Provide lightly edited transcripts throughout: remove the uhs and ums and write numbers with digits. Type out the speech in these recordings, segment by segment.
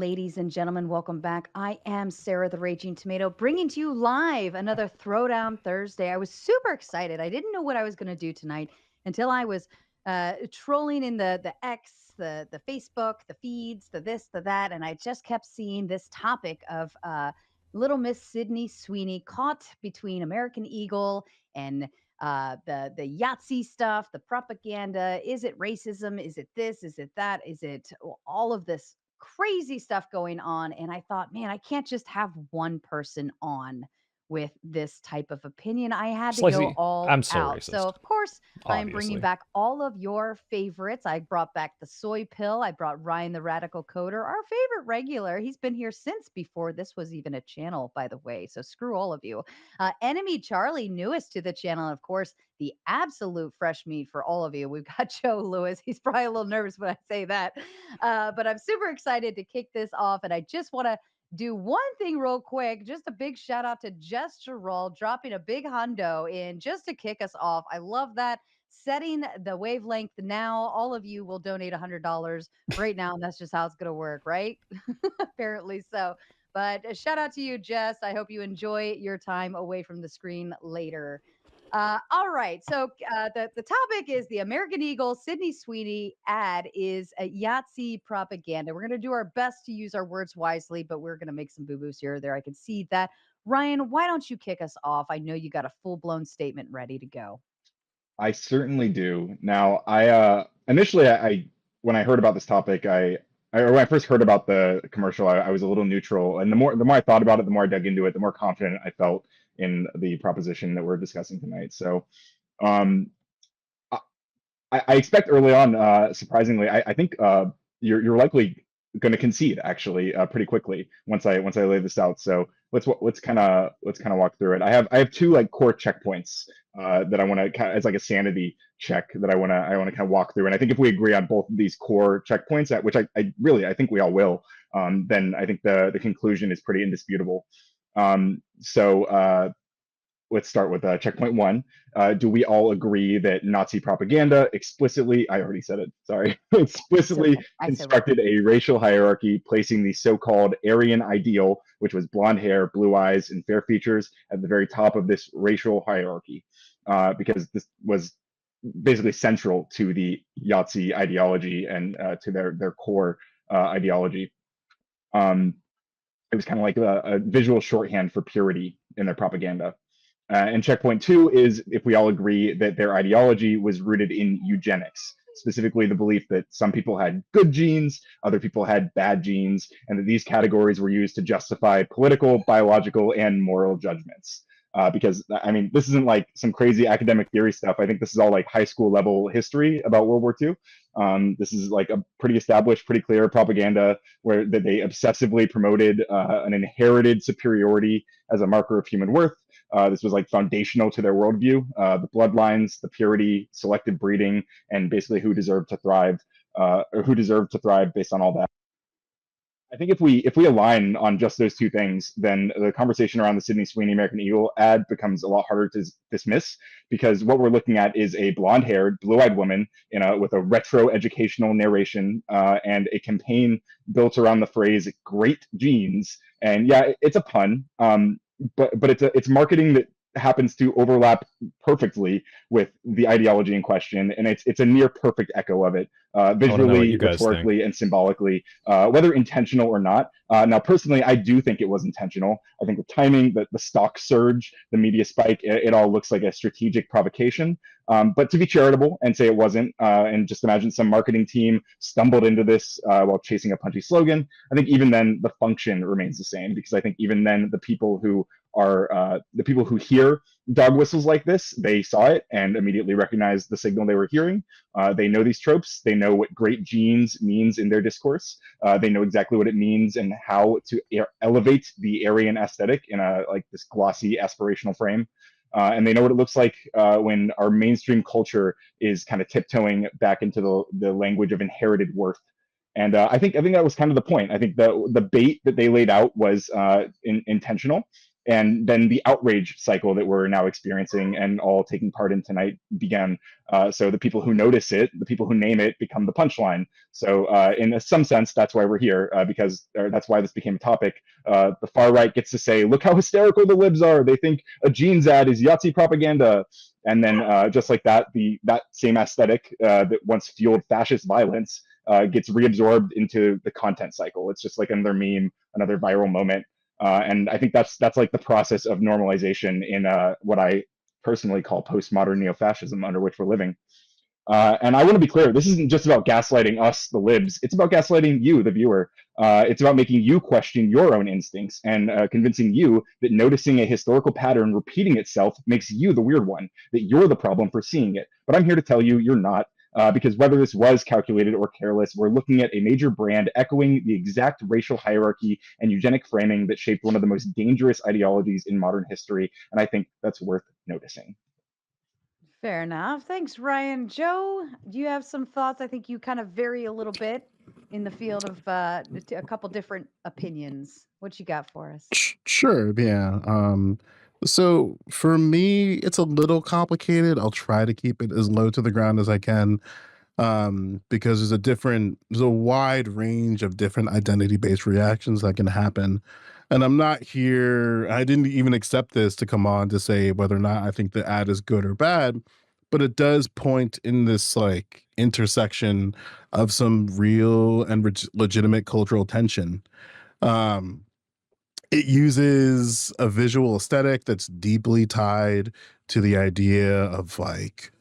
Ladies and gentlemen, welcome back. I am Sarah the Raging Tomato, bringing to you live another Throwdown Thursday. I was super excited. I didn't know what I was going to do tonight until I was trolling in the X, the Facebook, the feeds, the this, the that, and I just kept seeing this topic of little Miss Sydney Sweeney caught between American Eagle and the Yahtzee stuff, the propaganda. Is it racism? Is it this? Is it that? Is it all of this crazy stuff going on? And I thought, man, I can't just have one person on with this type of opinion. I had to go Slicey, all I'm so out. So, racist, of course, I am bringing obviously. back all of your favorites. I brought back the soy pill. I brought Ryan the Radical Coder, our favorite regular. He's been here since before this was even a channel, by the way. So, screw all of you. Enemy Charlie, newest to the channel. And of course, the absolute fresh meat for all of you. We've got Joe Lewis. He's probably a little nervous when I say that. But I'm super excited to kick this off. And I just want to do one thing real quick. Just a big shout out to Jess Gerald dropping a big hundo in just to kick us off. I love that. Setting the wavelength now. All of you will donate $100 right now. And that's just how it's going to work, right? Apparently so. But a shout out to you, Jess. I hope you enjoy your time away from the screen later. All right. So the topic is the American Eagle Sydney Sweeney ad is a Yahtzee propaganda. We're going to do our best to use our words wisely, but we're going to make some boo boos here or there. I can see that. Ryan, why don't you kick us off? I know you got a full blown statement ready to go. I certainly do. Now, initially I when I heard about this topic, or when I first heard about the commercial, I was a little neutral, and the more I thought about it, the more I dug into it, the more confident I felt in the proposition that we're discussing tonight. So, um, I expect early on, surprisingly, I think you're likely going to concede actually pretty quickly once I lay this out. So let's kind of walk through it. I have two like core checkpoints that I want to as like a sanity check that I want to kind of walk through. And I think if we agree on both of these core checkpoints, which I think we all will, then I think the conclusion is pretty indisputable. So let's start with checkpoint one. Do we all agree that Nazi propaganda explicitly, I already said it, sorry, It's explicitly okay. I said what? constructed a racial hierarchy, placing the so-called Aryan ideal, which was blonde hair, blue eyes, and fair features, at the very top of this racial hierarchy? Because this was basically central to the Yahtzee ideology and to their core ideology. Um, it was kind of like a visual shorthand for purity in their propaganda. And checkpoint two is if we all agree that their ideology was rooted in eugenics, specifically the belief that some people had good genes, other people had bad genes, and that these categories were used to justify political, biological, and moral judgments. Because, I mean, this isn't like some crazy academic theory stuff. I think this is all like high school level history about World War II. This is like a pretty established, pretty clear propaganda where that they obsessively promoted an inherited superiority as a marker of human worth. This was like foundational to their worldview, the bloodlines, the purity, selective breeding, and basically who deserved to thrive, or who deserved to thrive based on all that. I think if we align on just those two things, then the conversation around the Sydney Sweeney American Eagle ad becomes a lot harder to dismiss, because what we're looking at is a blonde-haired, blue-eyed woman with a retro educational narration and a campaign built around the phrase "great genes." And yeah, it's a pun, but it's marketing that happens to overlap perfectly with the ideology in question, and it's a near perfect echo of it, I want to know what visually, you guys think. rhetorically, and symbolically, whether intentional or not. Now, personally, I do think it was intentional. I think the timing, the stock surge, the media spike, it all looks like a strategic provocation. But to be charitable and say it wasn't, and just imagine some marketing team stumbled into this while chasing a punchy slogan, I think even then the function remains the same, because I think even then the people who hear dog whistles like this, they saw it and immediately recognized the signal they were hearing. They know these tropes. They know what great genes means in their discourse. They know exactly what it means and how to elevate the Aryan aesthetic in a like this glossy aspirational frame. And they know what it looks like when our mainstream culture is kind of tiptoeing back into the language of inherited worth. And I think that was kind of the point. I think the bait that they laid out was intentional. And then the outrage cycle that we're now experiencing and all taking part in tonight began. So the people who notice it, the people who name it, become the punchline. So in some sense, that's why we're here, because that's why this became a topic. The far right gets to say, look how hysterical the libs are. They think a jeans ad is Yahtzee propaganda. And then just like that, that same aesthetic that once fueled fascist violence gets reabsorbed into the content cycle. It's just like another meme, another viral moment. And I think that's like the process of normalization in what I personally call postmodern neo-fascism, under which we're living. And I want to be clear, this isn't just about gaslighting us, the libs. It's about gaslighting you, the viewer. It's about making you question your own instincts and convincing you that noticing a historical pattern repeating itself makes you the weird one, that you're the problem for seeing it. But I'm here to tell you, you're not. Because whether this was calculated or careless, we're looking at a major brand echoing the exact racial hierarchy and eugenic framing that shaped one of the most dangerous ideologies in modern history. And I think that's worth noticing. Fair enough. Thanks, Ryan. Joe, do you have some thoughts? I think you kind of vary a little bit in the field of a couple different opinions. What you got for us? Sure, yeah. So for me, it's a little complicated. I'll try to keep it as low to the ground as I can, because there's a wide range of different identity-based reactions that can happen. And I'm not here, I didn't even accept this to come on to say whether or not I think the ad is good or bad, but it does point in this like intersection of some real and legitimate cultural tension. Um, it uses a visual aesthetic that's deeply tied to the idea of like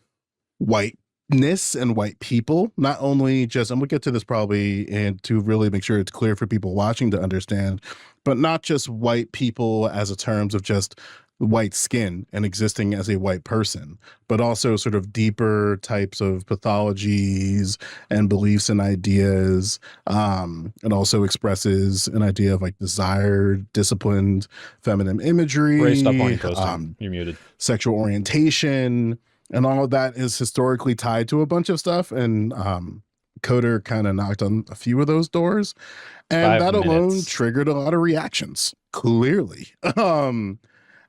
whiteness and white people, not only just, and we'll get to this probably, and to really make sure it's clear for people watching to understand, but not just white people as a terms of just white skin and existing as a white person, but also sort of deeper types of pathologies and beliefs and ideas. It also expresses an idea of like desired, disciplined, feminine Ray, stop while imagery, you're posting. You're muted. sexual orientation, and all of that is historically tied to a bunch of stuff. And Coder kind of knocked on a few of those doors, and 5 that alone minutes. triggered a lot of reactions, clearly.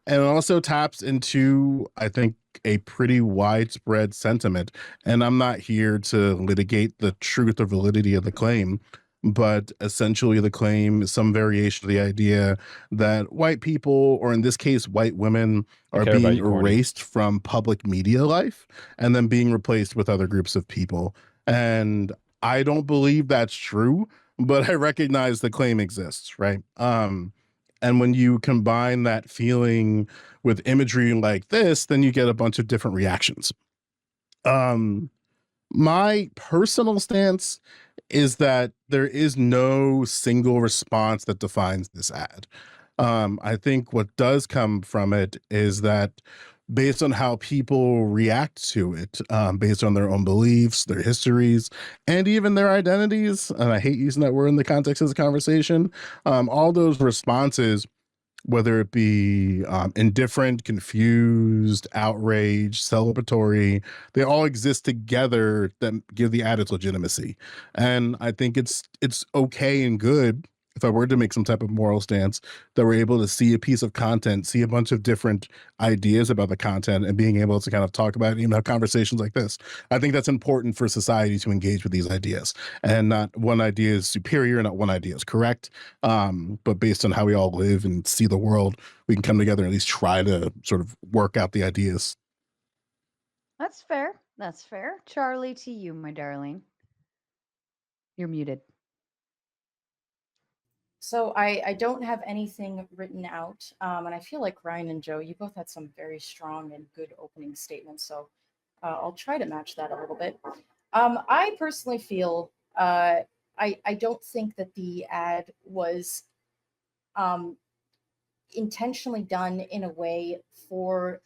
And it also taps into, I think, a pretty widespread sentiment. And I'm not here to litigate the truth or validity of the claim, but essentially the claim is some variation of the idea that white people, or in this case, white women, are being erased from public media life and then being replaced with other groups of people. And I don't believe that's true, but I recognize the claim exists, right? And when you combine that feeling with imagery like this, then you get a bunch of different reactions. My personal stance is that there is no single response that defines this ad. I think what does come from it is that based on how people react to it, based on their own beliefs, their histories, and even their identities, and I hate using that word in the context of the conversation, all those responses, whether it be indifferent, confused, outraged, celebratory, they all exist together that give the ad its legitimacy. And I think it's okay and good, if I were to make some type of moral stance, that we're able to see a piece of content, see a bunch of different ideas about the content, and being able to kind of talk about it, even have conversations like this. I think that's important for society to engage with these ideas, and not one idea is superior, not one idea is correct. But based on how we all live and see the world, we can come together and at least try to sort of work out the ideas. That's fair. That's fair. Charlie, to you, my darling. You're muted. So I don't have anything written out, and I feel like Ryan and Joe, you both had some very strong and good opening statements. So I'll try to match that a little bit. I personally feel I don't think that the ad was intentionally done in a way for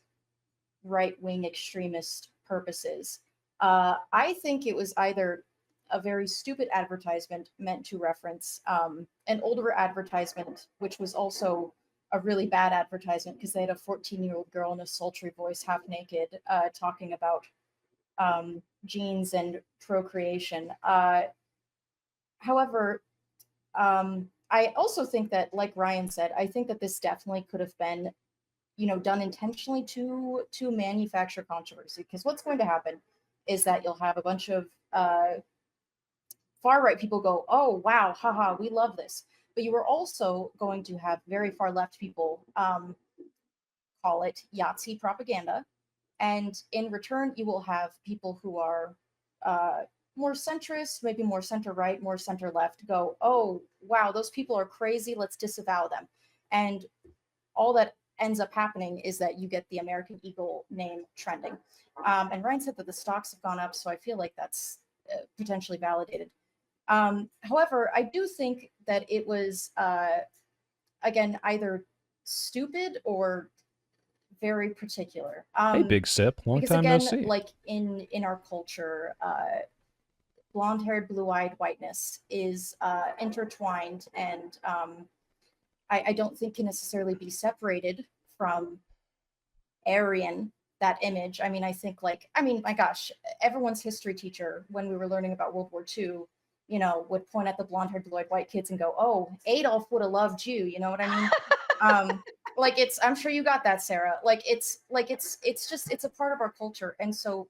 right-wing extremist purposes. I think it was either a very stupid advertisement meant to reference an older advertisement, which was also a really bad advertisement because they had a 14-year-old girl in a sultry voice, half naked, talking about genes and procreation. However, I also think that, like Ryan said, I think that this definitely could have been, done intentionally to manufacture controversy. Because what's going to happen is that you'll have a bunch of far right people go, "Oh wow, haha, we love this," but you are also going to have very far left people call it Yahtzee propaganda, and in return, you will have people who are uh, more centrist, maybe more center right, more center left, go, "Oh wow, those people are crazy. Let's disavow them," and all that ends up happening is that you get the American Eagle name trending. And Ryan said that the stocks have gone up, so I feel like that's potentially validated. However, I do think that it was, again, either stupid or very particular. Hey, Big Sip. Long Because time no again, see. like in our culture, blonde-haired, blue-eyed whiteness is intertwined, and I don't think can necessarily be separated from Aryan, that image. I mean, my gosh, everyone's history teacher, when we were learning about World War II, would point at the blonde haired, blue eyed white kids and go, "Oh, Adolf would have loved you." You know what I mean? I'm sure you got that, Sarah. It's a part of our culture. And so,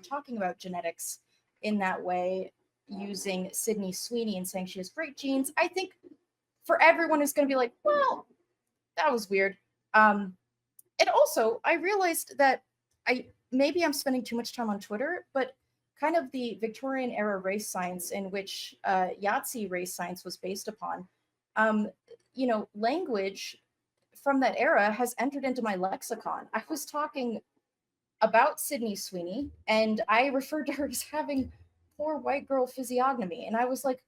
talking about genetics in that way, using Sydney Sweeney and saying she has great genes, I think for everyone is going to be like, well, that was weird. And also, I realized that maybe I'm spending too much time on Twitter, but kind of the Victorian era race science in which Yahtzee race science was based upon, language from that era has entered into my lexicon. I was talking about Sydney Sweeney, and I referred to her as having poor white girl physiognomy, and I was like,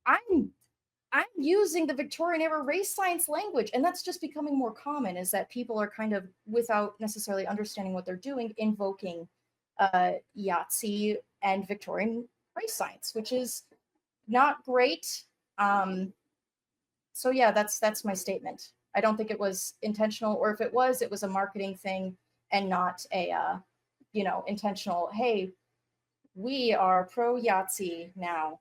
I'm using the Victorian era race science language, and that's just becoming more common. Is that people are kind of, without necessarily understanding what they're doing, invoking Yahtzee and Victorian race science, which is not great. So yeah, that's my statement. I don't think it was intentional, or if it was a marketing thing and not a intentional. Hey, we are pro Yahtzee now.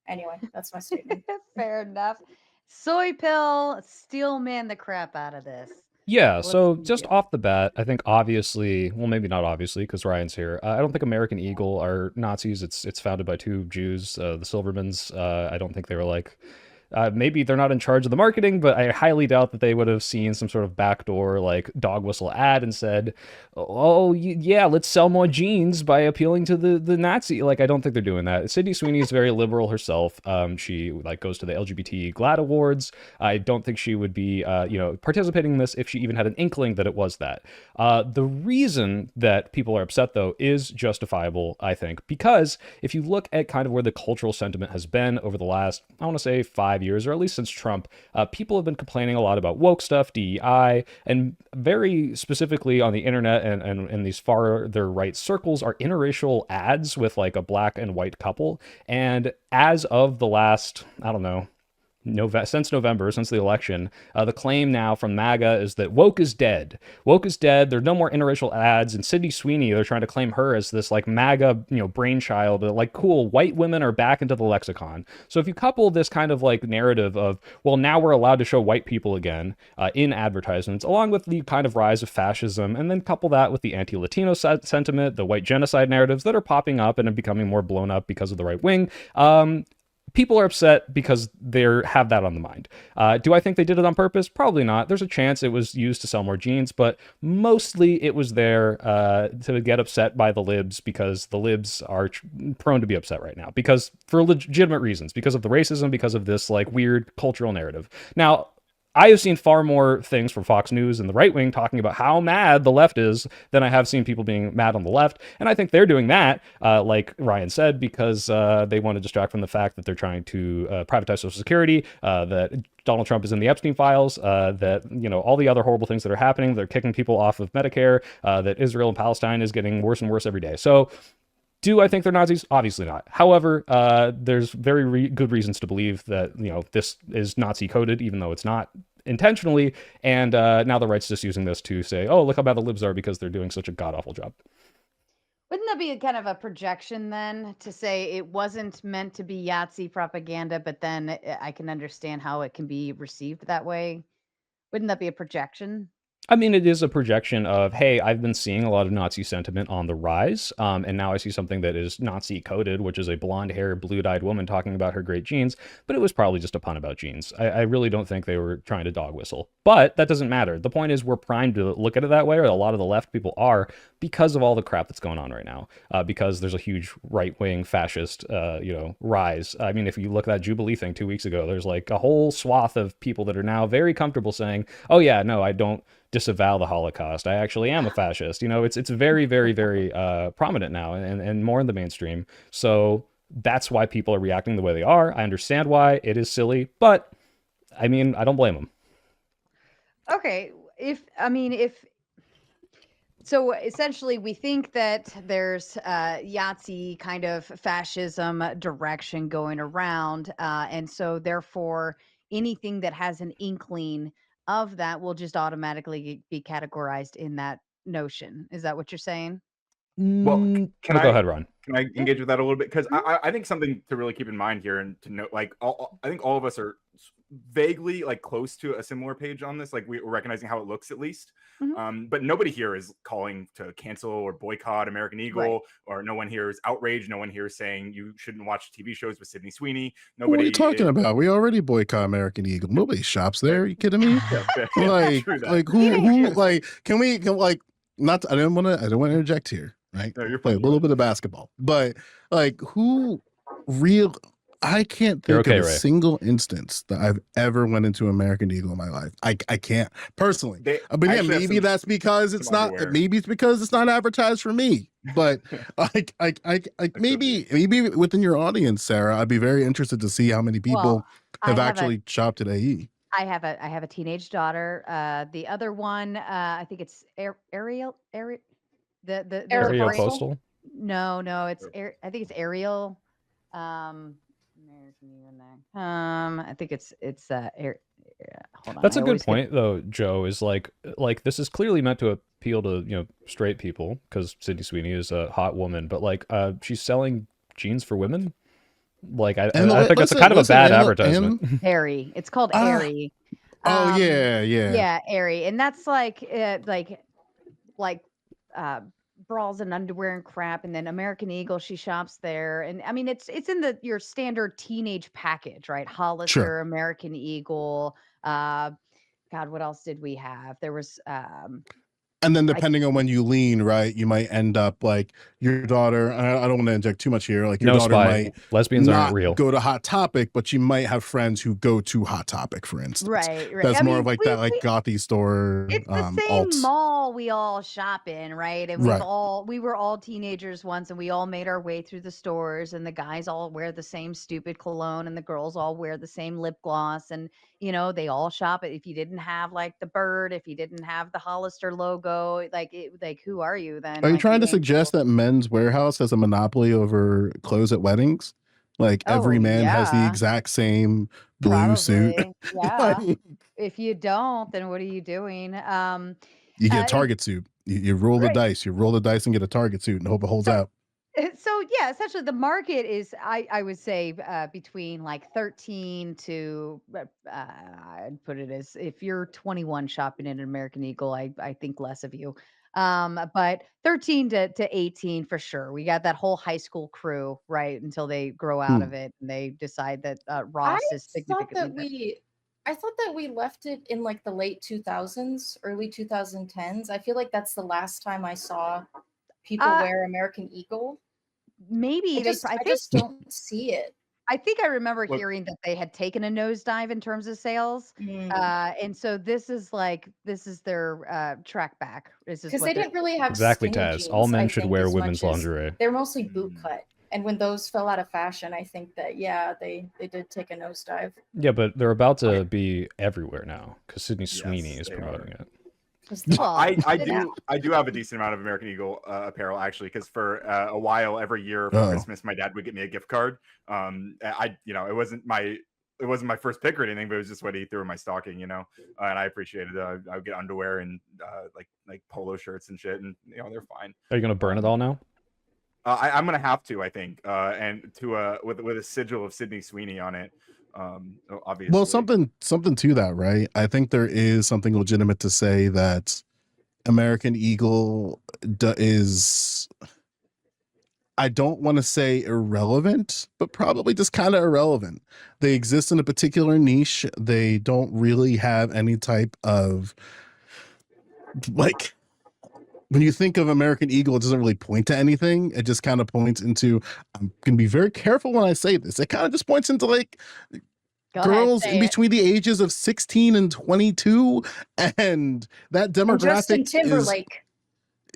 Anyway, that's my statement. Fair enough. Soy pill, steel man the crap out of this. Yeah, What's so you just do? off the bat, I think obviously, well, maybe not obviously, because Ryan's here. I don't think American Eagle are Nazis. It's founded by two Jews, the Silvermans. I don't think they were like maybe they're not in charge of the marketing, but I highly doubt that they would have seen some sort of backdoor like dog whistle ad and said, "Oh yeah, let's sell more jeans by appealing to the Nazi." Like I don't think they're doing that. Sydney Sweeney is very liberal herself. She like goes to the LGBT GLAAD awards. I don't think she would be participating in this if she even had an inkling that it was that. The reason that people are upset though is justifiable, I think, because if you look at kind of where the cultural sentiment has been over the last, I want to say 5 years, or at least since Trump, people have been complaining a lot about woke stuff, DEI, and very specifically on the internet and in these farther right circles are interracial ads with like a black and white couple. And as of the last, I don't know, since November, since the election, the claim now from MAGA is that woke is dead. Woke is dead. There's no more interracial ads. And Sydney Sweeney, they're trying to claim her as this like MAGA, brainchild. Like, cool, white women are back into the lexicon. So if you couple this kind of like narrative of, well, now we're allowed to show white people again in advertisements, along with the kind of rise of fascism, and then couple that with the anti-Latino sentiment, the white genocide narratives that are popping up and are becoming more blown up because of the right wing, people are upset because they have that on the mind. Do I think they did it on purpose? Probably not. There's a chance it was used to sell more jeans, but mostly it was there to get upset by the libs because the libs are prone to be upset right now because for legitimate reasons, because of the racism, because of this like weird cultural narrative. Now, I have seen far more things from Fox News and the right wing talking about how mad the left is than I have seen people being mad on the left. And I think they're doing that, like Ryan said, because they want to distract from the fact that they're trying to privatize Social Security, that Donald Trump is in the Epstein files, that, all the other horrible things that are happening. They're kicking people off of Medicare, that Israel and Palestine is getting worse and worse every day. So do I think they're Nazis? Obviously not. However, there's very good reasons to believe that, this is Nazi coded, even though it's not intentionally. And now the right's just using this to say, oh, look how bad the libs are because they're doing such a god-awful job. Wouldn't that be a kind of a projection then to say it wasn't meant to be Yahtzee propaganda, but then I can understand how it can be received that way? Wouldn't that be a projection? I mean, it is a projection of, hey, I've been seeing a lot of Nazi sentiment on the rise, and now I see something that is Nazi coded, which is a blonde-haired, blue-eyed woman talking about her great genes, but it was probably just a pun about genes. I really don't think they were trying to dog whistle, but that doesn't matter. The point is we're primed to look at it that way, or a lot of the left people are, because of all the crap that's going on right now, because there's a huge right-wing fascist, rise. I mean, if you look at that Jubilee thing 2 weeks ago, there's like a whole swath of people that are now very comfortable saying, oh yeah, no, I don't disavow the Holocaust. I actually am a fascist. It's very, very, very prominent now and more in the mainstream. So that's why people are reacting the way they are. I understand why. It is silly, but I mean, I don't blame them. Okay, if so essentially we think that there's Yahtzee kind of fascism direction going around, and so therefore anything that has an inkling of that will just automatically be categorized in that notion. Is that what you're saying? Well, can Go I ahead, Ron. engage with that a little bit? Because Mhm. I think something to really keep in mind here and to note, like, I think all of us are vaguely like close to a similar page on this. Like, we're recognizing how it looks at least. Mhm. But nobody here is calling to cancel or boycott American Right. Eagle, or no one here is outraged. No one here is saying you shouldn't watch TV shows with Sydney Sweeney. What are you Nobody talking is. about? We already boycott American Eagle. Nobody shops there. Fair. Are you kidding me? Yeah, fair. Like, True that. like who Teenagers. like can we like not I don't want to interject here, right? No, you're Play a fine. little bit of basketball. But like who real I can't You're think of okay, a Ray. single instance that I've ever went into American Eagle in my life. I can't personally. They But yeah, actually have maybe that's because it's some not underwear. maybe it's because it's not advertised for me. But maybe within your audience, Sarah, I'd be very interested to see how many people Well, I have have a actually shopped at AE. I have a teenage daughter. The other one, I think it's Ariel. There's a brand. Aeropostale. Aeropostal? No, it's I think it's Ariel. American Eagle neck. I think it's hold on. That's I a good always get point, though, Joe, is like this is clearly meant to appeal to, straight people because Sydney Sweeney is a hot woman, but like she's selling jeans for women. Like I And think that's a kind of a bad advertisement. Airy. It's called Ah, Airy. oh Um, yeah. yeah, Airy, and that's like bras and underwear and crap, and then American Eagle, she shops there, and I mean it's in your standard teenage package, right? Sure. Hollister, American Eagle. God, what else did we have? There was And then I depending on when you lean, right, you might end up like your daughter. I don't want to inject too much here. Like your No daughter spy. might Lesbians aren't not real. go to Hot Topic, but she might have friends who go to Hot Topic, for instance. right. That's I more mean, of like that like gothy store it's the same alts. mall we all shop in, right? And Right. we were all teenagers once, and we all made our way through the stores, and the guys all wear the same stupid cologne, and the girls all wear the same lip gloss, and they all shop it. If you didn't have like the bird, if you didn't have the Hollister logo, like who are you then? Are you Like trying you to ain't cool. suggest that Men's Warehouse has a monopoly over clothes at weddings? Like Oh every man has the yeah, exact same blue suit. probably. Yeah. Like, If you don't, then what are you doing? you get a It, Target suit. You roll the right. dice. You roll the dice and get a Target suit and hope it holds So out. So yeah, essentially the market is I would say between like 13 to I'd put it as if you're 21 shopping at an American Eagle, I think less of you. But 13 to 18 for sure. We got that whole high school crew, right, until they grow out Hmm. of it and they decide that I Ross is thought significantly that better. I thought that we left it in like the late 2000s, early 2010s. I feel like that's the last time I saw people Uh wear American Eagle. maybe I I think just don't see it. I remember Look, hearing that they had taken a nosedive in terms of sales. Mm. And so this is their track back. This is Because what they they're didn't really have Exactly, skinny Taz. All jeans, men I should think, wear as women's much as lingerie. they're mostly boot cut. And when those fell out of fashion, I think that they did take a nosedive. Yeah, but they're about to be everywhere now because Sydney Sweeney yes, is they promoting are. it. well, I Yeah. do have a decent amount of American Eagle apparel actually, because for a while every year for Uh-oh. Christmas my dad would get me a gift card. It wasn't my first pick or anything, but it was just what he threw in my stocking, and I appreciated it. I would get underwear and like polo shirts and shit, and they're fine. Are you gonna burn it all now? I'm gonna have to, I think, and to with a sigil of Sydney Sweeney on it. Obviously. Well, something to that, right? I think there is something legitimate to say that American Eagle is, I don't want to say irrelevant, but probably just kind of irrelevant. They exist in a particular niche. They don't really have any type of, like, when you think of American Eagle, it doesn't really point to anything. It just kind of points into, I'm going to be very careful when I say this. It kind of just points into like Go ahead, girls say in it. between the ages of 16 and 22. And that And demographic Justin is, Timberlake.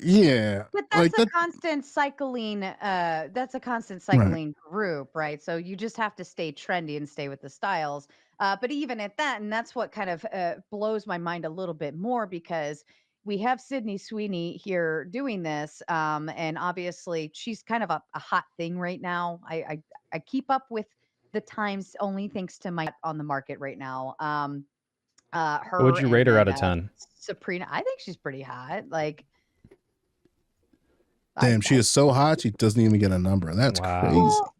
yeah. But Like that's a that, constant cycling, that's a constant right. cycling group, right? So you just have to stay trendy and stay with the styles. But even at that, and that's what kind of blows my mind a little bit more, because we have Sydney Sweeney here doing this, and obviously she's kind of a hot thing right now. I keep up with the times only thanks to my on the market right now. What would Her you and rate her then out of 10? Sabrina. I think she's pretty hot. Like Damn, she I is so hot, she doesn't even get a number. That's Wow. crazy. well,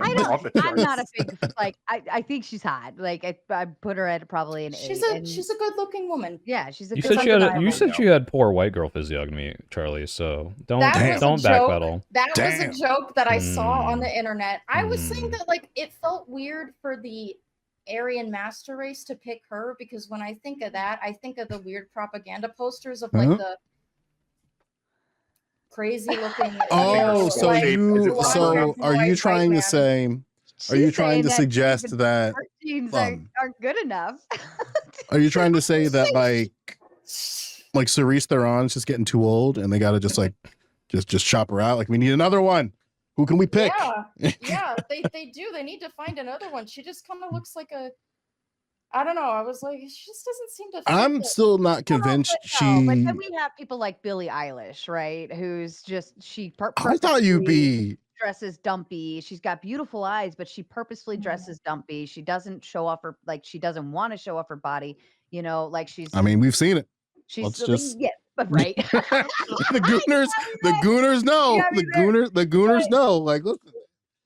I Off don't. the I'm not a charts. big like. I think she's hot. Like I put her at probably an She's 8. a And she's a good looking woman. yeah, she's a You good said she had looking you woman. said she had poor white girl physiognomy, Charlie. So don't That Damn. was don't a joke. backpedal. That was Damn. a joke that I saw on Mm. the internet. I was saying Mm. that like it felt weird for the Aryan master race to pick her, because when I think of that, I think of the weird propaganda posters of like Huh? the crazy looking, Oh, skull like shape is it blonde-haired are you white trying to man. say, are you She's trying saying to that suggest even that, her jeans aren't um, good enough. are you trying to say that Say- like Cerise Theron's just getting too old and they got to just like, just chop her out? Like, we need another one. Who can we pick? Yeah, they do. They need to find another one. She just kind of looks like a, I don't know. I was like, she just doesn't seem to fit I'm it. still not No, convinced but then she, we have people like Billie Eilish, right? Who's just she I thought you'd purposely be, dresses dumpy. She's got beautiful eyes, but she purposefully Mhm. dresses dumpy. She doesn't show off her like she doesn't want to show off her body. You know, like I mean, we've seen it. she's Let's just, yeah, but right. the Gooners know. Yeah, The Gooners know. Like, look,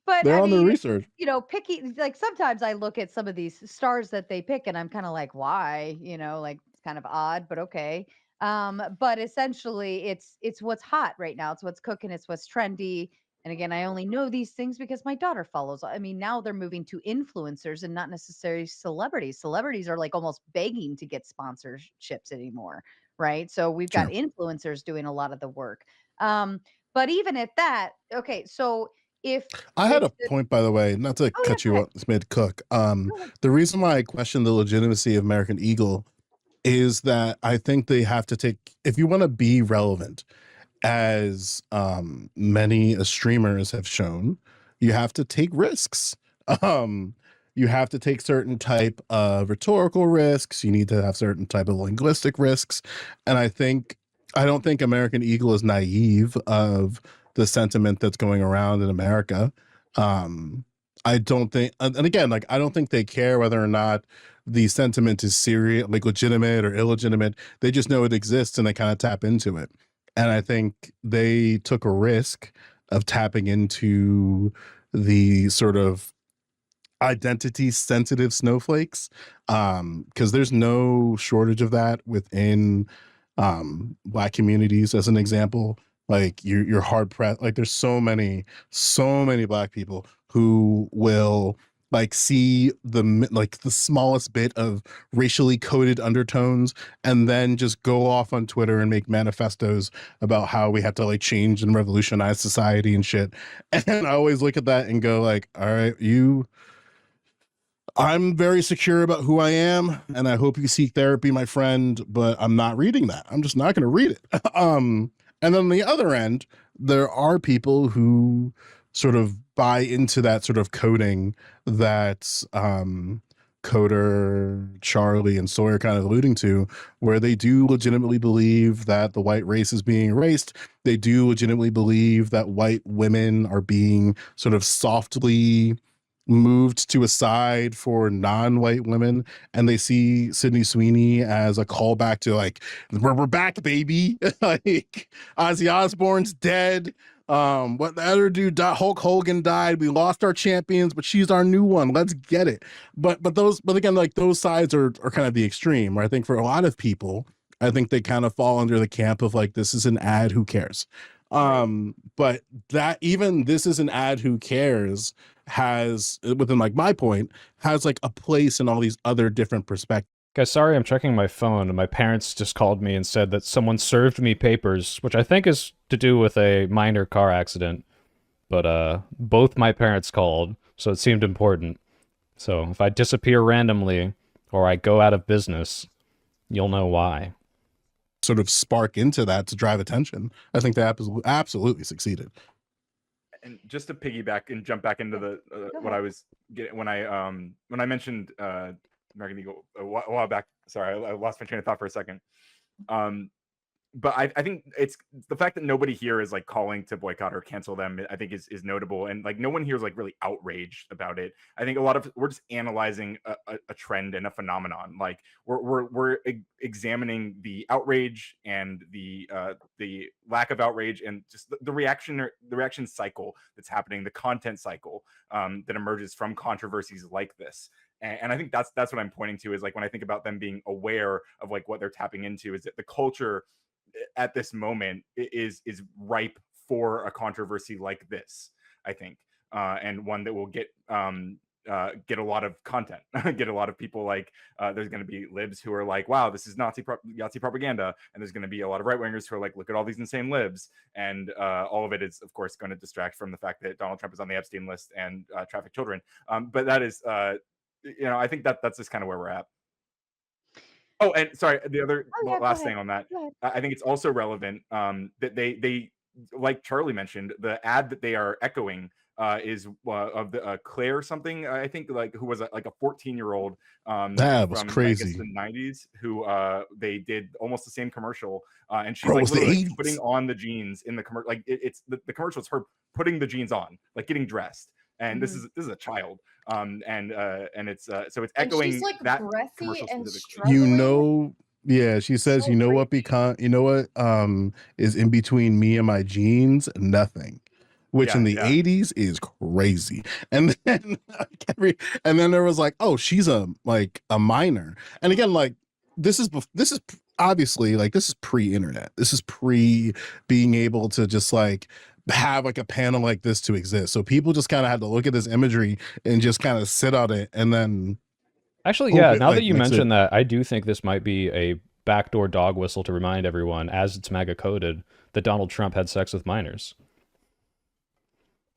But they're I on the mean, research. you know, picky like sometimes I look at some of these stars that they pick and I'm kind of like, why? You know, like it's kind of odd, but okay. But essentially it's what's hot right now. It's what's cooking, it's what's trendy. And again, I only know these things because my daughter follows. I mean, now they're moving to influencers and not necessarily celebrities. Celebrities are like almost begging to get sponsorships anymore, right? So we've got True. influencers doing a lot of the work. But even at that, okay, so if I had a it's point, by the way, not to oh, cut yeah, you go up, mid cook. ahead. The reason why I question the legitimacy of American Eagle is that I think they have to take, if you want to be relevant, as many streamers have shown, you have to take risks. Um, you have to take certain type of rhetorical risks. You need to have certain type of linguistic risks. And I don't think American Eagle is naive of the sentiment that's going around in America. I don't think, and again, like, I don't think they care whether or not the sentiment is serious, like legitimate or illegitimate. They just know it exists and they kind of tap into it. And I think they took a risk of tapping into the sort of identity sensitive snowflakes, because there's no shortage of that within Black communities. As an example, like you're hard pressed, like there's so many Black people who will like see like the smallest bit of racially coded undertones and then just go off on Twitter and make manifestos about how we have to like change and revolutionize society and shit. And I always look at that and go like, all right, I'm very secure about who I am, and I hope you seek therapy, my friend, but I'm not reading that. I'm just not going to read it. And then on the other end, there are people who sort of buy into that sort of coding that Coder, Charlie, and Sawyer kind of alluding to, where they do legitimately believe that the white race is being erased. They do legitimately believe that white women are being sort of softly moved to a side for non-white women, and they see Sydney Sweeney as a callback to like, we're back, baby. Like Ozzy Osbourne's dead. What the other dude died, Hulk Hogan died. We lost our champions, but she's our new one. Let's get it. But again, like those sides are kind of the extreme. Where I think for a lot of people, I think they kind of fall under the camp of like, this is an ad, who cares? But that even this is an ad, who cares, has within like my point has like a place in all these other different perspectives. Guys, sorry, I'm checking my phone, and my parents just called me and said that someone served me papers, which I think is to do with a minor car accident. But both my parents called, so it seemed important. So if I disappear randomly or I go out of business, you'll know why. Sort of spark into that to drive attention. I think the app is absolutely succeeded. And just to piggyback and jump back into the what I was getting when I mentioned American Eagle a while back. Sorry, I lost my train of thought for a second. But I think it's the fact that nobody here is like calling to boycott or cancel them, I think is notable. And like no one here is like really outraged about it. I think we're just analyzing a trend and a phenomenon. Like we're examining the outrage and the lack of outrage and just the reaction cycle that's happening, the content cycle that emerges from controversies like this. And I think that's what I'm pointing to is like when I think about them being aware of like what they're tapping into, is that the culture at this moment is ripe for a controversy like this, I think, and one that will get a lot of content, get a lot of people like there's going to be libs who are like, wow, this is Nazi propaganda, and there's going to be a lot of right wingers who are like, look at all these insane libs, and all of it is of course going to distract from the fact that Donald Trump is on the Epstein list and trafficked children. But that is I think that's just kind of where we're at. Oh, and sorry, the last thing on that, I think it's also relevant that they like Charlie mentioned, the ad that they are echoing is of the Claire something, I think, like who was like a 14-year-old that was from crazy. I guess the 90s who they did almost the same commercial and she's Bro, like literally 80s. putting on the jeans in the commercial, like it's the commercial is her putting the jeans on, like getting dressed. And this is a child, and it's so it's echoing and she's like that breathy commercial and specifically. struggling. Yeah, she says, So what is in between me and my jeans? Nothing. Which in the 80s is crazy. And then and then there was like, oh, she's a minor. And again, like this is obviously like this is pre-internet. This is pre being able to just like have like a panel like this to exist. So people just kind of had to look at this imagery and just kind of sit on it and then actually, yeah, now that you mention that, I do think this might be a backdoor dog whistle to remind everyone, as it's MAGA coded, that Donald Trump had sex with minors.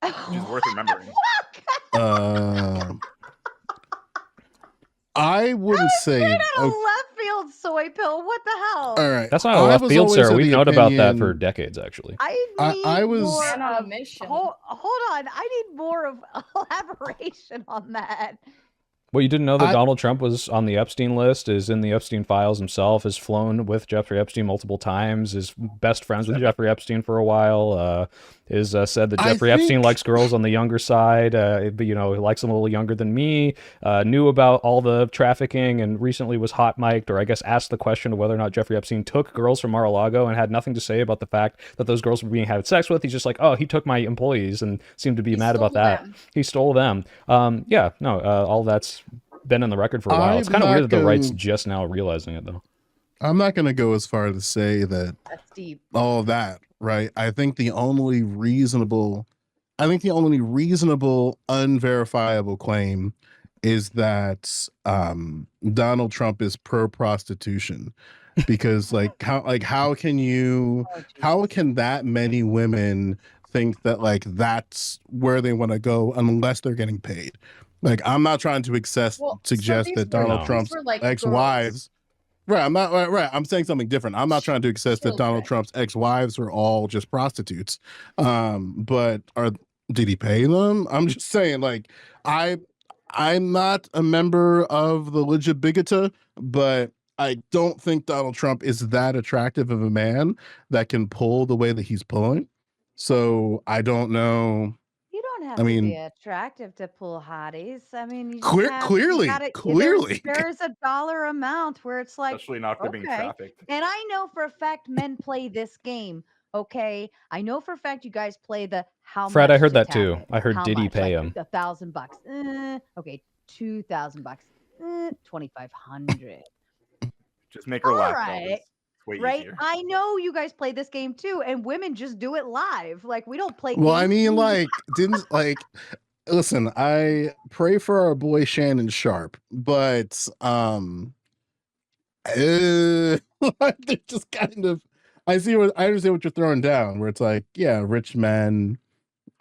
Which is worth remembering. I wouldn't say not a left field soy pill. What the hell? All right, that's not a left field, sir. We've known about that for decades, actually. I was more on a mission. Hold on, I need more of elaboration on that. Well, you didn't know that Donald Trump was on the Epstein list, is in the Epstein files himself, has flown with Jeffrey Epstein multiple times, is best friends with Jeffrey Epstein for a while, is said that Jeffrey Epstein likes girls on the younger side, but, he likes them a little younger than me, knew about all the trafficking and recently was hot mic'd, or I guess asked the question of whether or not Jeffrey Epstein took girls from Mar-a-Lago and had nothing to say about the fact that those girls were being had sex with. He's just like, oh, he took my employees and seemed to be mad about that. He stole them. All that's been in the record for a while. It's kind of weird that the right's just now realizing it, though. I'm not going to go as far to say that that's deep. All that, right? I think the only reasonable, unverifiable claim is that Donald Trump is pro prostitution, because how can that many women think that like that's where they want to go unless they're getting paid? Like, I'm not trying to suggest that Donald Trump's ex-wives, right? I'm not right. I'm saying something different. I'm not trying to suggest that Donald Trump's ex-wives are all just prostitutes. But did he pay them? I'm just saying, like, I'm not a member of the Liga Bigota, but I don't think Donald Trump is that attractive of a man that can pull the way that he's pulling. So I don't know. You don't have to be attractive to pull hotties. I mean, you clearly, there's a dollar amount where it's like, especially not for being trafficked. And I know for a fact men play this game Okay, I know for a fact you guys play the how Fred, much I heard to that tap too. it. I heard How did he much? pay Like him? $1,000. Okay, $2,000. 2,500. Just make her All laugh, right. fellas. It's way Right? easier. I know you guys play this game too, and women just do it live. Like we don't play Well, I games. mean, like, didn't like. Listen, I pray for our boy Shannon Sharp, but they're just kind of. I understand what you're throwing down, where it's like, yeah, rich men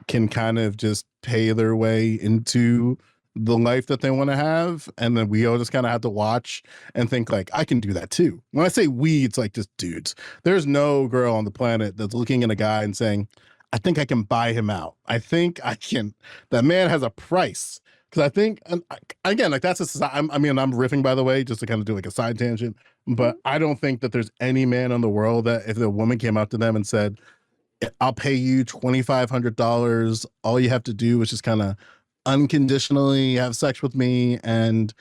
can kind of just pay their way into the life that they want to have, and then we all just kind of have to watch and think like, I can do that too. When I say we, it's like just dudes. There's no girl on the planet that's looking at a guy and saying, I think I can buy him out. I think I can. That man has a price. Because I think, again, like that's I'm riffing, by the way, just to kind of do like a side tangent, but I don't think that there's any man in the world that if a woman came up to them and said, I'll pay you $2,500. All you have to do is just kind of unconditionally have sex with me, and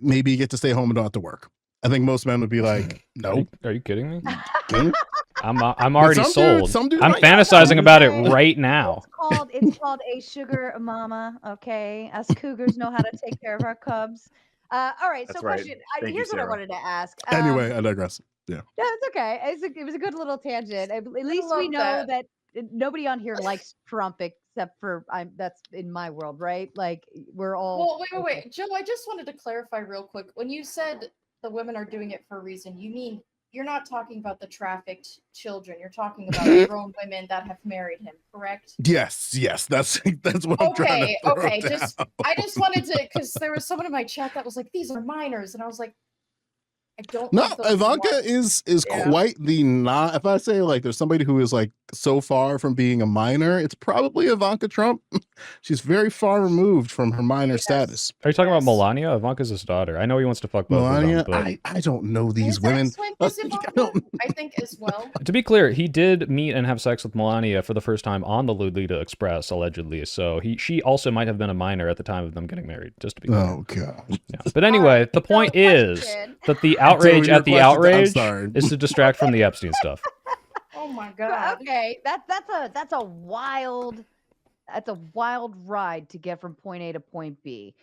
maybe you get to stay home and don't have to work. I think most men would be like, "No, Are you kidding me? king." I'm already sold. Some dudes I'm might. fantasizing about it Okay. right now. It's called a sugar mama. Okay, us cougars know how to take care of our cubs. All right. That's So, right. question. Thank you, Here's what I Sarah. wanted to ask. Anyway, I digress. Yeah. No, it's okay. It was a good little tangent. At least we love know that. that nobody on here likes Trump except for that's in my world, right? Like we're all. Well, wait. Joe, I just wanted to clarify real quick. When you said the women are doing it for a reason, you mean you're not talking about the trafficked children. You're talking about grown women that have married him, correct? Yes. That's what I'm trying to throw Okay. down. I just wanted to, because there was someone in my chat that was like, "These are minors," and I was like, I don't No, think those Ivanka ones. is Yeah. quite the not. If I say like there's somebody who is like so far from being a minor, it's probably Ivanka Trump. She's very far removed from her minor Yes. status. Are you talking about Yes. Melania? Ivanka's his daughter. I know he wants to fuck both of Melania, them, but I don't know these His women. ex-wife I is Ivanka, don't- I think, as well. to be clear, he did meet and have sex with Melania for the first time on the Lolita Express, allegedly. So she also might have been a minor at the time of them getting married, just to be clear. Oh god. Yeah. But anyway, right, the so point is question. that the outrage your at the question, I'm outrage sorry. is to distract from the Epstein stuff. Oh my But, god. okay, that's a wild ride to get from point A to point B.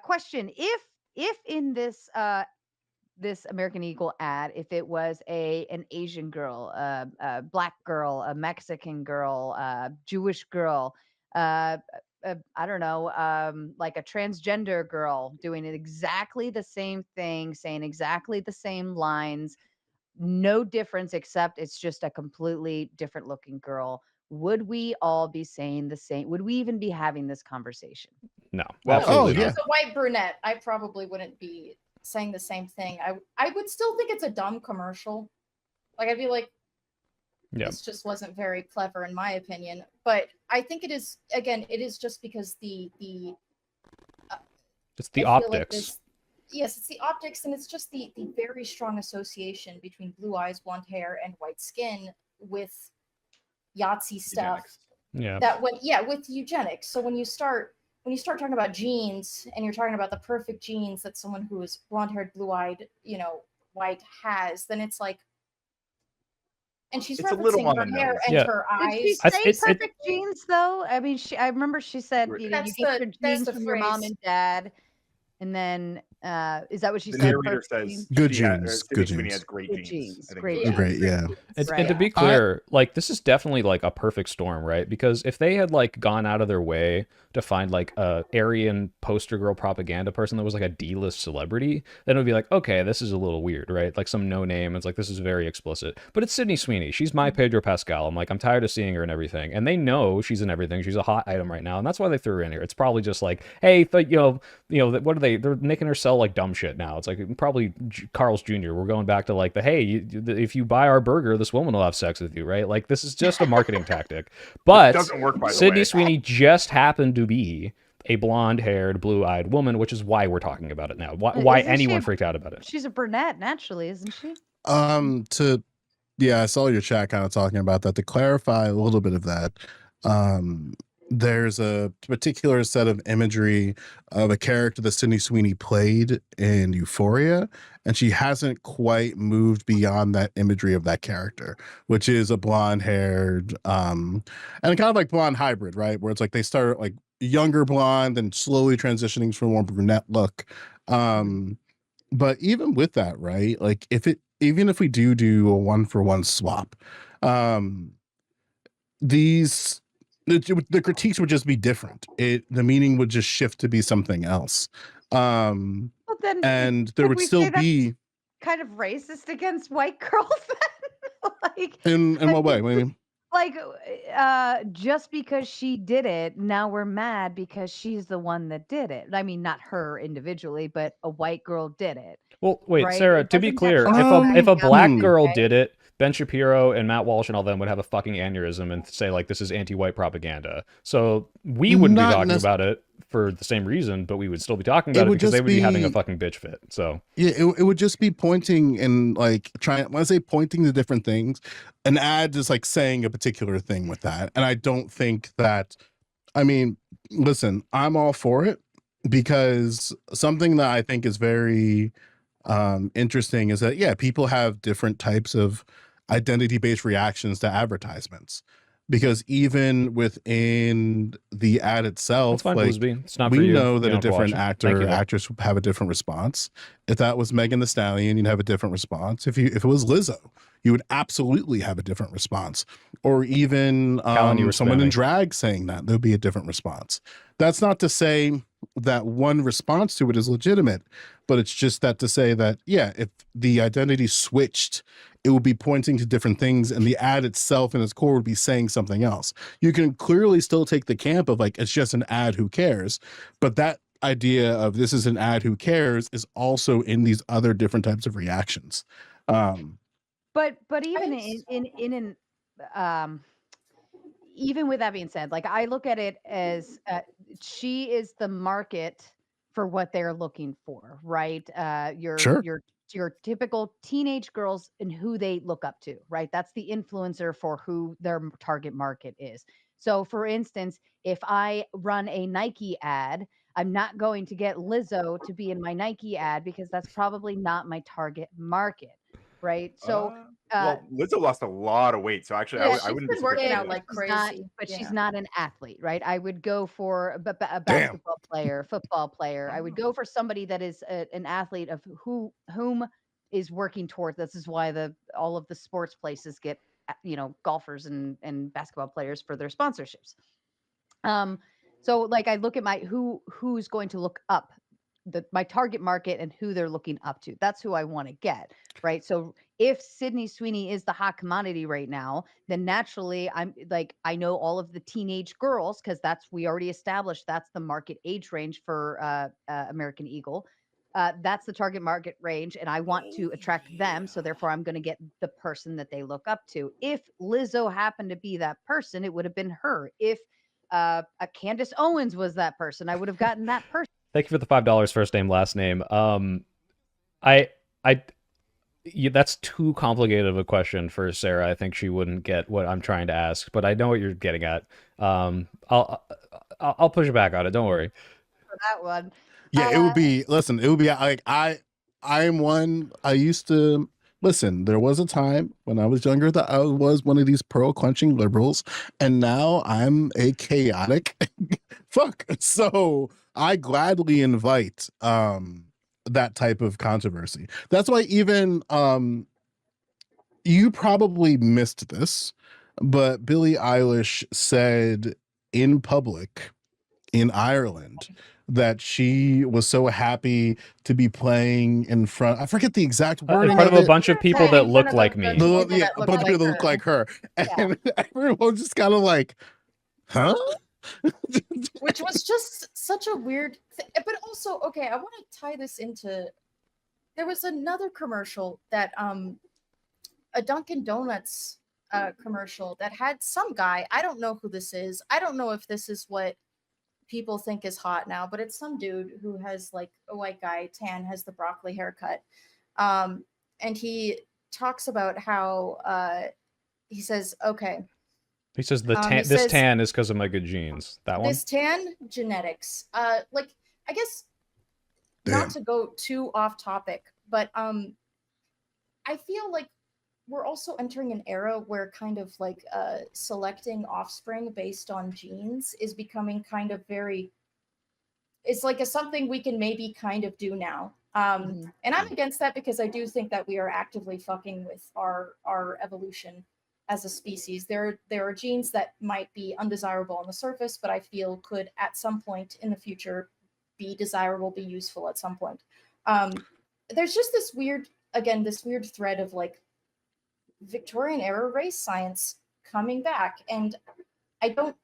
Question: If in this this American Eagle ad, if it was an Asian girl, a black girl, a Mexican girl, Jewish girl, I don't know, like a transgender girl doing exactly the same thing, saying exactly the same lines, no difference except it's just a completely different looking girl. Would we all be saying the same? Would we even be having this conversation? No, Well, absolutely oh, yeah. not. As a white brunette, I probably wouldn't be saying the same thing. I would still think it's a dumb commercial. Like, I'd be like, Yeah. this just wasn't very clever in my opinion. But I think it is, again, it is just because It's the I feel like optics. yes, it's the optics, and it's just the very strong association between blue eyes, blonde hair, and white skin with Yahtzee stuff. Eugenics. Yeah. That with eugenics. So when you start talking about genes, and you're talking about the perfect genes that someone who is blonde haired, blue eyed, white has, then it's like, and she's It's a little referencing on her the hair nose. and Yeah. her Did she eyes. say perfect genes though? I mean, I remember she said, Right. you That's get the- your that's genes the from your mom phrase. and dad, and then is that what she The said? narrator Perfect says genes? Good she had- genes, Sydney good Sweeney genes. has great Good genes. genes, I think great is genes. what Great, yeah. And Right. to be clear, like this is definitely like a perfect storm, right? Because if they had like gone out of their way to find like a Aryan poster girl propaganda person that was like a D-list celebrity, then it would be like, okay, this is a little weird, right? Like some no name. It's like this is very explicit. But it's Sydney Sweeney. She's my Pedro Pascal. I'm like, I'm tired of seeing her and everything. And they know she's in everything. She's a hot item right now, and that's why they threw her in here. It's probably just like, hey, what are they? They're making her sell like dumb shit now. It's like probably Carl's Jr. We're going back to like the hey, if you buy our burger, this woman will have sex with you, right? Like this is just a marketing tactic. But It doesn't work, by the Sydney way. Sweeney just happened to be a blonde-haired, blue-eyed woman, which is why we're talking about it now. Why Isn't she anyone a- freaked out about it? She's a brunette naturally, isn't she? Yeah, I saw your chat kind of talking about that. To clarify a little bit of that, there's a particular set of imagery of a character that Sydney Sweeney played in Euphoria, and she hasn't quite moved beyond that imagery of that character, which is a blonde-haired, and kind of like blonde hybrid, right? Where it's like they start like younger blonde and slowly transitioning from a more brunette look. But even with that, right? Like even if we do a 1-for-1 swap, um, these the critiques would just be different. The meaning would just shift to be something else. Well, then And there could would we still say that's be kind of racist against white girls then? Like, in I what way? mean, What do you mean? like, just because she did it, now we're mad because she's the one that did it. I mean, not her individually, but a white girl did it, Well, wait, right? Sarah, It to be doesn't that clear, shock you if that a now the black same girl way? did it, Ben Shapiro and Matt Walsh and all them would have a fucking aneurysm and say like this is anti-white propaganda. So we wouldn't be Not talking necessarily. about it for the same reason, but we would still be talking It about it would because they just would be having a be fucking bitch fit. So Yeah, it would just be pointing and like trying. When I say pointing to different things, an ad is like saying a particular thing with that, and I don't think that. I mean, listen, I'm all for it because something that I think is very interesting is that yeah, people have different types of identity-based reactions to advertisements, because even within the ad that's itself, fine, like Bluesby. It's not for we you. know You that don't a have to watch different it. actor Thank you, or though. actress would have a different response. If that was Megan Thee Stallion, you'd have a different response. If it was Lizzo, you would absolutely have a different response. Or even Callan, you were someone in spamming. drag saying that, there'd be a different response. That's not to say that one response to it is legitimate, but it's just that to say that yeah, if the identity switched, it would be pointing to different things, and the ad itself in its core would be saying something else. You can clearly still take the camp of like it's just an ad, who cares, but that idea of this is an ad, who cares, is also in these other different types of reactions. But even I in an um even with that being said, like I look at it as she is the market for what they're looking for, right? Sure. Your typical teenage girls and who they look up to, right? That's the influencer for who their target market is. So, for instance, if I run a Nike ad, I'm not going to get Lizzo to be in my Nike ad because that's probably not my target market, right? So, uh, Well, Lizzo lost a lot of weight, so actually, Yeah, I she's wouldn't be been surprised to working see did, out that. like but crazy. she's Yeah. not an athlete, right? I would go for a Damn. basketball player, football player. I would go for somebody that is an athlete of whom is working towards. This is why all of the sports places get golfers and basketball players for their sponsorships. Um, so like I look at my who's going to look up my target market and who they're looking up to. That's who I want to get, right? So if Sydney Sweeney is the hot commodity right now, then naturally I'm like I know all of the teenage girls because we already established that's the market age range for American Eagle. That's the target market range, and I want to attract them. So therefore, I'm going to get the person that they look up to. If Lizzo happened to be that person, it would have been her. If a Candace Owens was that person, I would have gotten that person. Thank you for the $5 first name, last name. I that's too complicated of a question for Sarah. I think she wouldn't get what I'm trying to ask, but I know what you're getting at. I'll push back on it. Don't worry. For that one. Yeah, it would be. Listen, it would be like I'm one. I used to listen. There was a time when I was younger that I was one of these pearl clutching liberals, and now I'm a chaotic fuck. So I gladly invite that type of controversy. That's why even you probably missed this, but Billie Eilish said in public in Ireland that she was so happy to be playing in front. I forget the exact In wording front of of a it. bunch of people Right, that in front look of like the me. people Yeah, that a look bunch of like people that her. look like her, Yeah. and everyone just kind of like, huh? Which was just such a weird but also okay, I want to tie this into there was another commercial that a Dunkin' Donuts commercial that had some guy, I don't know who this is, I don't know if this is what people think is hot now, but it's some dude who has like a white guy, tan, has the broccoli haircut, and he talks about how he says, okay, He says It this says, tan is because of my good genes. That one. this tan genetics. Like, I guess Damn. not to go too off topic, but I feel like we're also entering an era where kind of like selecting offspring based on genes is becoming kind of very, it's like something we can maybe kind of do now. And I'm against that because I do think that we are actively fucking with our evolution as a species. There are genes that might be undesirable on the surface, but I feel could at some point in the future be desirable, be useful at some point. There's just this weird thread of like Victorian era race science coming back, and I don't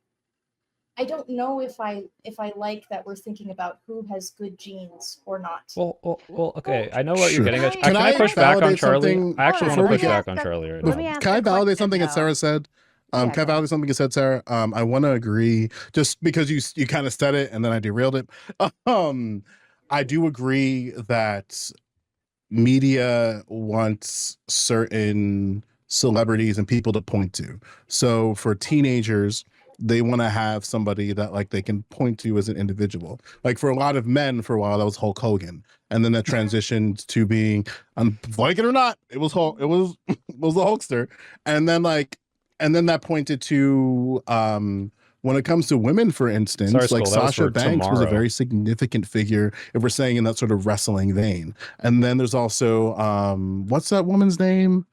know if I like that we're thinking about who has good genes or not. Well, okay. I know what Sure. you're getting at. Can Can I push back on validate Charlie? something I actually want before to we push get- back on Charlie right let now. me ask Can I a validate question, something that though. Sarah said? Yeah, Can I go. validate something you said, Sarah? I want to agree, just because you kind of said it and then I derailed it. I do agree that media wants certain celebrities and people to point to. So for teenagers, they want to have somebody that like they can point to as an individual. Like for a lot of men, for a while that was Hulk Hogan, and then that transitioned to being, like it or not, it was Hulk. It was it was the Hulkster, and then that pointed to when it comes to women, for instance, Sorry, like Skull, that was Sasha for Banks was a tomorrow. very significant figure if we're saying in that sort of wrestling vein. And then there's also what's that woman's name?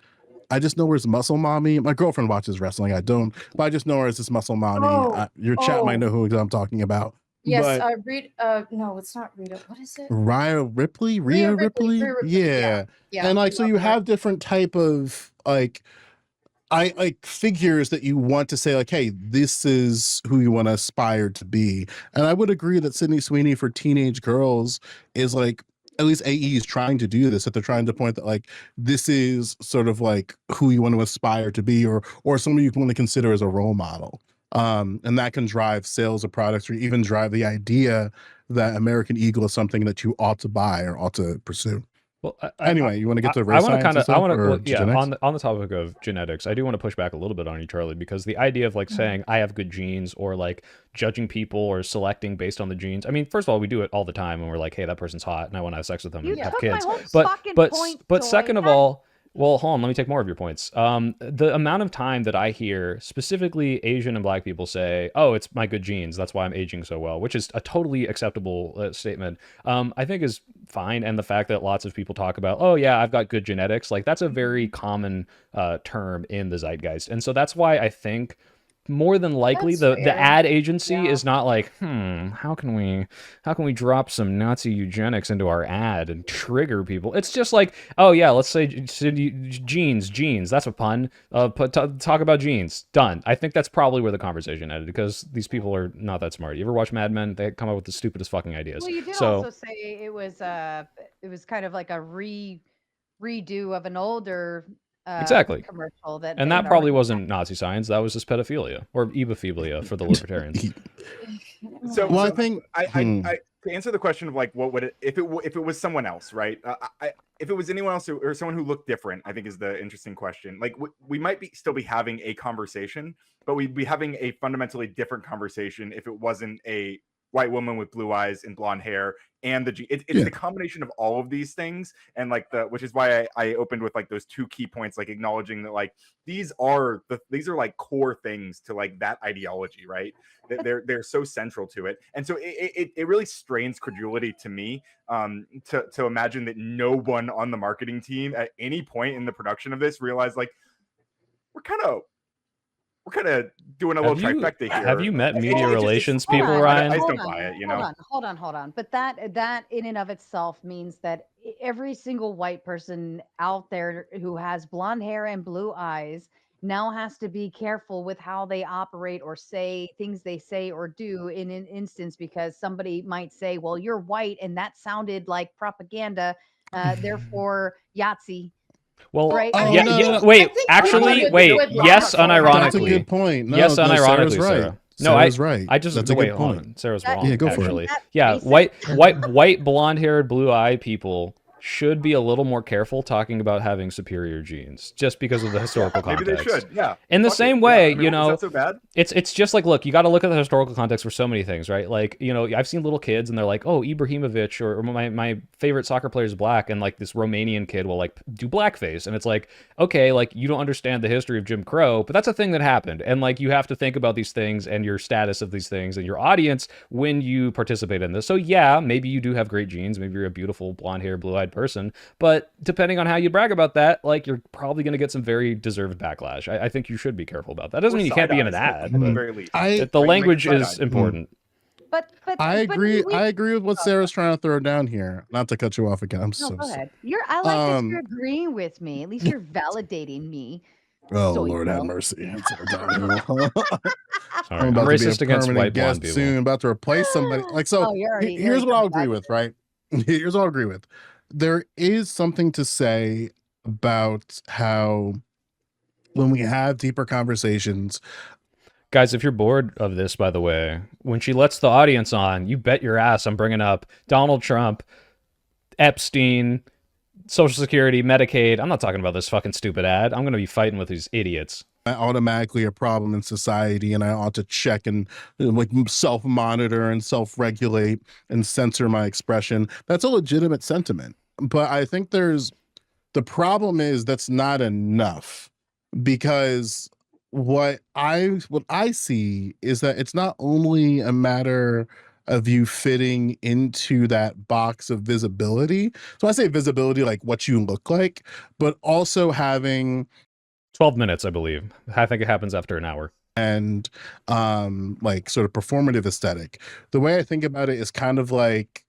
I just know her as Muscle Mommy. My girlfriend watches wrestling. I don't, but I just know her as this Muscle Mommy. Your chat might know who I'm talking about. Yes, But no, it's not Rita. What is it? Rhea Ripley? Rhea Ripley. Yeah. Yeah. And like, I so love you her. have different type of like figures that you want to say like, hey, this is who you want to aspire to be. And I would agree that Sydney Sweeney for teenage girls is like, at least AE is trying to do this, that they're trying to point that like this is sort of like who you want to aspire to be, or someone you want to consider as a role model. And that can drive sales of products, or even drive the idea that American Eagle is something that you ought to buy or ought to pursue. Well, Anyway, you want to get to I race want to science and stuff, or yeah, genetics? on the topic of genetics, I do want to push back a little bit on you, Charlie, because the idea of like saying I have good genes, or like judging people or selecting based on the genes. I mean, first of all, we do it all the time when we're like, hey, that person's hot and I want to have sex with them You and have took kids. my whole But fucking point, but Joy. second of all, well, hold on, let me take more of your points. The amount of time that I hear specifically Asian and Black people say, oh, it's my good genes, that's why I'm aging so well, which is a totally acceptable statement, I think is fine. And the fact that lots of people talk about, oh yeah, I've got good genetics, like that's a very common term in the zeitgeist. And so that's why I think more than likely That's the fair. ad agency Yeah. is not like, how can we drop some Nazi eugenics into our ad and trigger people? It's just like, oh yeah, let's say genes, that's a pun. Talk about genes. Done. I think that's probably where the conversation ended, because these people are not that smart. You ever watch Mad Men? They come up with the stupidest fucking ideas. Well, you did So also say it was kind of like a redo of an older Exactly. commercial that and they that had probably already wasn't Nazi science. That was just pedophilia or ebophilia for the libertarians. So, Well, I so think I to answer the question of like what would it if it was someone else, right? If it was anyone else or someone who looked different, I think is the interesting question. Like we might still be having a conversation, but we'd be having a fundamentally different conversation if it wasn't a white woman with blue eyes and blonde hair and it's Yeah. the combination of all of these things, and like which is why I opened with like those two key points, like acknowledging that like these are like core things to like that ideology, right? They're so central to it, and so it really strains credulity to me to imagine that no one on the marketing team at any point in the production of this realized like we're kind of doing a little trifecta here. Have you met It- media it just- relations Hold people, on, Ryan? I just hold don't on, buy it, you know? Hold on. But that in and of itself means that every single white person out there who has blonde hair and blue eyes now has to be careful with how they operate or say things they say or do in an instance, because somebody might say, well, you're white and that sounded like propaganda, therefore Yahtzee. Well, Right? Oh, yeah, no, yeah, no, no. wait, I think actually, with wait, Wedlock, yes, that's all I have. unironically. That's a good point. No, yes, no, unironically, Sarah's right. Sarah. No, Sarah's right. I just That's a wait, good hold point. on. Sarah's That- wrong. Yeah, go for it. actually. That Yeah, basic- white blonde-haired, blue-eyed people should be a little more careful talking about having superior genes just because of the historical Maybe context. they should. Yeah. In the Fuck same it. way, I mean, you is know, that so bad? it's just like, look, you got to look at the historical context for so many things, right? Like, you know, I've seen little kids and they're like, oh, Ibrahimovic, or my favorite soccer player is black, and like this Romanian kid will like do blackface, and it's like, okay, like you don't understand the history of Jim Crow, but that's a thing that happened, and like you have to think about these things and your status of these things and your audience when you participate in this. So yeah, maybe you do have great genes, maybe you're a beautiful blonde hair, blue-eyed person, but depending on how you brag about that, like you're probably going to get some very deserved backlash. I think you should be careful about that. Doesn't Or mean you can't be in an side eyes, ad, at the but very least. the Right, you might language get is side-eyed. important. But I agree. we I agree with what Sarah's trying to throw down here. Not to cut you off again. I'm no, so go sorry. ahead. I like that you're agreeing with me. At least you're validating me. Oh Soy Lord have milk. mercy. It's so dumb. Sorry, I'm I'm about to be a racist against permanent white blonde guest people. soon. About to replace somebody. Like so. Oh, you're Here's what I'll agree coming with. Right. Here's what I'll agree with. There is something to say about how when we have deeper conversations. Guys, if you're bored of this, by the way, when she lets the audience on, you bet your ass I'm bringing up Donald Trump, Epstein, Social Security, Medicaid. I'm not talking about this fucking stupid ad. I'm going to be fighting with these idiots. Automatically a problem in society, and I ought to check and like self-monitor and self-regulate and censor my expression. That's a legitimate sentiment. But I think the problem is that's not enough, because what I see is that it's not only a matter of you fitting into that box of visibility. So I say visibility, like what you look like, but also having 12 minutes, I believe. I think it happens after an hour. And like sort of performative aesthetic. The way I think about it is kind of like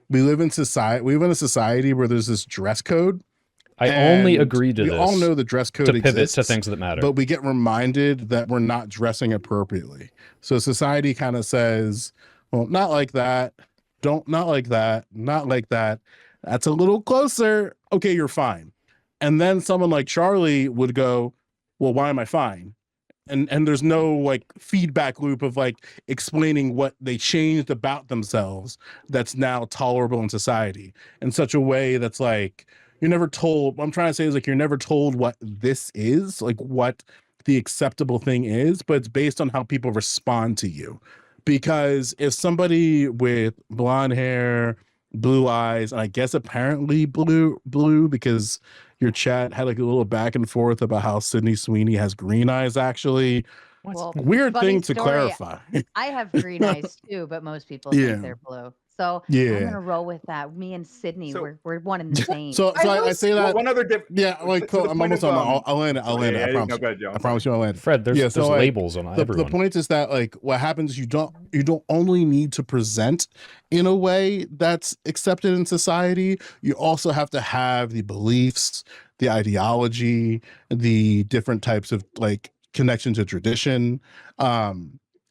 we live in a society where there's this dress code. I only agree to we this. all know the dress code to pivot exists, to things that matter. but we get reminded that we're not dressing appropriately. So society kind of says, well, not like that. Not like that. Not like that. That's a little closer. Okay, you're fine. And then someone like Charlie would go, well, why am I fine? And there's no like feedback loop of like explaining what they changed about themselves that's now tolerable in society in such a way that's like, you're never told. What I'm trying to say is like, you're never told what this is, like what the acceptable thing is, but it's based on how people respond to you. Because if somebody with blonde hair, blue eyes, and I guess apparently blue, because your chat had like a little back and forth about how Sydney Sweeney has green eyes, actually. Well, Weird funny thing to story, clarify. I have green eyes too, but most people think they're blue. So I'm Yeah. gonna roll with that. Me and Sydney, So- we're one and the same. So I say that. One other difference. Yeah, like to the I'm point almost of, on. I'll land it. I'll land it. I promise. No, go ahead, Joe. I promise you I'll land it. Fred, there's so, like, labels on the everyone. point is that like what happens is you don't only need to present in a way that's accepted in society. You also have to have the beliefs, the ideology, the different types of like connection to tradition,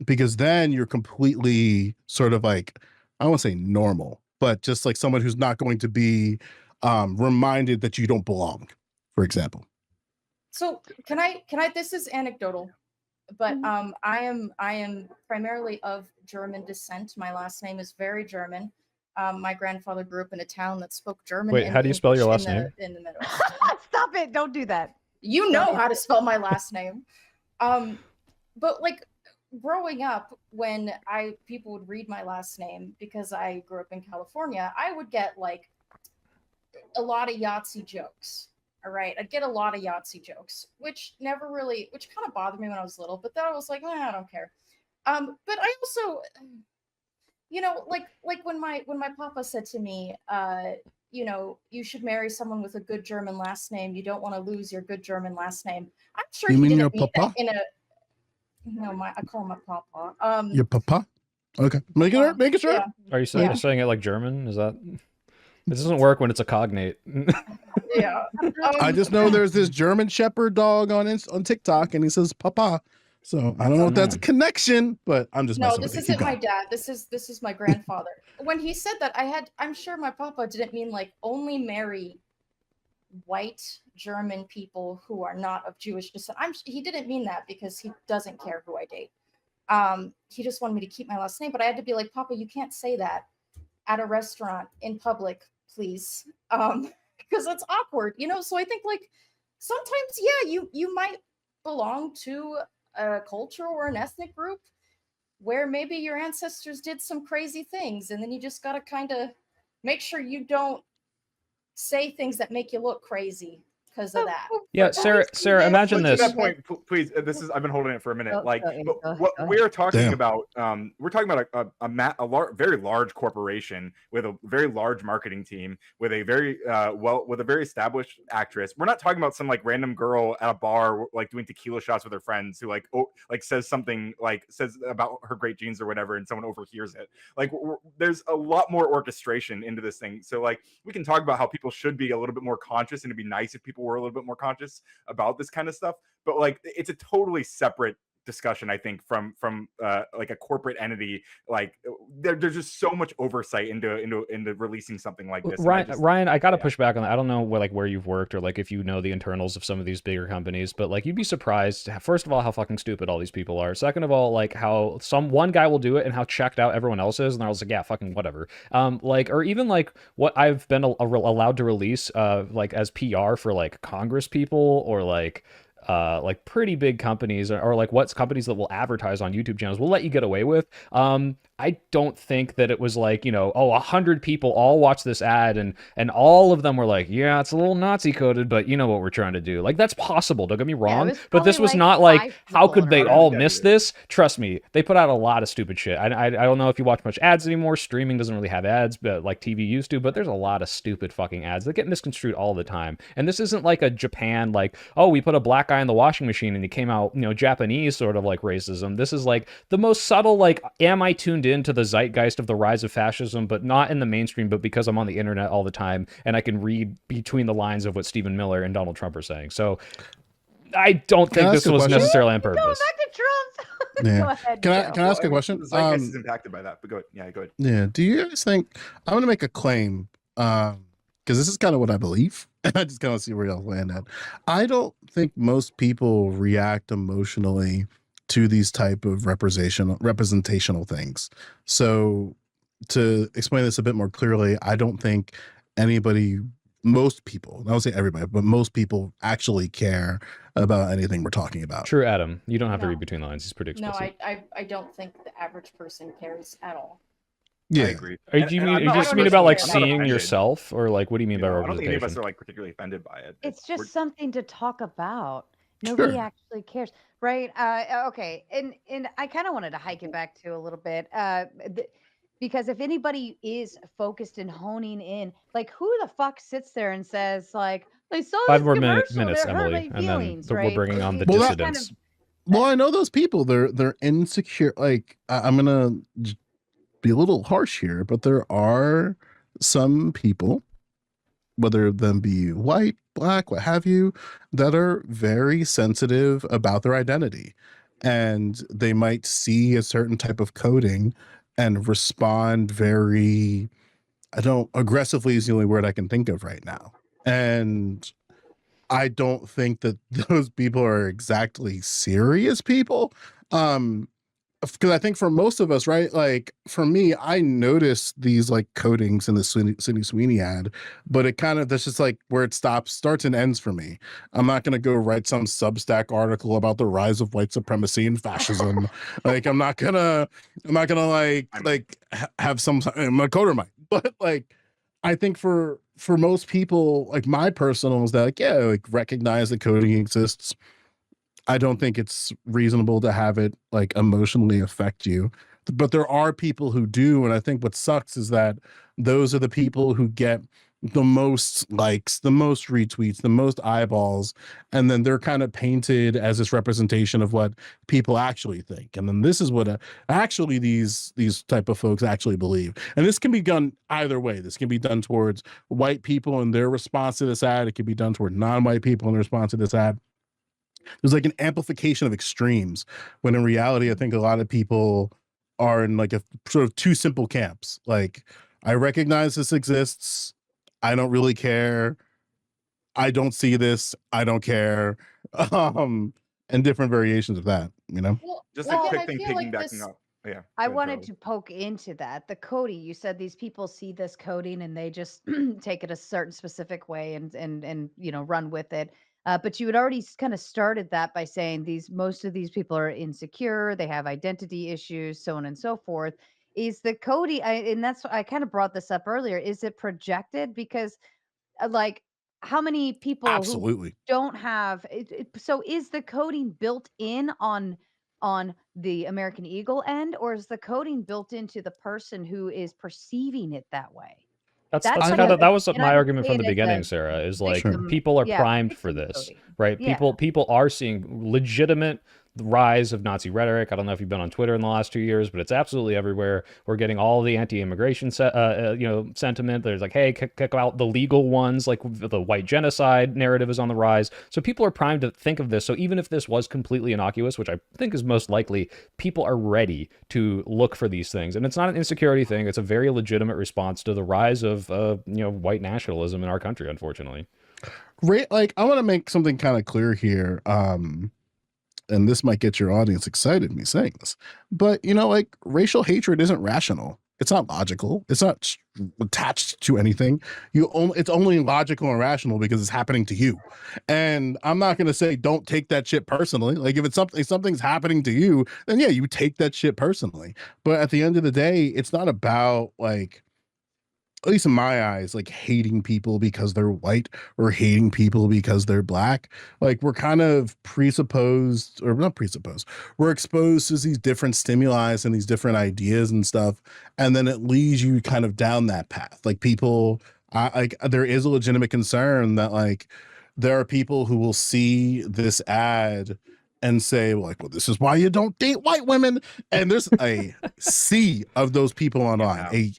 because then you're completely sort of like, I don't want to say normal, but just like someone who's not going to be reminded that you don't belong, for example. So can I this is anecdotal, but I am primarily of German descent. My last name is very German. My grandfather grew up in a town that spoke German. Wait, how do you spell your last name? In the Midwest. Stop it! Don't do that. You know how to spell my last name. But like growing up, when people would read my last name, because I grew up in California, I would get like a lot of Yahtzee jokes. All right, I'd get a lot of Yahtzee jokes, which kind of bothered me when I was little. But then I was like, I don't care. But I also, you know, like when my papa said to me, you know, you should marry someone with a good German last name. You don't want to lose your good German last name. I'm sure You he mean didn't your mean papa? that in a. No, I call him my papa. Your papa? Okay, making sure. Yeah. Are you saying it like German? Is that? It doesn't work when it's a cognate. Yeah. I just know there's this German Shepherd dog on TikTok, and he says "papa." So I don't know if that's a connection, but I'm just No, messing this with you. isn't my dad. This is my grandfather. When he said that, I'm sure my papa didn't mean like only marry white German people who are not of Jewish descent. He didn't mean that, because he doesn't care who I date. He just wanted me to keep my last name, but I had to be like, Papa, you can't say that at a restaurant in public. please, because it's awkward, you know. So I think like sometimes, yeah, you might belong to a culture or an ethnic group where maybe your ancestors did some crazy things, and then you just got to kind of make sure you don't say things that make you look crazy because of that. Yeah, Sarah, imagine To this. that point, please. This is I've been holding it for a minute. Go Like, ahead, but go what ahead. we're talking Damn. about, we're talking about a very large corporation with a very large marketing team, with a very with a very established actress. We're not talking about some like random girl at a bar like doing tequila shots with her friends who like says something like says about her great genes or whatever, and someone overhears it. Like, there's a lot more orchestration into this thing. So like, we can talk about how people should be a little bit more conscious, and it'd be nice if people were a little bit more conscious about this kind of stuff, but like, it's a totally separate discussion, I think, from like a corporate entity. Like, there's just so much oversight into releasing something like this. Ryan, I gotta push back on that. I don't know where you've worked, or like if you know the internals of some of these bigger companies, but like, you'd be surprised, first of all, how fucking stupid all these people are. Second of all, like how one guy will do it and how checked out everyone else is, and I was like, yeah, fucking whatever. Like, or even like what I've been allowed to release like as PR for like Congress people, or like pretty big companies, or like what's companies that will advertise on YouTube channels will let you get away with. I don't think that it was like, you know, 100 people all watch this ad and all of them were like, yeah, it's a little Nazi coded, but you know what we're trying to do. Like, that's possible. Don't get me wrong, but this was not like, how could they all miss this? Trust me, they put out a lot of stupid shit. I don't know if you watch much ads anymore. Streaming doesn't really have ads, but like TV used to, but there's a lot of stupid fucking ads that get misconstrued all the time. And this isn't like a Japan, like, oh, we put a black guy in the washing machine and he came out, you know, Japanese sort of like racism. This is like the most subtle, like, am I tuned into the zeitgeist of the rise of fascism, but not in the mainstream, but because I'm on the internet all the time and I can read between the lines of what Stephen Miller and Donald Trump are saying. So I don't think this was necessarily on purpose. Going back to Trump. Yeah. Go ahead, Can Joe. I ask a question? The zeitgeist is impacted by that, but go ahead. Yeah, go ahead. Yeah. Do you guys think, I'm going to make a claim, because this is kind of what I believe. I just kind of see where y'all land at. I don't think most people react emotionally to these type of representational things. So to explain this a bit more clearly, I don't think most people, I don't say everybody, but most people actually care about anything we're talking about. True, Adam. You don't have to read between the lines. He's pretty explicit. No, I don't think the average person cares at all. Yeah, I agree. Do you just mean about like seeing yourself, or like what do you mean by representation? I don't think any of us are like particularly offended by it. It's just something to talk about. Nobody actually cares, right? Okay, and I kind of wanted to hike it back to a little bit, because if anybody is focused and honing in, like, who the fuck sits there and says like, I saw 5 this more commercial, minutes, that hurt Emily, my and feelings, then right? we're bringing on the Well, dissidents. Well, I know those people. They're insecure. Like, I'm gonna be a little harsh here, but there are some people, whether them be white, black, what have you, that are very sensitive about their identity, and they might see a certain type of coding and respond very, aggressively is the only word I can think of right now. And I don't think that those people are exactly serious people. Because I think for most of us, right, like for me, I noticed these like codings in the Sweeney ad, but it kind of, that's just like where it starts and ends for me. I'm not going to go write some Substack article about the rise of white supremacy and fascism. Like, I'm not gonna like have some, my coder might, but like, I think for most people, like my personal is that, like, yeah, like recognize that coding exists. I don't think it's reasonable to have it like emotionally affect you, but there are people who do. And I think what sucks is that those are the people who get the most likes, the most retweets, the most eyeballs. And then they're kind of painted as this representation of what people actually think. And then this is what actually these type of folks actually believe. And this can be done either way. This can be done towards white people and their response to this ad. It can be done toward non-white people in response to this ad. There's like an amplification of extremes, when in reality, I think a lot of people are in like a sort of two simple camps. Like, I recognize this exists. I don't really care. I don't see this. I don't care. And different variations of that, you know? Just a quick thing piggybacking up. Yeah. I Go ahead, wanted Charlie. to poke into that. The coding, you said these people see this coding and they just take it a certain specific way and run with it. But you had already kind of started that by saying most of these people are insecure, they have identity issues, so on and so forth. Is the coding, and that's I kind of brought this up earlier. Is it projected? Because like how many people who Absolutely. don't have so is the coding built in on the American Eagle end, or is the coding built into the person who is perceiving it that way? That's That's that's kind kind of, of that was and I my don't argument say from it the as beginning, a Sarah, is like Sure. victim, people are yeah, primed for victim this, coding. right? Yeah. People are seeing legitimate rise of Nazi rhetoric. I don't know if you've been on Twitter in the last 2 years, but it's absolutely everywhere. We're getting all the anti-immigration, sentiment. There's like, hey, kick out the legal ones. Like the white genocide narrative is on the rise. So people are primed to think of this. So even if this was completely innocuous, which I think is most likely, people are ready to look for these things, and it's not an insecurity thing. It's a very legitimate response to the rise of white nationalism in our country, unfortunately. Like, I want to make something kind of clear here. And this might get your audience excited, me saying this, but like, racial hatred isn't rational. It's not logical. It's not attached to anything. It's only logical and rational because it's happening to you. And I'm not going to say don't take that shit personally. Like, if something's happening to you, then yeah, you take that shit personally. But at the end of the day, it's not about, like, at least in my eyes, like, hating people because they're white or hating people because they're black. Like, we're kind of presupposed, or not presupposed, we're exposed to these different stimuli and these different ideas and stuff. And then it leads you kind of down that path. Like, people, like, there is a legitimate concern that, like, there are people who will see this ad and say, like, well, this is why you don't date white women. And there's a sea of those people online,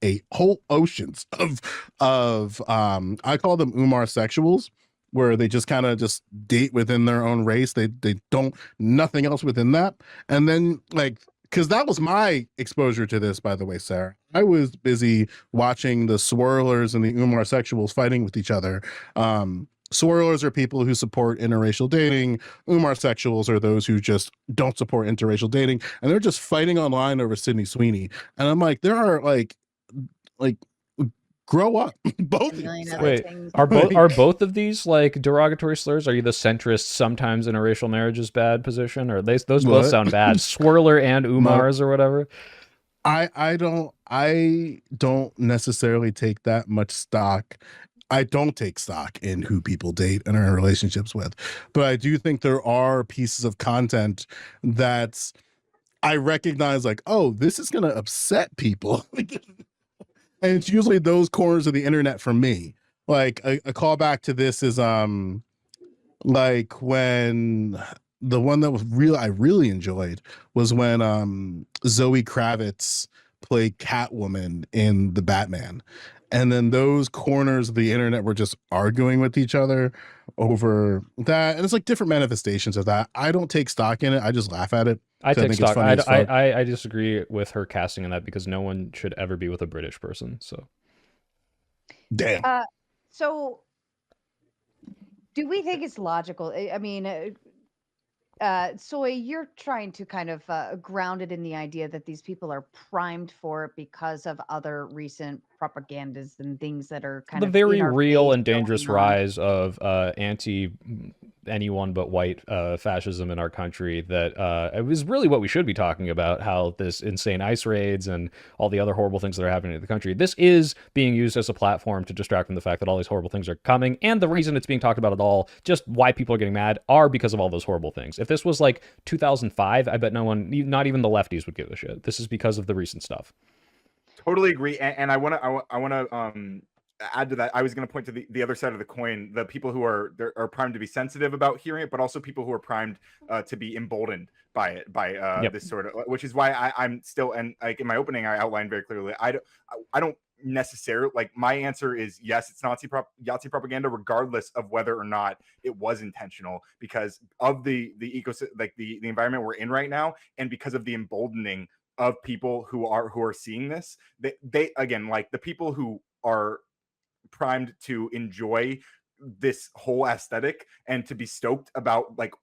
a whole oceans of I call them Umar sexuals, where they just kind of just date within their own race. They don't, nothing else within that. And then, like, because that was my exposure to this, by the way, Sarah. I was busy watching the swirlers and the Umar sexuals fighting with each other. Swirlers are people who support interracial dating. Umar sexuals are those who just don't support interracial dating, and they're just fighting online over Sydney Sweeney. And I'm like, there are like grow up, both A of million you. other Wait, things. are both of these like derogatory slurs? Are you the centrist, sometimes interracial marriage is bad position, or those both What? sound bad? Swirler and Umars or whatever. I don't necessarily take that much stock. I don't take stock in who people date and are in relationships with, but I do think there are pieces of content that I recognize, like, oh, this is going to upset people. And it's usually those corners of the internet for me. Like, a callback to this is like, when the one that was I really enjoyed was when Zoe Kravitz played Catwoman in the Batman. And then those corners of the internet were just arguing with each other over that. And it's like different manifestations of that. I don't take stock in it. I just laugh at it. I take think it's stock. funny as fuck. I disagree with her casting in that, because no one should ever be with a British person. So Damn. So do we think it's logical? I mean, Soy, you're trying to kind of ground it in the idea that these people are primed for it because of other recent propagandas and things that are kind the of in very our real face and dangerous going on. rise of anti anyone but white fascism in our country, that it was really what we should be talking about, how this insane ICE raids and all the other horrible things that are happening in the country, this is being used as a platform to distract from the fact that all these horrible things are coming. And the reason it's being talked about at all, just why people are getting mad, are because of all those horrible things. If this was like 2005, I bet no one, not even the lefties, would give a shit. This is because of the recent stuff. Totally agree, and I want to add to that. I was going to point to the other side of the coin, the people who are primed to be sensitive about hearing it, but also people who are primed to be emboldened by it, by this sort of, which is why I'm still, and like in my opening I outlined very clearly, I don't necessarily, like, my answer is yes, it's Nazi propaganda, regardless of whether or not it was intentional, because of the ecosystem, like the environment we're in right now, and because of the emboldening of people who are seeing this. They again, like, the people who are primed to enjoy this whole aesthetic and to be stoked about, like,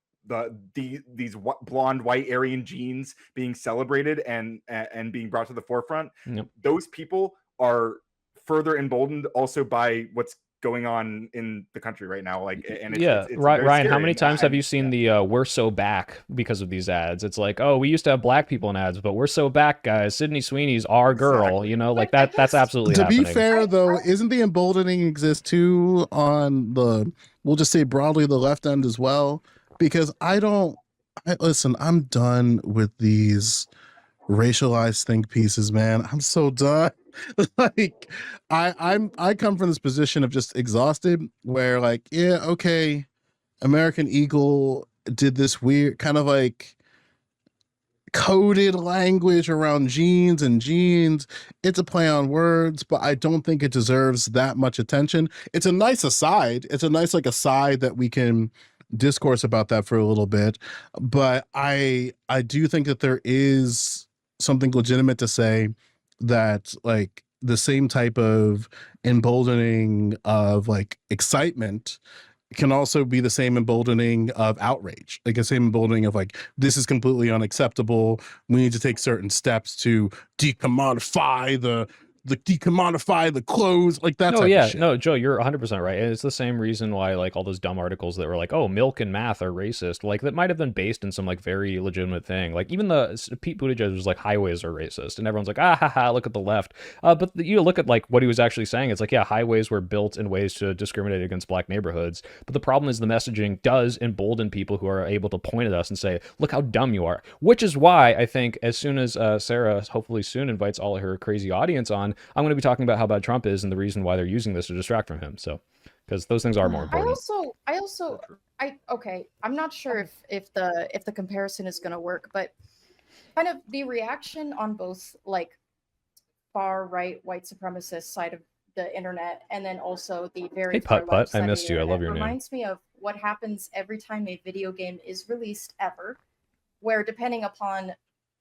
these blonde white Aryan genes being celebrated and being brought to the forefront. Yep. Those people are further emboldened also by what's going on in the country right now. Like, and it's Ryan, very how scary. many And times have you seen the "we're so back" because of these ads? It's like, oh, we used to have black people in ads, but we're so back, guys. Sydney Sweeney's our girl, Exactly. you know, like But I that. That's guess- absolutely To happening. be fair, though, isn't the emboldening exist too on the, we'll just say broadly, the left end as well? Because listen, I'm done with these racialized think pieces, man. I'm so done. Like, I come from this position of just exhausted, where like, yeah, okay, American Eagle did this weird kind of like coded language around genes and genes. It's a play on words, but I don't think it deserves that much attention. It's a nice aside. It's a nice like aside that we can discourse about that for a little bit. But I do think that there is something legitimate to say that like the same type of emboldening of like excitement can also be the same emboldening of outrage, like the same emboldening of like, this is completely unacceptable. We need to take certain steps to decommodify the clothes, like that No, type yeah, of shit. no, Joe, you're 100% right. And it's the same reason why like all those dumb articles that were like, "Oh, milk and math are racist." Like that might have been based in some like very legitimate thing. Like even Pete Buttigieg was like, "Highways are racist," and everyone's like, "Ah, ha, ha, look at the left." But you look at like what he was actually saying. It's like, yeah, highways were built in ways to discriminate against black neighborhoods. But the problem is the messaging does embolden people who are able to point at us and say, "Look how dumb you are." Which is why I think as soon as Sarah hopefully soon invites all her crazy audience on, I'm going to be talking about how bad Trump is and the reason why they're using this to distract from him. So, because those things are more important. I'm not sure if the comparison is going to work, but kind of the reaction on both like far right white supremacist side of the internet and then also the very Hey, far Putt left Putt, side I of missed the you. I internet love your name. reminds me of what happens every time a video game is released ever, where depending upon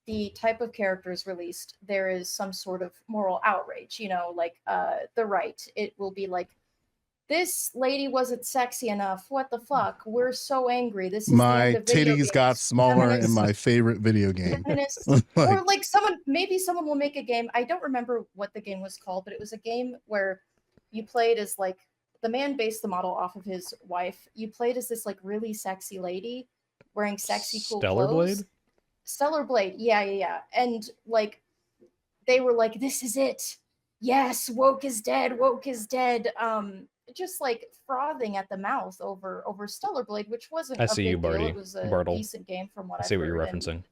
the type of characters released, there is some sort of moral outrage. You know, like the right, it will be like, this lady wasn't sexy enough. What the fuck? We're so angry. This is the My end of video titties got games. smaller in Feminists- my favorite video game. feminists, Like, or like maybe someone will make a game. I don't remember what the game was called, but it was a game where you played as like the man based the model off of his wife. You played as this like really sexy lady wearing sexy cool Stellar clothes. Blade? Stellar Blade, yeah. And like they were like, this is it. Yes, woke is dead. Just like frothing at the mouth over Stellar Blade, which wasn't I a see big you, deal. Barty. It was a Bartle. decent game from what I I've see what heard. you're and referencing.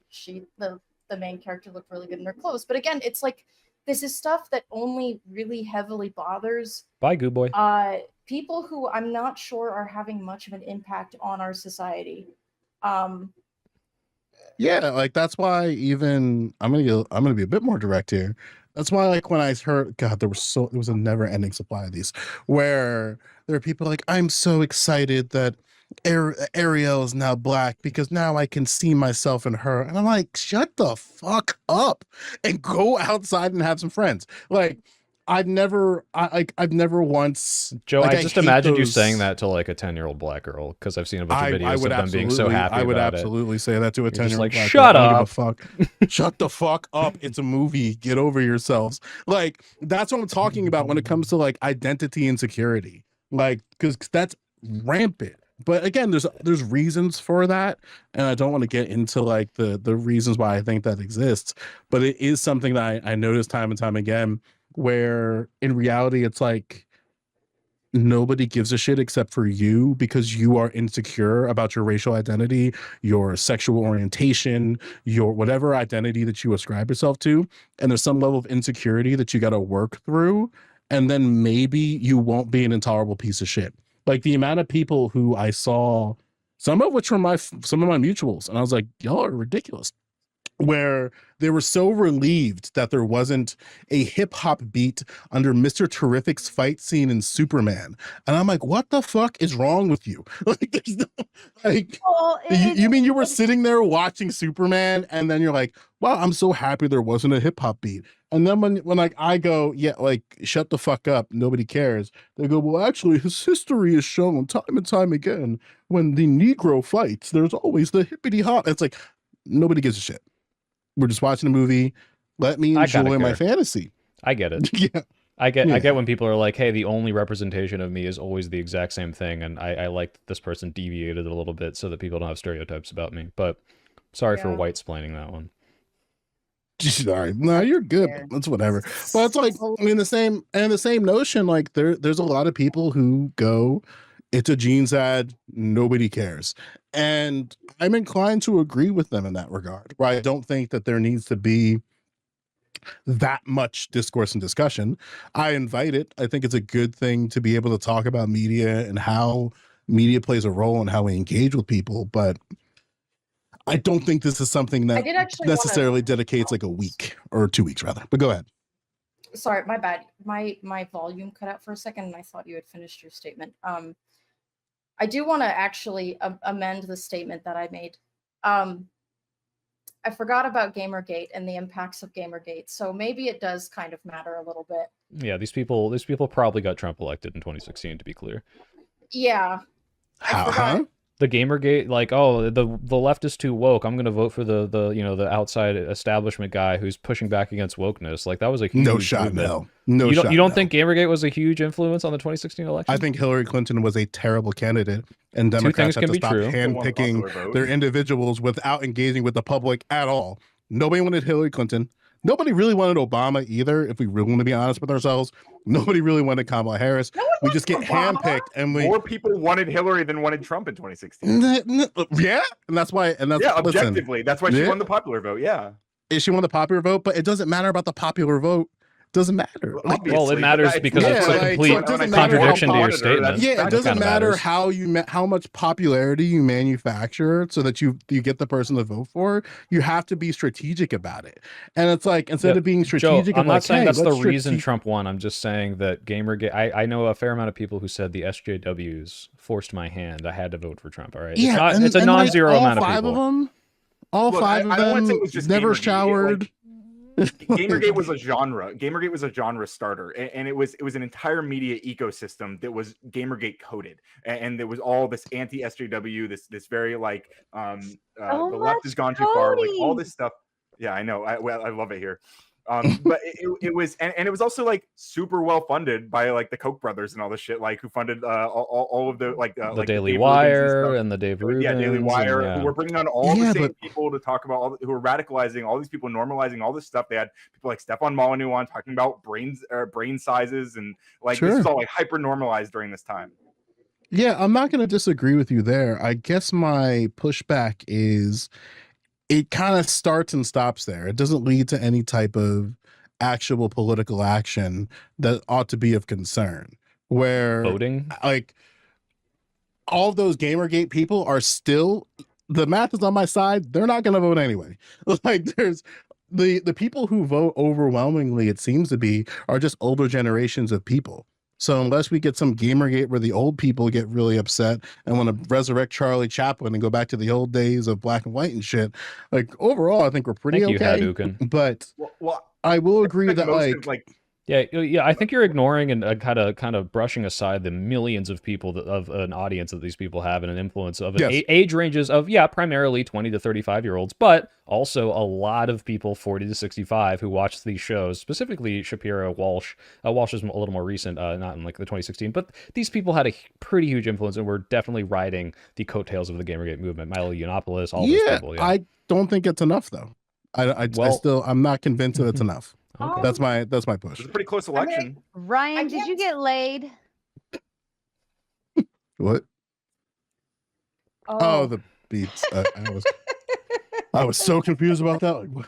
The main character looked really good in her clothes. But again, it's like this is stuff that only really heavily bothers Bye, Goo Boy. people who I'm not sure are having much of an impact on our society. yeah, like that's why even I'm gonna be a bit more direct here. That's why like when I heard, God, there was a never ending supply of these where there are people like, I'm so excited that Ariel is now black because now I can see myself in her. And I'm like, shut the fuck up and go outside and have some friends. Like I've never once, Joe, like, I just hate imagined you those- saying that to like a 10-year-old black girl because I've seen a bunch of videos of them being so happy I would about absolutely say that to a You're just 10-year-old like, black "Shut girl. I don't up." give a fuck. Shut the fuck up. It's a movie. Get over yourselves. Like that's what I'm talking about when it comes to like identity insecurity. Like because that's rampant. But again, there's reasons for that, and I don't want to get into like the reasons why I think that exists. But it is something that I notice time and time again, where in reality it's like nobody gives a shit except for you because you are insecure about your racial identity, your sexual orientation, your whatever identity that you ascribe yourself to. And there's some level of insecurity that you got to work through. And then maybe you won't be an intolerable piece of shit. Like the amount of people who I saw, some of which were some of my mutuals, and I was like, y'all are ridiculous. Where they were so relieved that there wasn't a hip hop beat under Mr. Terrific's fight scene in Superman. And I'm like, what the fuck is wrong with you? Like, there's no, like, Well, you mean you were sitting there watching Superman and then you're like, wow, I'm so happy there wasn't a hip hop beat. And then when like I go, yeah, like shut the fuck up, nobody cares. They go, well, actually, his history is shown time and time again. When the Negro fights, there's always the hippity hop. It's like nobody gives a shit. We're just watching a movie. Let me I kinda enjoy my care. fantasy. I get it. Yeah. I get Yeah. when people are like, hey, the only representation of me is always the exact same thing, and I like that this person deviated a little bit so that people don't have stereotypes about me. But sorry for Yeah. white splaining that one. Sorry, no, you're good. fair. That's whatever. But it's like in the same notion, like there's a lot of people who go, it's a jeans ad, nobody cares. And I'm inclined to agree with them in that regard, where I don't think that there needs to be that much discourse and discussion. I invite it. I think it's a good thing to be able to talk about media and how media plays a role and how we engage with people. But I don't think this is something I that did actually wanna- necessarily dedicates like a week or 2 weeks rather. But go ahead. Sorry, my bad. My volume cut out for a second, and I thought you had finished your statement. I do want to actually amend the statement that I made. I forgot about Gamergate and the impacts of Gamergate, so maybe it does kind of matter a little bit. Yeah, these people probably got Trump elected in 2016, to be clear. Yeah, I How? forgot. Huh? The Gamergate, like, oh, the left is too woke. I'm gonna vote for the you know, the outside establishment guy who's pushing back against wokeness. Like, that was a huge No shot in movement. hell. No You shot. don't in you don't hell. think Gamergate was a huge influence on the 2016 election? I think Hillary Clinton was a terrible candidate, and things Democrats had can to be stop true. Still won the handpicking popular vote. their individuals without engaging with the public at all. Nobody wanted Hillary Clinton. Nobody really wanted Obama either, if we really want to be honest with ourselves. Nobody really wanted Kamala Harris. No one We just get wants Obama. handpicked, and we More people wanted Hillary than wanted Trump in 2016. yeah, and that's why. And that's Yeah, listen, objectively, that's why she Yeah. won the popular vote. Yeah, she won the popular vote, but it doesn't matter about the popular vote. It doesn't matter. Well, Like, obviously, Well, it but matters that's- because Yeah, it's a like, complete so it doesn't matter how contradiction to your popular, statement. that's- yeah, it that doesn't kinda matter matters. how much popularity you manufacture so that you get the person to vote for. You have to be strategic about it. And it's like, instead Yep. of being Joe, strategic, I'm of not like, saying hey, that's the let's reason Trump won. I'm just saying that Gamergate. I know a fair amount of people who said the SJWs forced my hand. I had to vote for Trump. All right, Yeah, it's not. and, It's a and, like, non-zero all amount of five people. of them, all Look, five I of don't wanna say them it was just never Gamergate. showered. Gamergate was a genre. Gamergate was a genre starter, and it was an entire media ecosystem that was Gamergate coded, and there was all this anti SJW, this very like So the left has much gone too far, like all coding. this stuff. Yeah, I know. I love it here. But it was and it was also like super well funded by like the Koch brothers and all this shit, like who funded all of the like The like Daily Dave Rubins and Wire stuff. and the Dave Rubins. Yeah, Daily Wire, and, who yeah. were bringing on all Yeah, the same but- people to talk about who were radicalizing all these people, normalizing all this stuff. They had people like Stefan Molyneux on talking about brain sizes, and like this Sure. was all like hyper normalized during this time. Yeah, I'm not going to disagree with you there. I guess my pushback is it kind of starts and stops there. It doesn't lead to any type of actual political action that ought to be of concern. Where Voting. like all of those Gamergate people are still, the math is on my side. They're not going to vote anyway. Like there's the people who vote overwhelmingly, it seems to be, are just older generations of people. So unless we get some Gamergate where the old people get really upset and want to resurrect Charlie Chaplin and go back to the old days of black and white and shit, like overall, I think we're pretty Thank you, okay. Hadouken. But Well, I will I agree think that most like of, like Yeah. I think you're ignoring and kind of brushing aside the millions of people of an audience that these people have and an influence of Yes. age ranges of primarily 20 to 35-year-olds, but also a lot of people 40 to 65 who watch these shows. Specifically, Shapiro, Walsh. Walsh is a little more recent, not in like the 2016, but these people had a pretty huge influence and were definitely riding the coattails of the Gamergate movement. Milo Yiannopoulos, all those people. Yeah, I don't think it's enough though. I'm not convinced that it's enough. Okay. That's my push. it was a pretty close election. Ryan, I did you can't- get laid? What? Oh, Oh, the beats. I was so confused about that. Like, what?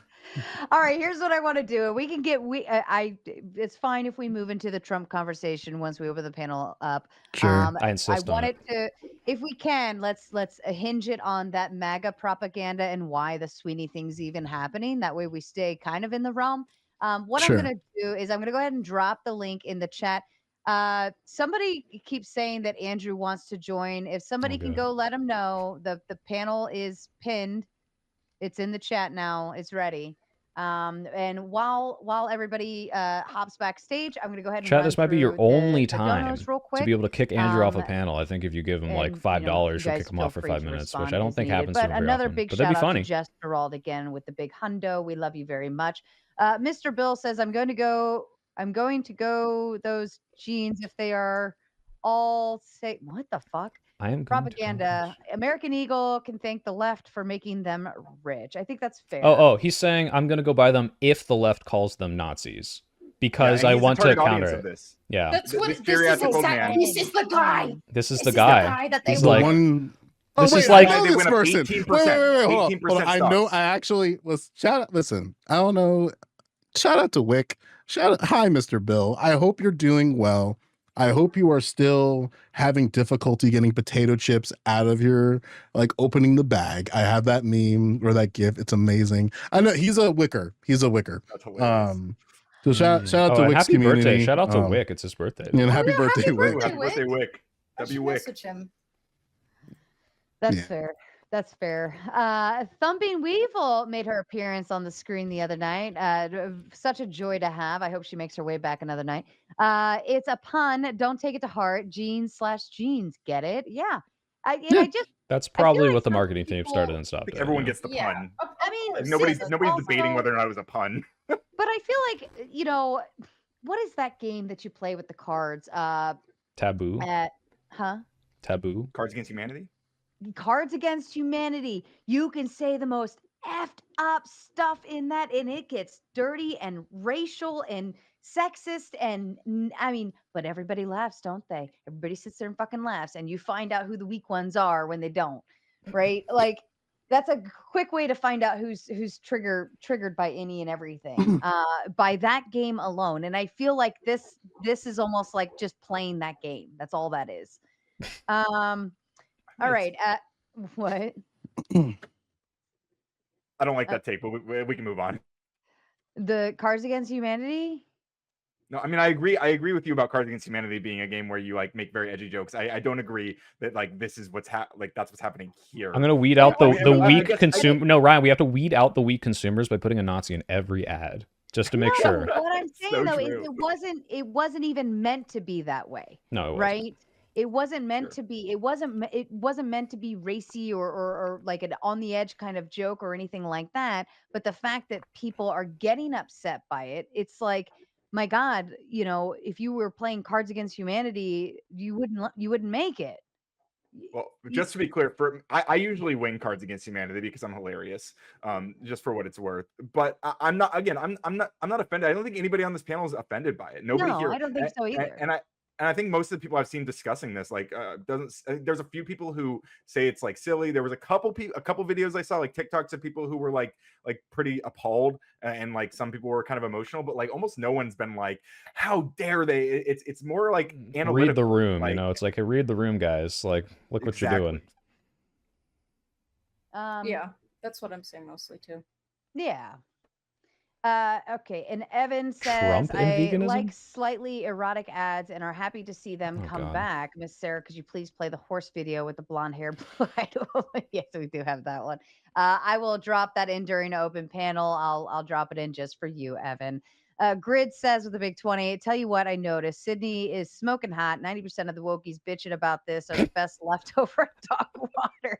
All right, here's what I want to do. We can get it's fine if we move into the Trump conversation once we open the panel up. Sure. I insist on wanted it. to, if we can, let's hinge it on that MAGA propaganda and why the Sweeney thing's even happening. That way we stay kind of in the realm. What Sure. I'm going to do is I'm going to go ahead and drop the link in the chat. Somebody keeps saying that Andrew wants to join. If somebody can Okay. go, let him know. The panel is pinned. It's in the chat now. It's ready. And while everybody hops backstage, I'm going to go ahead and Chat, run this might be your through only the time donos real to quick. be able to kick Andrew off a Um, panel. I think if you give him like and $5, you she'll guys kick him feel off for free 5 to minutes, which respond I don't as think needed. happens to But him very another often. big But that'd be shout out to funny. Jess Gerald again with the big hundo. We love you very much. Mr. Bill says, I'm going to go those jeans if they are all say what the fuck? I am going Propaganda. American Eagle can thank the left for making them rich. I think that's fair. Oh, he's saying I'm going to go buy them if the left calls them Nazis because and I he's the want to target counter audience it. of this. Yeah. That's what This this is geriatric old exactly. man. This is the guy. This is This the is guy. that they He's The like, one. this wait, is like- I know They this went up person. 18%. Wait, hold on. 18% I know. stocks. I actually was. Listen, I don't know. Shout out to Wick. Hi, Mr. Bill. I hope you're doing well. I hope you are still having difficulty getting potato chips out of your, like, opening the bag. I have that meme or that gif. It's amazing. I know he's a wicker. That's hilarious. So shout out to and Wick's happy community. birthday. Shout out to Wick. It's his birthday. And happy yeah, birthday, happy Wick. Ooh, happy birthday, Wick. I should W Wick. message him. That's Yeah. fair. That's fair. Thumping Weevil made her appearance on the screen the other night. Such a joy to have. I hope she makes her way back another night. It's a pun. Don't take it to heart. Jeans/jeans. Get it? Yeah. I just That's I feel probably like what the some marketing team started people- and stopped. I think at, everyone yeah. gets the pun. I mean, Of Nobody's course. debating also- whether or not it was a pun. But I feel like what is that game that you play with the cards? Taboo. Taboo. Cards Against Humanity. Cards Against Humanity. You can say the most effed up stuff in that, and it gets dirty and racial and sexist. And I mean, but everybody laughs, don't they? Everybody sits there and fucking laughs, and you find out who the weak ones are when they don't, right? Like that's a quick way to find out who's triggered by any and everything by that game alone. And I feel like this is almost like just playing that game. That's all that is. All right. What? I don't like that take, but we can move on. The Cards Against Humanity? No, I mean I agree with you about Cards Against Humanity being a game where you like make very edgy jokes. I don't agree that like this is that's what's happening here. I'm gonna weed out the weak guess consumer. No, Ryan, we have to weed out the weak consumers by putting a Nazi in every ad just to make No, sure. what I'm saying So though true. is it wasn't even meant to be that way. No, it wasn't. Right? It wasn't meant Sure. to be. It wasn't meant to be racy or like an on the edge kind of joke or anything like that. But the fact that people are getting upset by it, it's like, my God, if you were playing Cards Against Humanity, you wouldn't make it. Well, just to be clear, I usually win Cards Against Humanity because I'm hilarious, just for what it's worth. But I'm not. Again, I'm not offended. I don't think anybody on this panel is offended by it. Nobody No, here. I don't think so either. And I think most of the people I've seen discussing this, like, there's a few people who say it's like silly. There was a couple videos I saw, like TikToks of people who were like pretty appalled, and like some people were kind of emotional, but like almost no one's been like, how dare they? It's more like analytical. Read the room, like, it's like, hey, read the room, guys. Like, look what you're doing. Yeah, that's what I'm saying mostly too. Yeah. Okay. And Evan says, Trump and I veganism? like slightly erotic ads and are happy to see them Oh, come God. back. Miss Sarah, could you please play the horse video with the blonde hair? Blue-eyed woman? Yes, we do have that one. I will drop that in during open panel. I'll drop it in just for you, Evan. Grid says with a big 20, tell you what I noticed. Sydney is smoking hot. 90% of the wokies bitching about this are the best leftover dog water.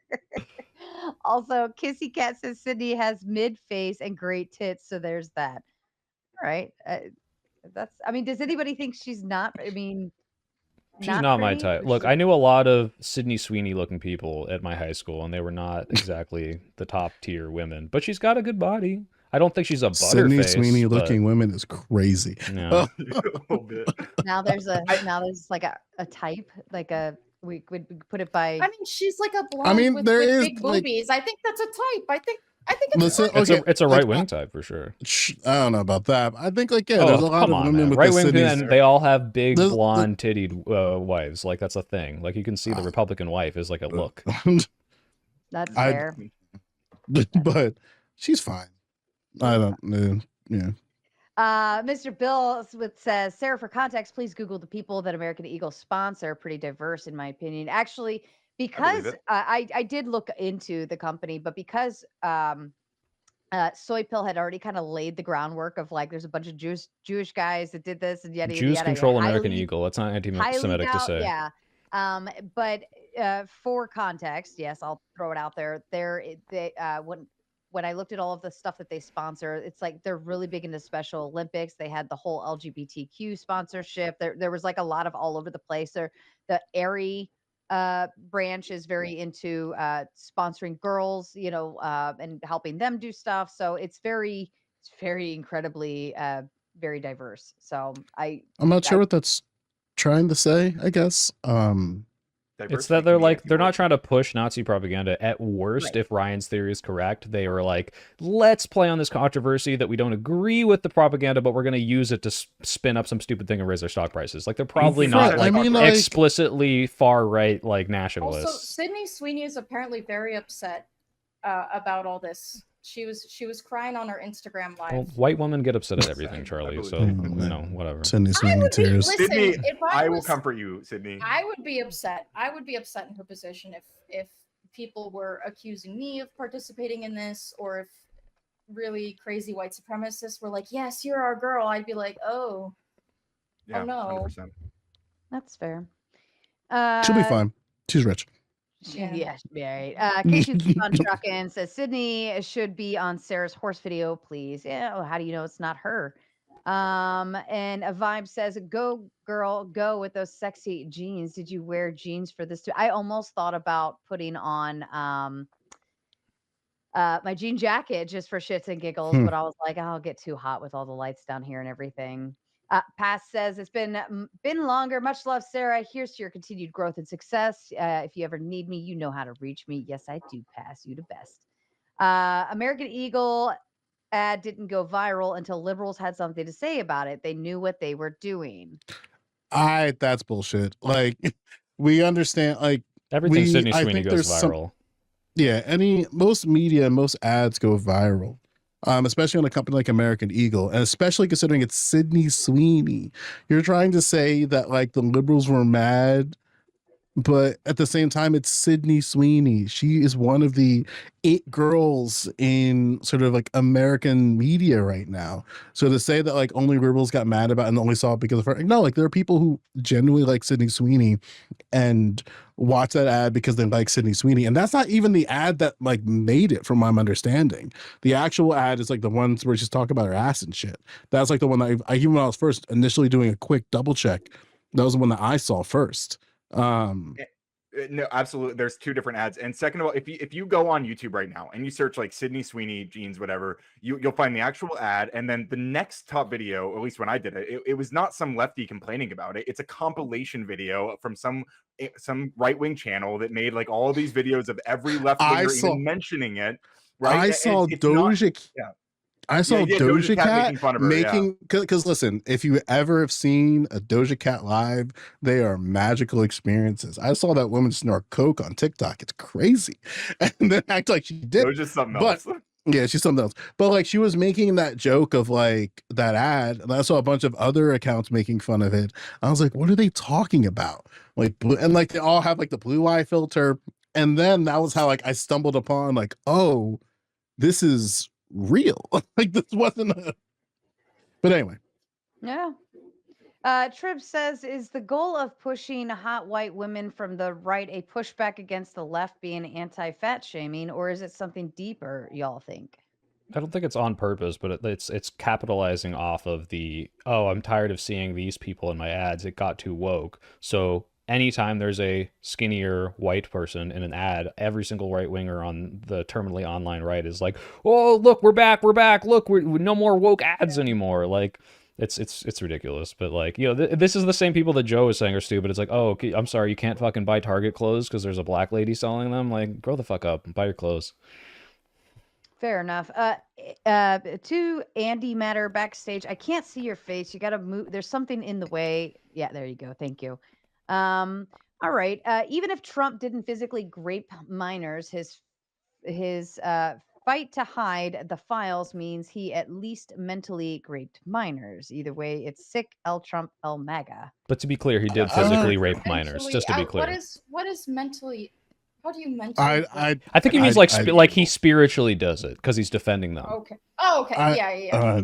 Also, Kissy Cat says Sydney has mid face and great tits. So there's that. All right. Does anybody think she's not? I mean, She's not my pretty, type. or Look, she- I knew a lot of Sydney Sweeney looking people at my high school, and they were not exactly the top tier women. But she's got a good body. I don't think she's a Sydney butterface. Sweeney but, looking women is crazy. Yeah. a little bit. now there's like a type, like we would put it by. I mean, she's like a blonde mean, with, there with is, big like- boobies. I think that's a type. I think it's Listen, a type. It's a like, right wing type for sure. I don't know about that. I think there's a lot come of on, women man. with Right the wing Sydney's. men, they all have big There's- blonde tittied wives. Like that's a thing. Like you can see the Republican wife is like a look. That's I- fair. but she's fine. I don't know. Yeah. Mr. Bill says, Sarah, for context, please Google the people that American Eagle sponsor. Pretty diverse, in my opinion. Actually, because it. I did look into the company, but because Soy Pill had already kind of laid the groundwork of like, there's a bunch of Jewish guys that did this and yada yada Jews yada. control American Highly Eagle. That's not highly anti-Semitic to doubt, say. yeah. But for context, yes, I'll throw it out there. When I looked at all of the stuff that they sponsor, it's like they're really big into Special Olympics. They had the whole LGBTQ sponsorship. There was like a lot of all over the place. The Airy branch is very into sponsoring girls, and helping them do stuff. So it's very incredibly very diverse. So I'm not sure what that's trying to say, I guess. It's Diversity that they're can be like, they're not anti-abortion. trying to push Nazi propaganda. At worst, Right. if Ryan's theory is correct, they were like, let's play on this controversy that we don't agree with the propaganda, but we're going to use it to spin up some stupid thing and raise their stock prices. Like, they're probably not Right, I like mean, like- explicitly far right, like nationalists. Also, Sydney Sweeney is apparently very upset about all this. She was crying on her Instagram live. Well, white women get upset at everything, Charlie. believe So, you. whatever. Sydney I Sweeney would be, tears. listen, Sydney, if I will was, comfort you, Sydney. I would be upset. I would be upset in her position if people were accusing me of participating in this, or if really crazy white supremacists were like, "Yes, you're our girl." I'd be like, "Oh, Yeah, no. 100%. That's fair. She'll be fine. She's rich. Yeah. Yeah, right. Casey keeps on trucking says Sydney should be on Sarah's horse video, please. Yeah, well, how do you know it's not her? And a vibe says, "Go girl, go with those sexy jeans. Did you wear jeans for this too?" I almost thought about putting on my jean jacket just for shits and giggles, but I was like, I'll get too hot with all the lights down here and everything. Pass says it's been longer. Much love, Sarah. Here's to your continued growth and success. If you ever need me, you know how to reach me. Yes, I do. Pass you the best. American Eagle ad didn't go viral until liberals had something to say about it. They knew what they were doing. That's bullshit. Like, we understand, like, Everything Sydney I Sweeney think goes there's viral. most media, most ads go viral. Especially on a company like American Eagle, and especially considering it's Sydney Sweeney. You're trying to say that like the liberals were mad, but at the same time, it's Sydney Sweeney. She is one of the it girls in sort of like American media right now. So to say that like only liberals got mad about it and only saw it because of her, no, like there are people who genuinely like Sydney Sweeney and watch that ad because they like Sydney Sweeney. And that's not even the ad that like made it, from my understanding. The actual ad is like the ones where she's talking about her ass and shit. That's like the one that I even when I was first initially doing a quick double check, that was the one that I saw first. No, absolutely. There's two different ads. And second of all, if you go on YouTube right now and you search like Sydney Sweeney jeans, whatever, you'll find the actual ad. And then the next top video, at least when I did it, it was not some lefty complaining about it. It's a compilation video from some right-wing channel that made like all these videos of every left winger even mentioning it. Right? I saw Doja. I saw Doja Cat making fun of her. Making, because listen, if you ever have seen a Doja Cat live, they are magical experiences. I saw that woman snort coke on TikTok. It's crazy, and then act like she did. It was just something else. Yeah, she's something else. But like she was making that joke of like that ad, and I saw a bunch of other accounts making fun of it. I was like, what are they talking about? Like, and like they all have like the blue eye filter, and then that was how like I stumbled upon like, oh, this is real. Like this wasn't a, but anyway. Yeah. Trib says, is the goal of pushing hot white women from the right a pushback against the left being anti-fat shaming, or is it something deeper, y'all think? I don't think it's on purpose, but it's capitalizing off of the, oh, I'm tired of seeing these people in my ads. It got too woke. So anytime there's a skinnier white person in an ad, every single right winger on the terminally online right is like, oh, look, we're back. Look, we're no more woke ads anymore. Like, it's ridiculous. But like, you know, this is the same people that Joe is saying are stupid. It's like, oh, okay, I'm sorry, you can't fucking buy Target clothes because there's a black lady selling them. Like, grow the fuck up and buy your clothes. Fair enough. To Andy Matter backstage, I can't see your face. You got to move. There's something in the way. Yeah, there you go. Thank you. All right. Even if Trump didn't physically grape minors, his fight to hide the files means he at least mentally raped minors. Either way, it's sick. El Trump, El MAGA. But to be clear, he did physically rape minors. Just to be clear. What is mentally? How do you mentally? I think he means like he spiritually does it because he's defending them. Okay. Oh, okay. Yeah.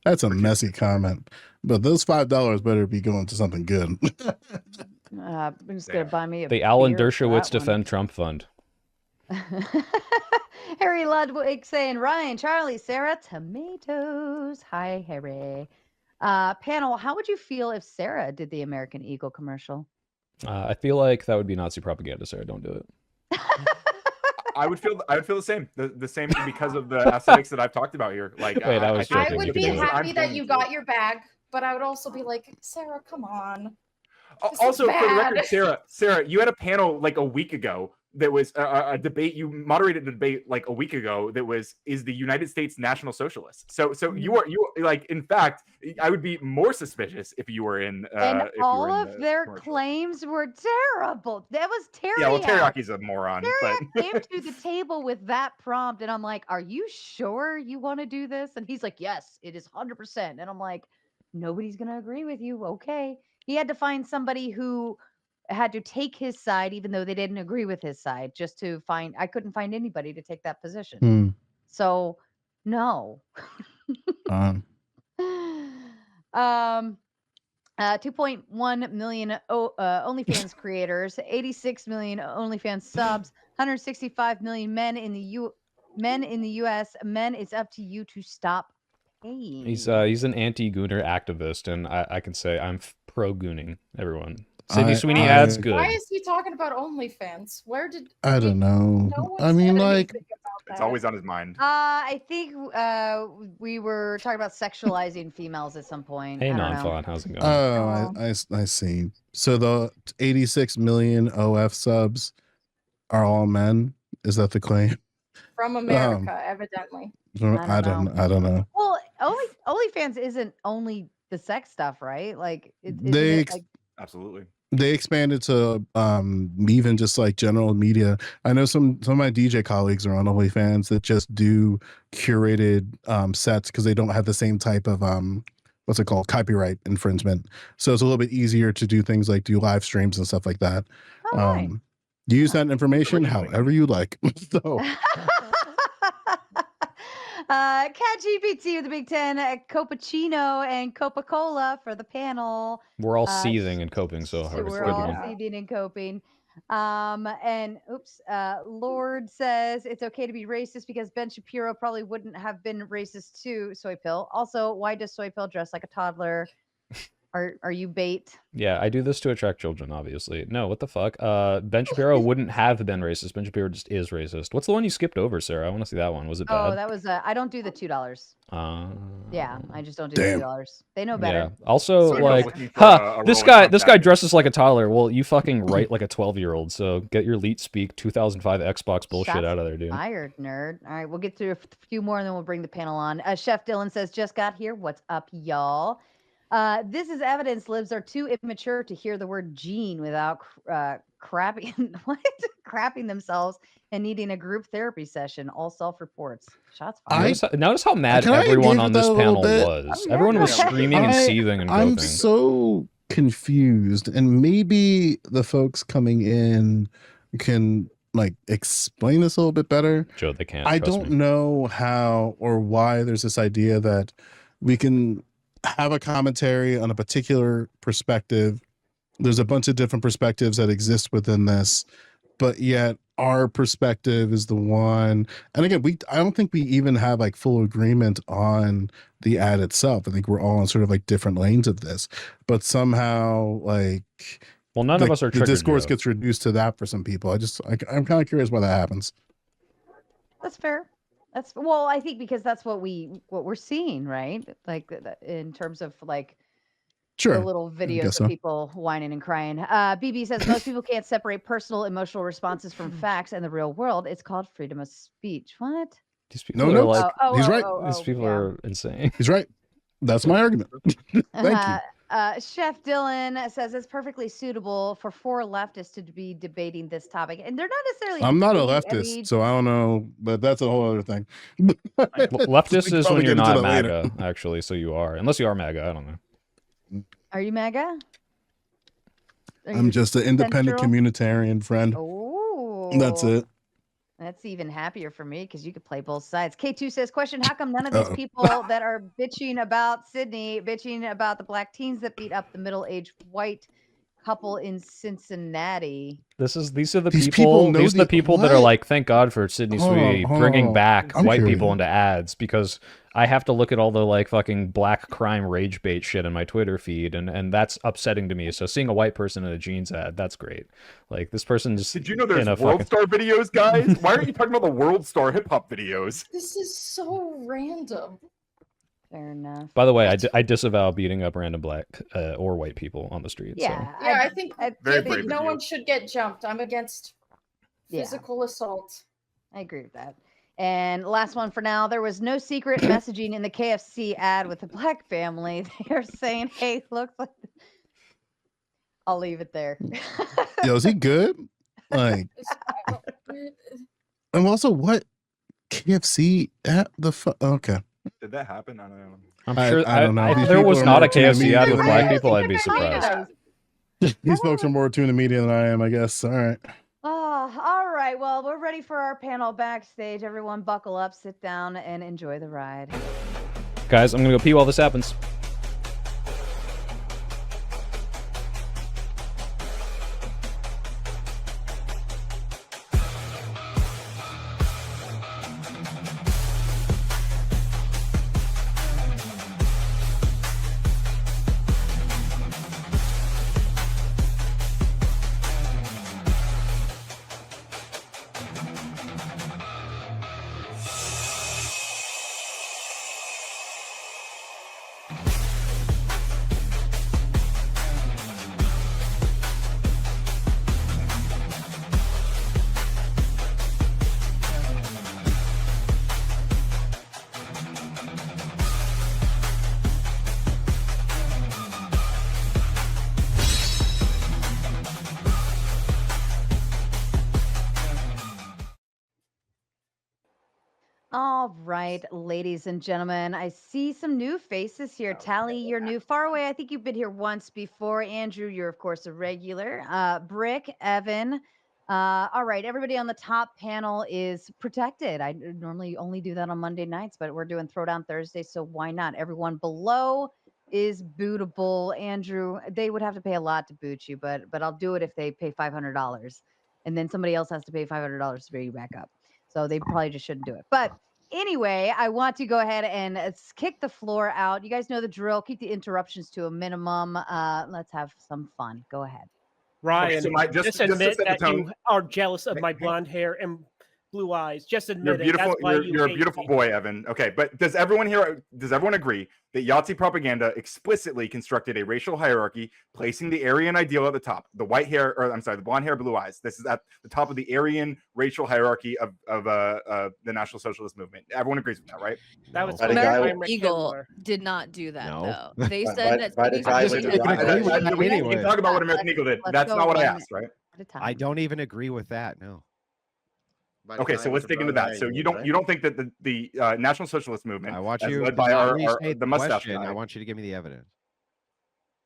That's a messy comment, but those $5 better be going to something good. I'm just gonna buy me a the Alan beer for Dershowitz that one. Defend Trump Fund. Harry Ludwig saying, Ryan, Charlie, Sarah, tomatoes. Hi, Harry. Panel, how would you feel if Sarah did the American Eagle commercial? I feel like that would be Nazi propaganda, Sarah. Don't do it. I would feel the same. The same because of the aesthetics that I've talked about here. Like Wait, I was joking. I would be Continue. happy that you got your bag, but I would also be like, Sarah, come on. Also, for the record, Sarah, you had a panel like a week ago that was a debate. You moderated a debate like a week ago that was, is the United States National Socialist? So you like, in fact, I would be more suspicious if you were in. And all of their claims were terrible. That was teriyaki. Yeah, well, teriyaki's a moron. Teriyaki came to the table with that prompt, and I'm like, "Are you sure you want to do this?" And he's like, "Yes, it is 100%." And I'm like, "Nobody's gonna agree with you." Okay. He had to find somebody who had to take his side, even though they didn't agree with his side, just to find. I couldn't find anybody to take that position. So, no. 2.1 million OnlyFans creators, 86 million OnlyFans subs, 165 million men in the U.S. Men, it's up to you to stop paying. He's an anti-gooner activist, and I can say I'm pro-gooning. Everyone, Sydney Sweeney ads good. Why is he talking about OnlyFans? Where did I don't know. I mean, like, it's always on his mind. I think we were talking about sexualizing females at some point. Hey, non-fawn, how's it going? Oh, I see. So the 86 million OF subs are all men. Is that the claim? From America, evidently. I don't know. Well, OnlyFans isn't only the sex stuff, right? Like absolutely. They expanded to even just like general media. I know some of my DJ colleagues are on OnlyFans that just do curated sets because they don't have the same type of what's it called, copyright infringement. So it's a little bit easier to do things like do live streams and stuff like that. Right. Use that information however you like. So. Cat GPT with the Big Ten, Copacino and Coca-Cola for the panel. We're all seething and coping so hard. We're all seething and coping. And Lord says it's okay to be racist because Ben Shapiro probably wouldn't have been racist too. Soy Pill. Also, why does Soy Pill dress like a toddler? Are you bait? Yeah, I do this to attract children, obviously. No, what the fuck? Ben Shapiro wouldn't have been racist. Ben Shapiro just is racist. What's the one you skipped over, Sarah? I want to see that one. Was it bad? Oh, that was I don't do the $2. Yeah, I just don't do the $2. They know better. Yeah. Also, this guy dresses like a toddler. Well, you fucking write like a 12-year-old. So get your Leet Speak 2005 Xbox bullshit out of there, dude. Fired, nerd. All right, we'll get through a few more and then we'll bring the panel on. Chef Dylan says, just got here. What's up, y'all? This is evidence libs are too immature to hear the word gene without crapping themselves and needing a group therapy session. All self-reports. Shots fired. Notice how mad everyone on this panel was. Everyone was screaming and seething and I'm coping. so confused, and maybe the folks coming in can like explain this a little bit better. Joe, they can't. I don't know how or why there's this idea that we can have a commentary on a particular perspective. There's a bunch of different perspectives that exist within this, but yet our perspective is the one. And again, I don't think we even have like full agreement on the ad itself. I think we're all on sort of like different lanes of this, but somehow like, well, none of us are the triggered, discourse Joe. Gets reduced to that for some people. I'm kind of curious why that happens. That's fair. Well, I think because that's what we're seeing, right? Like in terms of like the little videos of people whining and crying. BB says most people can't separate personal emotional responses from facts and the real world. It's called freedom of speech. What? These people are like, he's right. These people are insane. He's right. That's my argument. Thank you. Chef Dylan says it's perfectly suitable for 4 leftists to be debating this topic, and they're not necessarily. I'm not a leftist, so I don't know, but that's a whole other thing. Leftist is when you're not MAGA, actually. So you are, unless you are MAGA. I don't know. Are you MAGA? I'm just an independent communitarian friend. Oh, That's it. That's even happier for me because you could play both sides. K2 says, question, how come none of these Uh-oh. people that are bitching about Sydney, bitching about the black teens that beat up the middle-aged white couple in Cincinnati? These are the These people. people know These are the people that are what? like, thank God for Sydney Sweeney Hold bringing on. back I'm white curious. people into ads, because I have to look at all the like fucking black crime rage bait shit in my Twitter feed, and that's upsetting to me. So seeing a white person in a jeans ad, that's great. Like this person just. Did you know there's in a World fucking... Star videos, guys? Why aren't you talking about the World Star hip hop videos? This is so random. Fair enough. By the way, I disavow beating up random black or white people on the street. Yeah. Yeah, I think Very brave no of one you. should get jumped. I'm against physical assault. I agree with that. And last one for now. There was no secret messaging in the KFC ad with the black family. They're saying, hey, looks like... I'll leave it there. Yo, is he good? Like, and also, what KFC at the okay. Did that happen? I don't know. I'm sure. I don't know. If These there people was are not a more tuned to KFC ad media with than I black am. people, I'd be surprised. These folks are more tuned to media than I am, I guess. All right. Oh, all right. Well, we're ready for our panel backstage. Everyone buckle up, sit down, and enjoy the ride. Guys, I'm gonna go pee while this happens. All right, ladies and gentlemen, I see some new faces here. Tally, you're new. Far away, I think you've been here once before. Andrew, you're of course a regular. Brick, Evan. All right, everybody on the top panel is protected. I normally only do that on Monday nights, but we're doing Throwdown Thursday, so why not? Everyone below is bootable. Andrew, they would have to pay a lot to boot you, but I'll do it if they pay $500, and then somebody else has to pay $500 to bring you back up. So they probably just shouldn't do it. But anyway, I want to go ahead and kick the floor out. You guys know the drill. Keep the interruptions to a minimum. Let's have some fun. Go ahead. Ryan, so just to admit set the that tone- you are jealous of my blonde hair and blue eyes. Just admit You're beautiful. it. That's why You're a hate beautiful me. boy, Evan. Okay, but does everyone agree that Yahtzee propaganda explicitly constructed a racial hierarchy, placing the Aryan ideal at the top? The the blonde hair, blue eyes. This is at the top of the Aryan racial hierarchy of the National Socialist movement. Everyone agrees with that, right? That was But a guy American with- Eagle did not do that No. though. They But- said but- that but Sydney a guy Sweeney with did a not guy- do I- that. We anyway. can talk about what American Eagle did. Let's That's go not what I one asked, right? at a time. I don't even agree with that. No. Okay, so let's dig into that. So you don't think that the National Socialist movement, I want as you led to by not our restate the mustache question. guy, I want you to give me the evidence.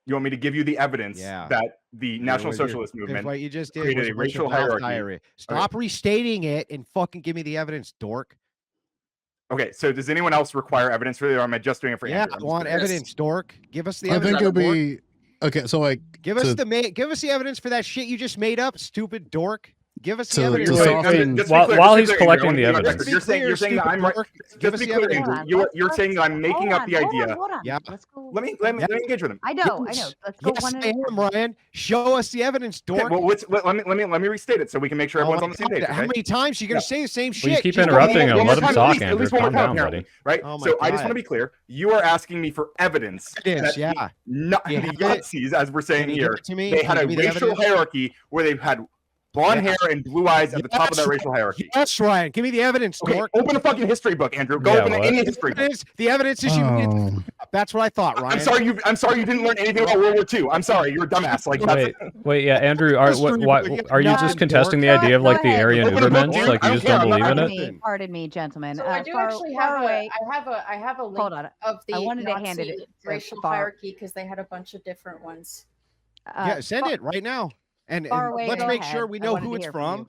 you want me to give you the evidence Yeah. that the National What you- Socialist because movement what you just did created was a racial mouth hierarchy. diarrhea. Stop restating it and fucking give me the evidence, dork. Okay, so does anyone else require evidence for it, or am I just doing it for Yeah, Andrew? I I'm just want curious. evidence, dork. Give us the I evidence. think it'll dork. be okay. So like, Give us the evidence for that shit you just made up, stupid dork. Give us the So- evidence. to Wait, soften- just to be clear, while just to he's be clear, collecting Andrew, the I want to be evidence. You're saying that Stupid I'm right. dork. Just Give to us be the clear, evidence. Andrew, you're saying that I'm making up the idea. Hold on. Yeah. Let's go. Let me engage with him. I know. Yes. Let's go Yes, one at I a am, time. Ryan. Show us the evidence, dork. Okay, well, let me restate it so we can make sure Oh everyone's my on the same God, page. How Okay? many times are you going to say the same Well, shit? you keep Just interrupting one him. more Let him time, talk, please. At Andrew. least one more Calm time, down, apparently, buddy. right? Oh my So I just God. want to be clear. You are asking me for evidence. Evidence, that yeah. Not You the have it? Yahtzees, as we're saying Can you give here, it to me? they Can had you a give me the racial evidence? hierarchy where they had blonde Yeah. hair and blue eyes at the top of that Yes, racial hierarchy. Yes, Ryan. Give me the evidence, Okay, dork. open a fucking history book, Andrew. Go Yeah, open what? any history book. The evidence is you made Oh. it up. That's what I thought, Ryan. I'm sorry you didn't learn anything about World War II. I'm sorry, you're a dumbass. Like that's Wait, yeah, Andrew, are History book, you are you got just it, contesting the dork. idea of Go like the ahead. Aryan Open the book, Ubermensch? dude. Like I you don't just care. don't I'm not- believe in it? Pardon me, gentlemen. So I do actually have I have a link Hold on. of the I wanted to hand it Nazi to racial Bar- hierarchy because they had a bunch of different ones. Yeah, send it right now. And Far away, let's go make ahead. sure we I know wanted who to it's hear from from. you.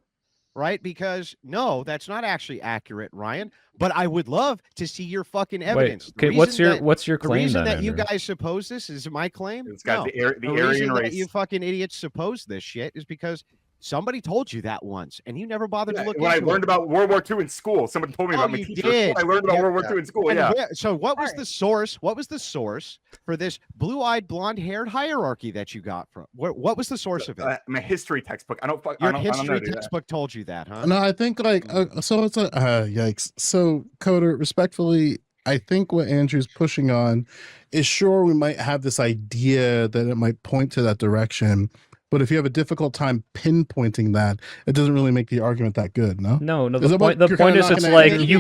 right? Because no, that's not actually accurate, Ryan. But I would love to see your fucking Wait, evidence. okay, what's your The claim reason then, that you Andrew? guys suppose this is my claim. It's got No, the reason Aryan that race. you fucking idiots suppose this shit is because somebody told you that once, and you never bothered to look When I into learned it. about World War II in school, someone told me Oh, about my you teacher. did. I learned about Yeah. World War II in school. And Yeah. so what was Alright. the source? What was the source for this blue-eyed, blonde-haired hierarchy that you got from? What was the source of it? My history textbook. I don't Your know, history dude. textbook told you that, huh? No, I think like so it's a yikes. So Coder, respectfully, I think what Andrew's pushing on is sure we might have this idea that it might point to that direction, but if you have a difficult time pinpointing that, it doesn't really make the argument that good. No. No, Is the it what point. The you're point kinda is, it's knocking like at, Andrew?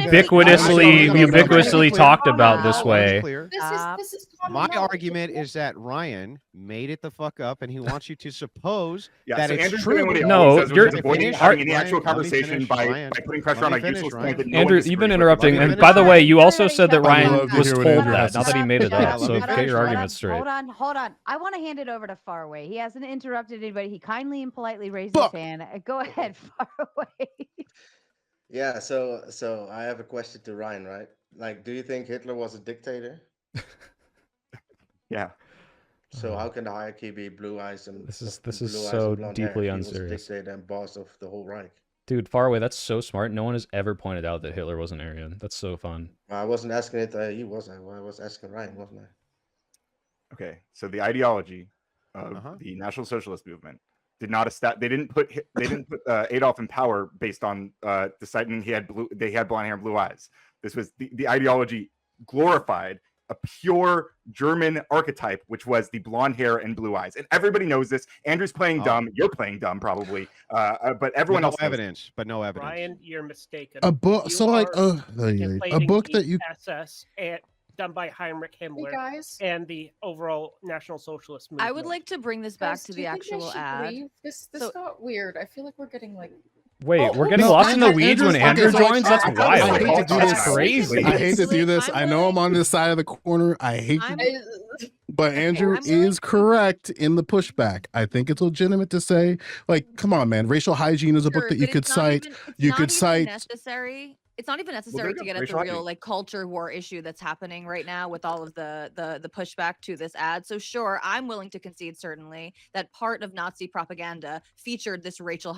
ubiquitously talked about this way. This is common My knowledge. argument is that Ryan made it the fuck up, and he wants you to suppose Yeah, that so it's Andrew's true. doing what he No, always does, which you're- is avoiding Finish, having any Ryan, actual let me conversation finish, by Ryan. putting pressure Let on me a finish, useless Ryan. point that no one Andrew, you've disagrees been with. interrupting, Let me and by the finish. way, you also said that I Ryan love to was hear what told Andrew that. has to Not that he say. made it Yeah, up. let So me get finish, your Ryan. argument straight. Hold on. I want to hand it over to Faraway. He hasn't interrupted anybody. He kindly and politely raised Fuck. his hand. Go ahead, Faraway. Yeah, so I have a question to Ryan, right? Like, do you think Hitler was a dictator? Yeah. So how can the hierarchy be blue eyes and This is blue eyes so and blonde hair? deeply He was a unserious. dictator and boss of the whole Reich. Dude, far away. That's so smart. No one has ever pointed out that Hitler wasn't Aryan. That's so fun. I wasn't asking it. He was. I was asking Ryan, wasn't I? Okay. So the ideology of the National Socialist movement did not they didn't put Adolf in power based on deciding they had blonde hair and blue eyes. This was the ideology glorified a pure German archetype, which was the blonde hair and blue eyes, and everybody knows this. Andrew's playing dumb. You're playing dumb, probably, but everyone else knows evidence. But no evidence. Ryan, you're mistaken. A book. You So like, are a conflating book the that you. SS and done by Heinrich Himmler guys. and the overall National Socialist movement. I would like to bring this back Guys, to do the you think I actual should ad. leave? This So- got weird. I feel like we're getting like. Wait, we're getting No, lost in the weeds when Andrew's- Andrew okay, so joins? That's I wild. hate to do That's this. crazy. I hate to do Actually, this. I'm I know I'm willing- on this side of the corner. I hate to I'm- But Andrew I'm willing is correct in the pushback. I think it's legitimate to say, like, come on, man. Racial hygiene is a book Sure, that you but could it's not cite. even- it's You not could even cite. necessary. It's not even necessary there to you get go, at the racial real hygiene. like culture war issue that's happening right now with all of the pushback to this ad. So sure, I'm willing to concede certainly that part of Nazi propaganda featured this racial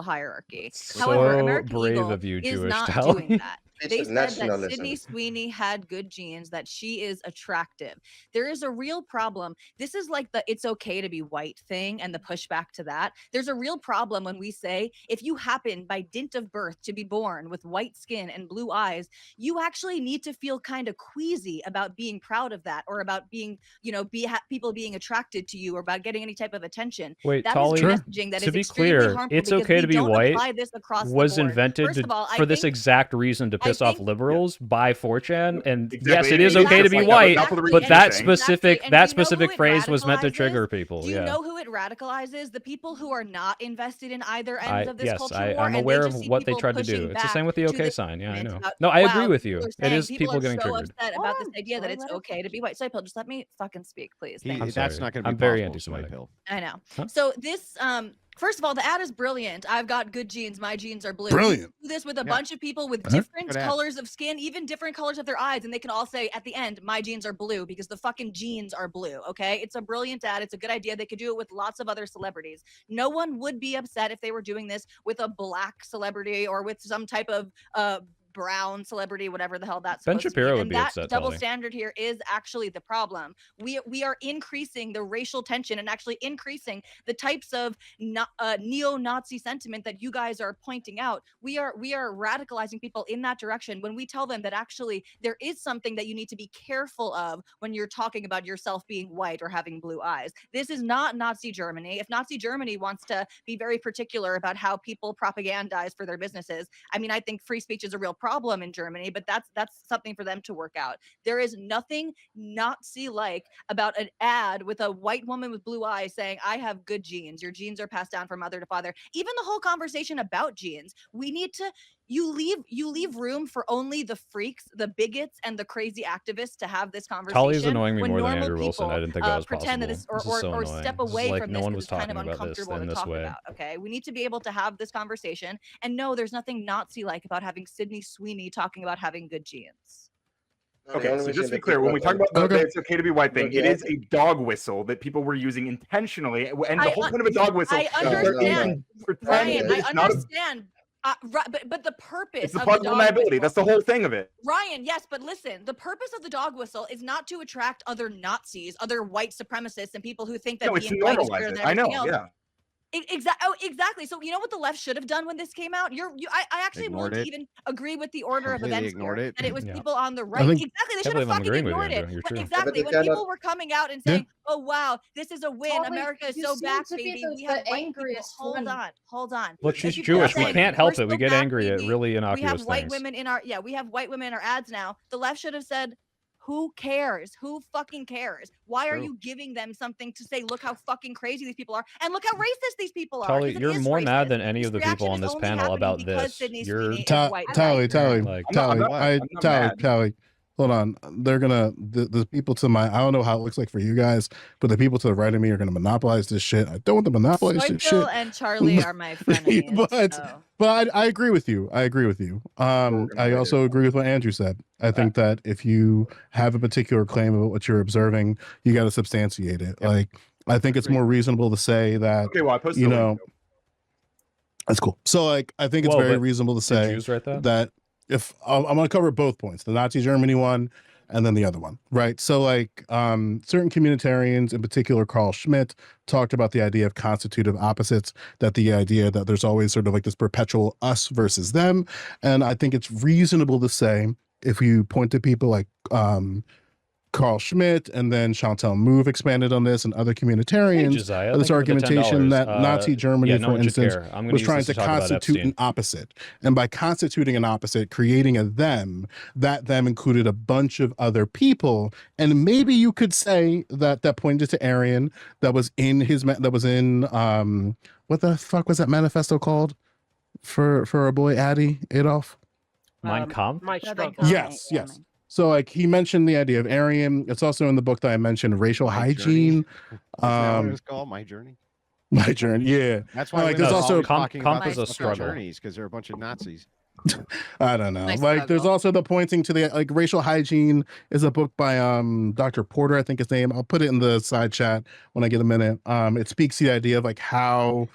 hierarchy. However, So American brave Eagle of you, is Jewish not Tally. doing that. It's They a said that nationalism. Sydney Sweeney had good genes, that she is attractive. There is a real problem. This is like the it's okay to be white thing and the pushback to that. There's a real problem when we say if you happen by dint of birth to be born with white skin and blue eyes, you actually need to feel kind of queasy about being proud of that or about being, people being attracted to you or about getting any type of attention. Wait, That is Tolly, messaging that to is be extremely clear, harmful it's because okay we to be don't white apply this across was the board. invented First of all, I for this think- exact reason to piss off think- liberals by 4chan. And Exactly, yes, it and is it's okay to just be like white, not for the but reason that you're saying. specific Exactly, and do you know who it phrase was meant to radicalizes? trigger people. Do you Yeah. know who it radicalizes? The people who are not invested in either end of this Yes, culture war. I'm and they aware of just see what they people tried to do. pushing It's the back same with the to OK this sign. Yeah, I movement know. about, No, I wow, agree with you. people are It saying is people are getting so triggered. upset Hold about on, this idea that Zoe, it's let her okay to be white. Soy Pill, just let me fucking speak, please. Thank you. That's sorry. not going to be I'm very possible, anti-Semitic. Soy Pill. I know. Huh? So this, first of all, the ad is brilliant. I've got good genes. My genes are blue. Brilliant. Do this with a Yeah. bunch of people with Huh? different Good ad. colors of skin, even different colors of their eyes, and they can all say at the end, "My genes are blue," because the fucking genes are blue. Okay, it's a brilliant ad. It's a good idea. They could do it with lots of other celebrities. No one would be upset if they were doing this with a black celebrity or with some type of brown celebrity, whatever the hell that's Ben supposed Shapiro to be. would And be that upset, double Tully. standard here is actually the problem. We are increasing the racial tension and actually increasing the types of neo-Nazi sentiment that you guys are pointing out. We are radicalizing people in that direction when we tell them that actually there is something that you need to be careful of when you're talking about yourself being white or having blue eyes. This is not Nazi Germany. If Nazi Germany wants to be very particular about how people propagandize for their businesses, I mean, I think free speech is a real problem in Germany, but that's something for them to work out. There is nothing Nazi-like about an ad with a white woman with blue eyes saying, "I have good genes. Your genes are passed down from mother to father." Even the whole conversation about genes, we need to you leave room for only the freaks, the bigots, and the crazy activists to have this conversation. Tully is annoying me when more than normal Andrew Wilson. I people, didn't think that was pretend possible. that it's This is so or annoying. step This is away like from no this one because was it's kind of talking about this uncomfortable in to this talk way. about. Okay, we need to be able to have this conversation. And no, there's nothing Nazi-like about having Sydney Sweeney talking about having good genes. No, the Okay, only so reason just to be that clear, people when are we talk telling- about the Okay. it's okay to be white thing, Look, it yeah. is a dog whistle that people were using intentionally, and the I whole un- point of a dog whistle I is there understand, to pretend Ryan. that I it's not a, understand. But the purpose it's the of the plausible dog deniability. whistle, That's the whole thing of it. Ryan, yes, but listen, the purpose of the dog whistle is not to attract other Nazis, other white supremacists, and people who think that No, it's to being white is normalize better it. than I know, everything else. yeah. Exactly. So you know what the left should have done when this came out? I actually am willing Ignored to it. even agree with the order of Completely events ignored here, it. that it was Yeah. people on the right. think- Exactly, they Can't should have believe I'm fucking agreeing with you, ignored it. Andrew. You're But true. exactly, they when cannot- people were coming out and Yeah. saying, "Oh wow, this is a win. Totally, America is you so seem back, to be baby. the- We have the white people." angriest Hold one. on. Look, And she's people are Jewish. We saying, can't "We're help it. We still get back, angry at baby. really We have innocuous white things. women in our we have white women in our ads now." The left should have said, who cares? Who fucking cares? Why are True. you giving them something to say, look how fucking crazy these people are, and look how racist these people are? Tully, 'Cause it you're is more mad racist. than any This of the reaction people on is this only panel happening about because this. Sydney You're Sweeney is white. Tally, like Tally, I'm not mad. Tally. Hold on. They're gonna the people to my I don't know how it looks like for you guys, but the people to the right of me are gonna monopolize this shit. I don't want to monopolize this shit. Soyfil and Charlie are my frenemies. so. But I agree with you. I also agree with what Andrew said. I think that if you have a particular claim about what you're observing, you got to substantiate it. Yep. Like, I think it's more reasonable to say that, Okay, well, I posted you the know, link. that's cool. So, like, I think it's Whoa, very but reasonable to Did say Jews write that? that if I'm going to cover both points, the Nazi Germany one and then the other one, right? So, like, certain communitarians, in particular Carl Schmitt, talked about the idea of constitutive opposites, that the idea that there's always sort of like this perpetual us versus them. And I think it's reasonable to say, if you point to people like Carl Schmitt and then Chantal Mouffe expanded on this and other Hey, communitarians, Josiah, this thank you for the argumentation $10. that Nazi Germany, yeah, no for one should instance, care. I'm gonna was use trying this to talk about constitute Epstein. an opposite. And by constituting an opposite, creating a them, that them included a bunch of other people. And maybe you could say that that pointed to Aryan, that was in what the fuck was that manifesto called for our boy Adolf? Mein Kampf? My Southern struggle. Communist Yes, yes. So like he mentioned the idea of Aryan. It's also in the book that I mentioned, racial My hygiene. Isn't that what it Um, was called? My Journey. my journey. Yeah. That's why like, women there's are also- always Comp- talking comp about is a their fucking struggle. journeys because they're a bunch of Nazis. I don't know. My Like there's struggle. also the pointing to the like racial hygiene is a book by Dr. Porter, I think his name. I'll put it in the side chat when I get a minute. It speaks to the idea of like how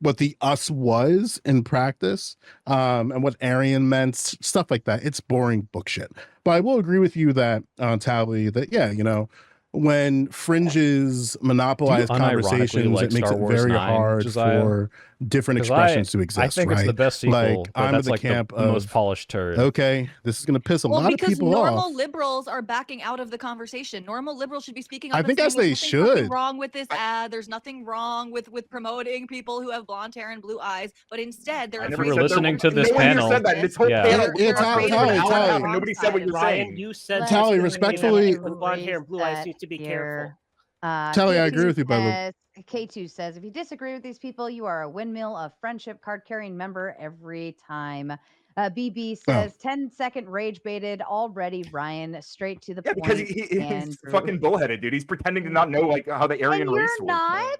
what the us was in practice, and what Aryan meant, stuff like that. It's boring book shit. But I will agree with you that Tally, that yeah, you know, when fringes monopolize unironically conversations, like it makes Star it Wars very 9, hard Josiah? for different 'Cause expressions to exist. I think right? it's the best sequel, Like, but I'm that's in the like camp the most of, polished turd. okay, this is going to piss a Well, lot of because people normal off. liberals are backing out of the conversation. Normal liberals should be speaking up. I and think saying, as they "There's nothing fucking should. wrong with this ad. There's nothing wrong with promoting people who have blonde hair and blue eyes." But instead, they're I If never you were said listening there, to this no one panel, here said that. This whole yeah. panel Yeah, was Tally, for an hour and a half, Tally. and nobody said what you're Ryan, saying. you said Tally, this respectfully- with blonde hair and blue eyes needs to be careful. Tally, I agree with you, by the way. K2 says, if you disagree with these people, you are a windmill of friendship card carrying member every time. BB says, 10-second rage baited already, Ryan. Straight to the Yeah, point. because he's Andrew. fucking bullheaded, dude. He's pretending to not know like how the Aryan And race you're works. not?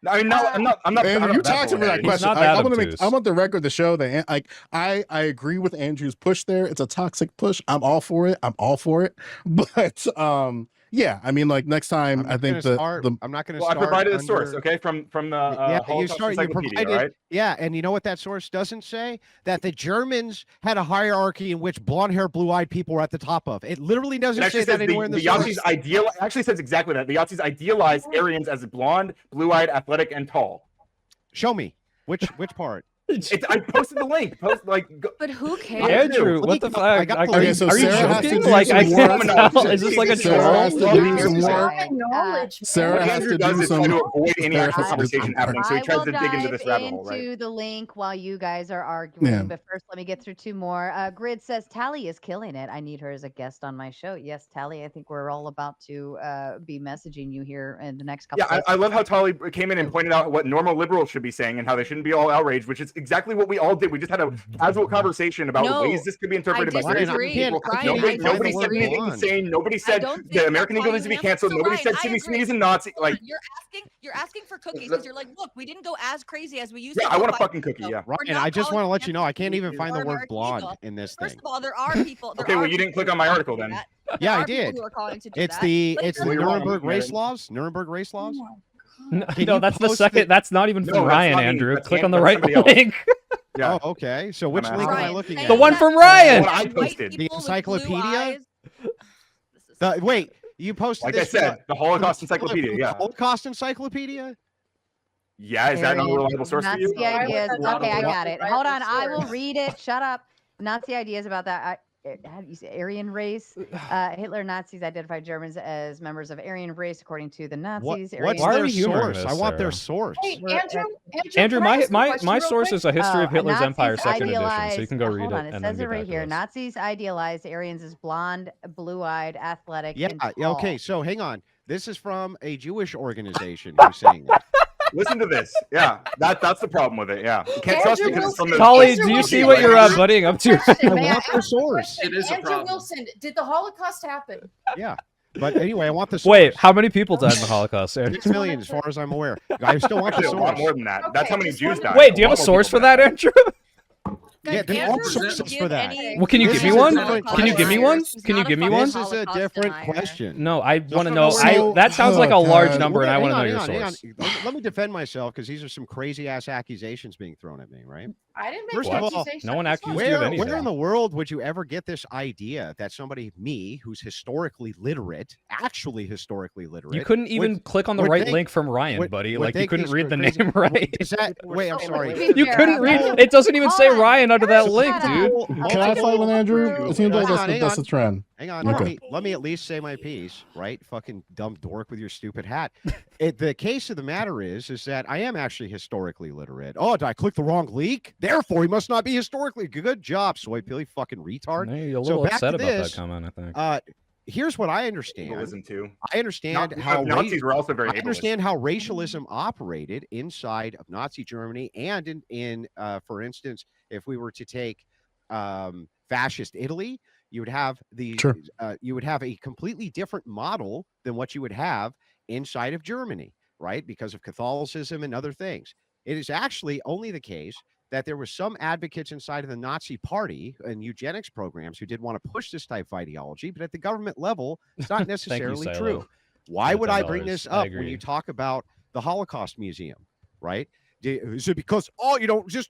No, I mean, I'm not. Andrew, I'm you not talked to me that bullheaded. He's question. not I that want obtuse. I want the record to show that like I agree with Andrew's push there. It's a toxic push. I'm all for it. But yeah, I mean, like next time, I think I'm not going to Well, I start. provided a under, source, okay, from the yeah, Holocaust you Encyclopedia, provided, right? yeah, and you know what that source doesn't say? That the Germans had a hierarchy in which blonde hair, blue eyed people were at the top of. It literally doesn't It say actually that says anywhere in the the source. Yazis actually says exactly that. The Yazis idealize Aryans as blonde, blue-eyed, athletic, and tall. Show me which part. I posted the link. But who cares? Andrew, what the I fuck? got the Okay, link. so are you Sarah has to joking? do Like, some I work. can't tell. Is this like a Sarah has troll? to do some work. Knowledge. Sarah What has Andrew to does do is try some. to avoid any Sarah actual has to do conversation some happening, work. so he tries I to will dig into dive this rabbit hole, right? into the link while you guys are arguing. Yeah. But first, let me get through two more. Grid says Tally is killing it. I need her as a guest on my show. Yes, Tally. I think we're all about to be messaging you here in the next couple. Yeah, I love how Tolly came in and pointed out what normal liberals should be saying and how they shouldn't be all outraged, which is exactly what we all did. We just had a casual conversation about No, ways this could be interpreted by I various disagree. people. Ryan, Nobody, I nobody said disagree. anything insane. Nobody said don't think the American that's Eagle how needs to be you handle- canceled. So Nobody Ryan, said I Sydney agree. Sweeney's a Nazi. Hold on, Like, you're asking for cookies because you're like, look, we didn't go as crazy as we used yeah, to. I go want a 5 fucking years cookie. ago. Yeah. We're And not I just calling want to let you know, I canceling can't even you find the or word American blonde Eagle. in this First thing. of all, there are people. Okay, well, you didn't click on my article then. Yeah, I There are people did. who are calling to do It's that. the But it's it the Well, you're wrong, Nuremberg I'm race sorry. laws. Nuremberg race laws. No, Can no, you that's the post second. the- That's not even from No, that's Ryan, not me. Andrew. That's Click An- on the that's right somebody else. link. Yeah. Oh, okay. So which Dumbass. link am I Ryan, looking saying at? The one that from Ryan. What I white posted. The people with blue encyclopedia? eyes- Wait, you posted Like I this said, the Holocaust from Encyclopedia. the Yeah. Holocaust Encyclopedia? Yeah. Is that not a Aryan reliable source for you? Nazi ideas. Why would Okay, I that got be it. a Hold on, reliable I will source? read it. Shut up. Nazi ideas about that. How do you say Aryan race? Hitler and Nazis identified Germans as members of Aryan race according to the Nazis. What's Why are their we humoring source? this, I want their Sarah? source. Hey, We're- Andrew, can I ask a my question real source quick? is a history of Hitler's Nazis Empire, second edition, so you idealized- can go read hold it on, it and then says get it right back to here. us. Nazis idealized Aryans as blonde, blue-eyed, athletic. Yeah, and yeah, okay. tall. So hang on. This is from a Jewish organization who's saying that. Listen to this. Yeah, that's the problem with it. Yeah, you can't trust it because it's from the. Tolly, Andrew do you Wilson, see what you're buddying up to? Question, I may want their ask a source. question? It is a Andrew problem. Wilson, did the Holocaust happen? Yeah. But anyway, I want the source. Wait, how many people died in the Holocaust, Andrew? 6 million, as far as I'm aware. I still want the Actually, a lot source. more than that. That's how many just Jews wanted- died. Wait, do you have a lot more source people for that, died. Andrew? Yeah, there's all Andrew sources didn't for give that. any- Well, can you This give me is a one? different Can you give me question. one? He's Can you not a give me fucking one? This is a Holocaust different denier. question. No, I want to no, know. So- That sounds like a oh, large God. number, and I want to know your hang on. source. Let me defend myself because these are some crazy ass accusations being thrown at me, right? I didn't make First an of all, accusation. no one I'm just accused wondering. you of Where anything. in the world would you ever get this idea that somebody, me, who's historically literate, actually historically literate, You couldn't even click on the would right think- link from Ryan, would- buddy. would Like you think couldn't these read the crazy- name right. Is that? Wait, I'm sorry. You couldn't read. It doesn't even say Hold on. Ryan under that Shut link, up. dude. Can I fight with Andrew? It seems like Hang that's on. the trend. Hang on, Okay. let me at least say my piece, right? Fucking dumb dork with your stupid hat. The case of the matter is that I am actually historically literate. Oh, did I click the wrong link? Therefore, he must not be historically. Good job, soy pilly, fucking retard. No, you're a So little back upset to about this, that comment, I think. Here's what I understand. Ableism too. I understand how Nazis were also very. I understand how racialism operated inside of Nazi Germany and in for instance, if we were to take fascist Italy, you would have you would have a completely different model than what you would have inside of Germany, right? Because of Catholicism and other things. It is actually only the case that there were some advocates inside of the Nazi party and eugenics programs who did want to push this type of ideology, but at the government level, it's not necessarily Silo. true. Why would I bring $10. this I up when agree. you talk about the Holocaust Museum, right? Is it because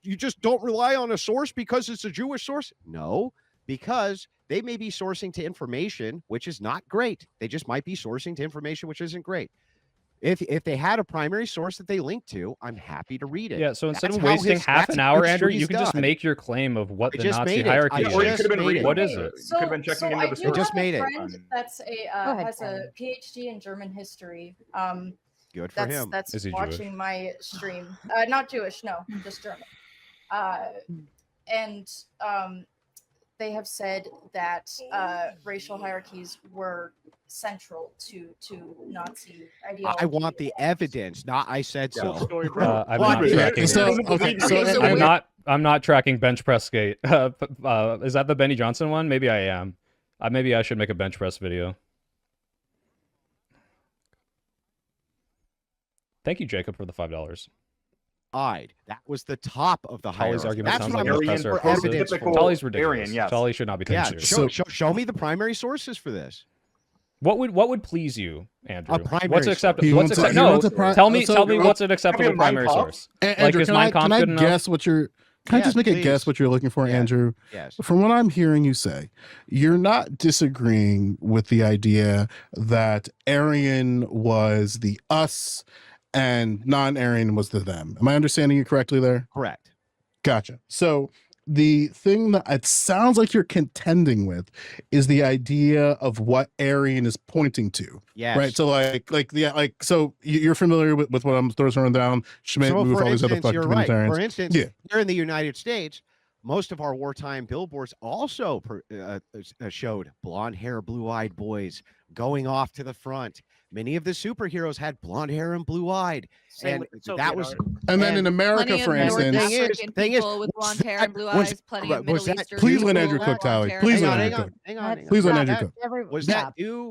you just don't rely on a source because it's a Jewish source? No, because they may be sourcing to information which is not great. They just might be sourcing to information which isn't great. If they had a primary source that they link to, I'm happy to read it. Yeah, so instead That's of how wasting half that's an hour, how Andrew, history's you can just done. make your claim of what I the just Nazi made it. hierarchy I is. Or you just could have been made reading. it. What is Okay, it? You could have been checking into I the do source. just have made a it. friend that's a Go ahead, has a Ken. PhD in German history. Good for That's him. that's Is he watching my stream. Not Jewish, no, just German. And they have said that racial hierarchies were central to Nazi ideology. I want the evidence, not I said so. I'm Well, not yeah, tracking. So, I'm not tracking bench press skate. Is that the Benny Johnson one? Maybe I am. Maybe I should make a bench press video. Thank you, Jacob, for the $5. That was the top of the Tolly's hierarchy. argument That's sounds what like I'm a looking professor. for evidence Typical- for. Tolly's ridiculous. Aryan, yes. Tolly should not be taken Yeah, seriously. show me the primary sources for this. What would please you, Andrew? primary What's source. acceptable? He What's wants a- acceptable? he No, wants a pri- tell me so- what's an acceptable Have you Mein primary Kampf? source. Andrew, is can Mein I Kampf good enough? guess what you're? Can I Yes, just make a please. guess what you're looking for, Yeah. Andrew? Yes. From what I'm hearing you say, you're not disagreeing with the idea that Aryan was the us and non-Aryan was the them. Am I understanding you correctly there? Correct. Gotcha. So the thing that it sounds like you're contending with is the idea of what Aryan is pointing to. Yes. Right. So so you're familiar with what I'm throwing down, Schmidt, So move for all these other instance, fucking you're right. communitarians. For instance, Yeah. here in the United States, most of our wartime billboards also showed blonde hair, blue-eyed boys going off to the front. Many of the superheroes had blonde hair and blue-eyed, and that was. And then in America, Plenty for of North instance, African people with blonde hair and blue eyes. Plenty of was Middle that Eastern please let people Andrew with cook, blonde Tally. hair. Please let hang Andrew on, cook. hang on. Please let Was Andrew that- cook.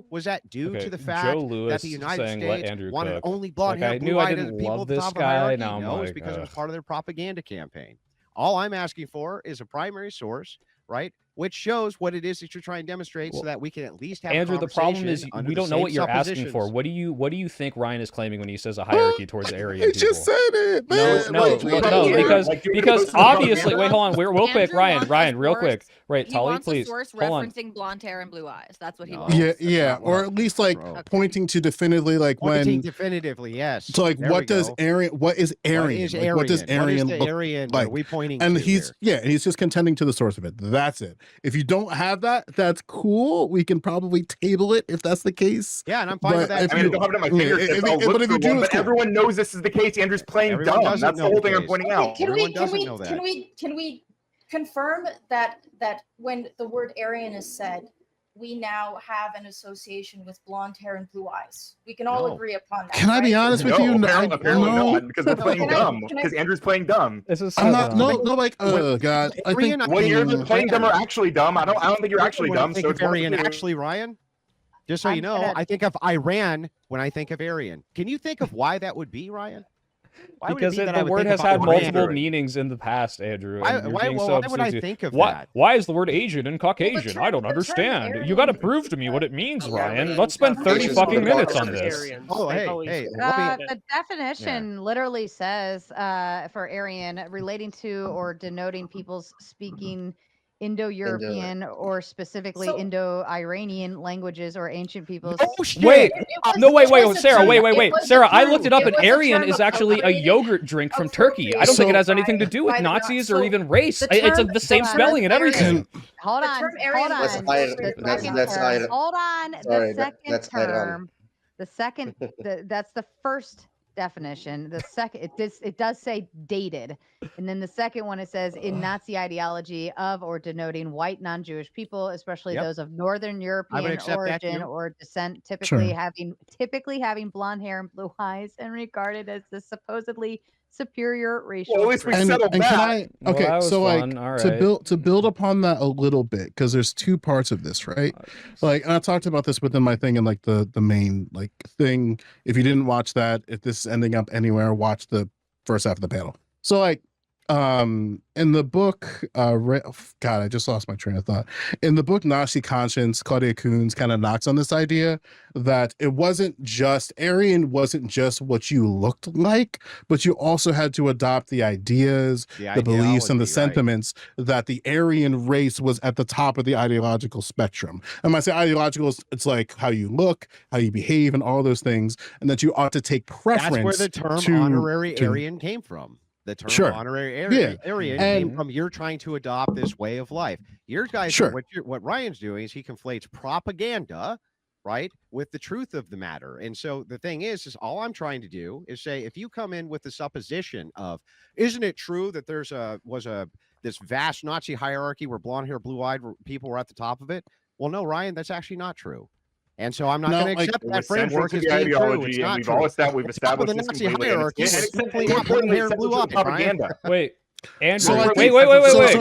Was that due Okay, to the fact Joe Lewis that the United saying, "Let States Andrew wanted cook." only blonde Like, hair, I knew I blue-eyed, didn't and people love at the this top of the guy, hierarchy? now I'm No, it's like, because it was ugh. part of their propaganda campaign. All I'm asking for is a primary source, right, which shows what it is that you're trying to demonstrate, so that we can at least have Andrew, a the problem is conversation under we the don't know same what you're asking for. suppositions. What do you think Ryan is claiming when he says a hierarchy towards Aryan I people? just said it, No, man. no, Like, well, what- no, Like, because posting obviously, propaganda? wait, hold on, real quick, Andrew Ryan, wants Ryan, a real quick, source- right, He Tully, wants a please, source hold on. referencing blonde hair and blue eyes. That's what he No. wants. Yeah, That's yeah, not what or at least like Bro. pointing to definitively, like Pointing when. definitively, yes. So like, There we what does go. Aryan? What is Aryan? What is Like, what does Aryan? What is Aryan the look Aryan like? are we pointing And to he's here? he's just contending to the source of it. That's it. If you don't have that, that's cool. We can probably table it if that's the case. Yeah, and I'm fine But with that if I mean, I you- don't have it at my yeah, fingertips. if- I'll but look if for you do, one, it's but cool. everyone knows this is the case. Andrew's playing Everyone dumb. doesn't That's the know whole the thing I'm case. pointing Okay, out. Everyone doesn't know that. Can we confirm that when the word Aryan is said, we now have an association with blonde hair and blue eyes? We can all No. agree upon that. Can I be right? honest with No, you? apparently no. not, because we're playing Can I- dumb. can I- Because Andrew's playing dumb. This is I'm not. No, When- like, oh god. I think. Aryan, When you're either playing dumb or Ryan. actually dumb, I don't think you're actually When I dumb. think So of it's one of the Aryan, two. actually, Ryan, just so I'm you know, gonna- I think of Iran when I think of Aryan. Can you think of why that would be, Ryan? Why would it Because be that the I would word think has of had Iran? multiple meanings in the past, Andrew. Why- and you're why- being well, so why would I obtuse. think of why, that? Why is the word Asian and Caucasian? I don't term understand. You Aryan- got to prove to me what it means, Yeah, Ryan. Aryan Let's spend 30 Asians fucking are the minutes on Caucasians. this. Aryans. Oh, They've hey, always hey, been let me- like that. The definition literally says for Aryan, relating to or denoting peoples speaking Indo-European or specifically So- Indo-Iranian languages or ancient peoples. Oh shit! Wait, no, wait, It was a Sarah, term- wait, it was a Sarah, I term- looked it up, and was a Aryan term is actually a appropriated- yogurt drink from Turkey. I don't think it has anything to do with by the Nazis or so even race. the It's term- the same the term spelling and Aryan- everything. Hold The on, term hold Aryan on. was That's appropriated by second that's term. Iran. Hold on. Sorry, The second that's Iran. term. The second. That's the first definition. The second. It does say dated, and then the second one it says in Nazi ideology of or denoting white non-Jewish people, especially Yep. those of Northern European accept that origin too. or descent, Sure. typically having blonde hair and blue eyes, and regarded as the supposedly superior racial. Well, at least we group. settled and that. can I? Well, Okay, that was so like fun. All to right. build upon that a little bit, because there's two parts of this, right? Like, and I talked about this within my thing and like the main like thing. If you didn't watch that, if this is ending up anywhere, watch the first half of the panel. So like in the book God, I just lost my train of thought. In the book Nazi Conscience, Claudia Kuhns kind of knocks on this idea that it wasn't just Aryan wasn't just what you looked like, but you also had to adopt the ideas, the beliefs, and the ideology, right. sentiments that the Aryan race was at the top of the ideological spectrum. And when I say ideological, it's like how you look, how you behave, and all those things, and that you ought to take preference. That's where the term to- honorary to- Aryan came from. The term Sure. honorary Yeah. Aryan And- came from you're trying to adopt this way of life. Your guys, Sure. what Ryan's doing is he conflates propaganda, right, with the truth of the matter. And so the thing is all I'm trying to do is say, if you come in with the supposition of, isn't it true that this vast Nazi hierarchy where blonde hair, blue eyed people were at the top of it? Well, no, Ryan, that's actually not true. And so I'm not No, going to like, accept It that was central framework to as the being true. It's ideology, and not we've true. all The top of established the this Nazi completely. and hierarchy it's- is and it's simply more not blonde importantly, hair and blue central eyed, to Ryan. propaganda. Wait, Andrew, So, like, wait, so Andrew, wait, so wait,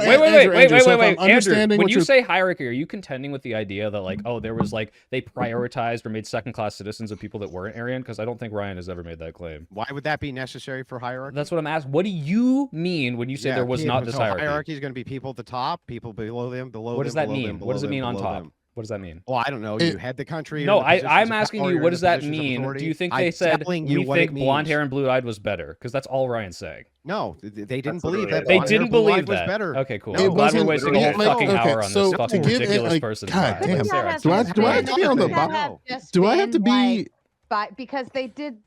Andrew, so if I'm Andrew, understanding when what you you're- say hierarchy, are you contending with the idea that like, oh, there was like they prioritized or made second-class citizens of people that weren't Aryan? Because I don't think Ryan has ever made that claim. Why would that be necessary for hierarchy? That's what I'm asking. What do you mean when you say there was not this hierarchy? Hierarchy is going to be people at the top, people below them, below What does them, that below mean? them, What does it below mean them, on below top? them. What does that mean? Well, I don't know. You head the country. No, you're in the positions I'm of asking power, you, you're what in does the that positions of mean? authority. Do you think I'm they said telling you we what think it blonde hair means. and blue-eyed was better? Because that's all Ryan's saying. No, they didn't That's believe literally that. it. They blonde hair, didn't blue-eyed believe was that. better. Okay, cool. No, I'm glad we're wasn't- wasting a whole like, fucking okay, hour on so this fucking to give it, ridiculous like, person. God But damn. Sarah, Do I have to be on the Couldn't that bottom? have just Do I have to been, be? like, because they did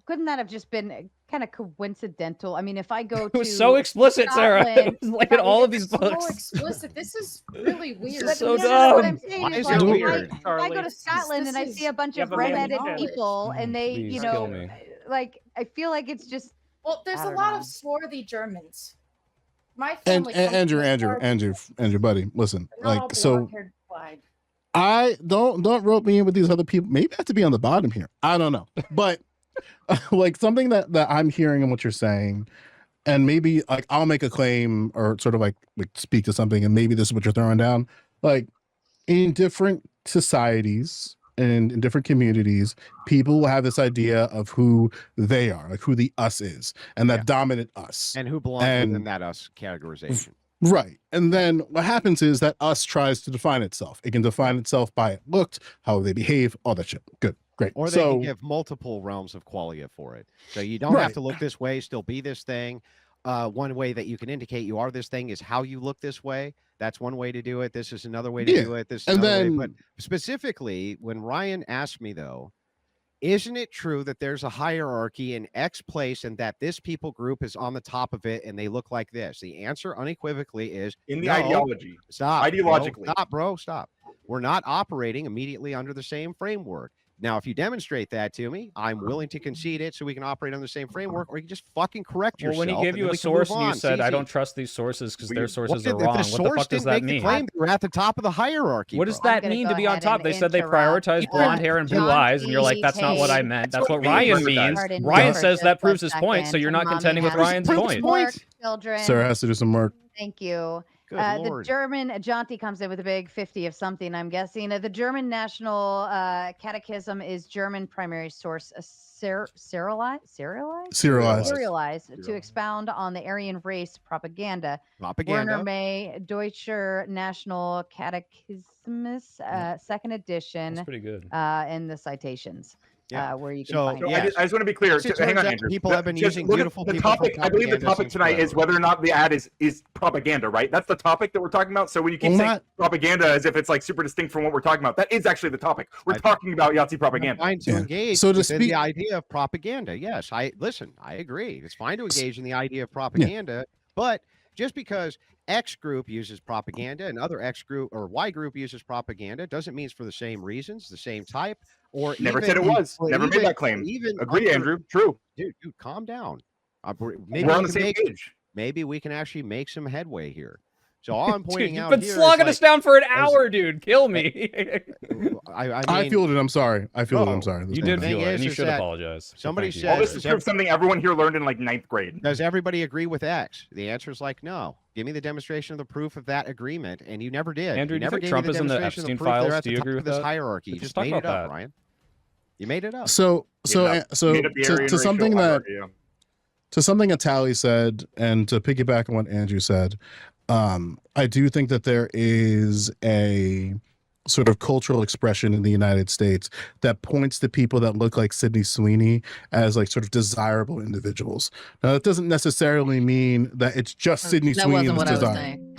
couldn't that have just been kind of coincidental? I mean, if I go it was to so explicit, Sarah. It Scotland, was like in all of these So books. explicit. This is really weird. is so no, no, what I'm dumb. saying Why is, is like, it if weird? if I go to Scotland and I see a bunch you of have a man redheaded knowledge. people and they, Please you kill know, me. like I feel like it's just Well, there's I a don't lot know. of swarthy Germans. My And family comes from Andrew, a Andrew, large- Andrew, Andrew, buddy, listen. They're not all Like, so blonde-haired wide. I don't rope me in with these other people. Maybe I have to be on the bottom here. I don't know, but like something that I'm hearing in what you're saying, and maybe like I'll make a claim or sort of like speak to something, and maybe this is what you're throwing down. Like in different societies and in different communities, people will have this idea of who they are, like who the us is, and that dominant us, and who belongs within that us categorization. Right. And then what happens is that us tries to define itself. It can define itself by it looked, how they behave, all that shit. Good. Great. Or they can give multiple realms of qualia for it. So you don't have to look this way, still be this thing. One way that you can indicate you are this thing is how you look this way. That's one way to do it. This is another way to do it. This is another way. But specifically, when Ryan asked me, though, isn't it true that there's a hierarchy in X place and that this people group is on the top of it and they look like this? The answer unequivocally is in the ideology. Stop. Ideologically. Stop. We're not operating immediately under the same framework. Now, if you demonstrate that to me, I'm willing to concede it so we can operate on the same framework, or you can just fucking correct yourself. Well, when he gave you a source and you said, I don't trust these sources because their sources are wrong, what the fuck does that mean? We're at the top of the hierarchy. What does that mean to be on top? They said they prioritize blonde hair and blue eyes, and you're like, that's not what I meant. That's what Ryan means. Ryan says that proves his point, so you're not contending with Ryan's point. Children. Sarah has to do some work. Thank you. Good The Lord. German Jonty comes in with a big 50 of something, I'm guessing. The German National Catechism is German primary source, serialized to expound on the Aryan race propaganda. Werner May, Deutscher National Catechismus, second edition. That's pretty good. In the citations. Where you can find I just want to be clear. Hang on, Andrew. People have been using beautiful people. Topic, I believe the topic tonight is whether or not the ad is propaganda, right? That's the topic that we're talking about. So when you keep saying propaganda as if it's like super distinct from what we're talking about, that is actually the topic. We're talking about Yahtzee propaganda. Fine to engage in the idea of propaganda. Yes, I agree. It's fine to engage in the idea of propaganda, but just because X group uses propaganda and other X group or Y group uses propaganda doesn't mean it's for the same reasons, the same type, or never said it was. Never made that claim. Agree, Andrew. True. Dude, calm down. Maybe we're on the same page. Maybe we can actually make some headway here. So all I'm pointing out you've been slogging us down for an hour, dude. Kill me. I feel it. I'm sorry. I feel it. I'm sorry. You did feel it, and you should apologize. Somebody said, all this is proof something everyone here learned in like 9th grade. Does everybody agree with X? The answer is like, no. Give me the demonstration of the proof of that agreement, and you never did. Andrew, you never do you think Trump is in the Epstein files? Do you agree with this that? hierarchy? You just made it up, Ryan. You made it up. So to something that to something that Tally said, and to piggyback on what Andrew said, I do think that there is a sort of cultural expression in the United States that points to people that look like Sydney Sweeney as like sort of desirable individuals. Now, that doesn't necessarily mean that it's just Sydney Sweeney that's desirable.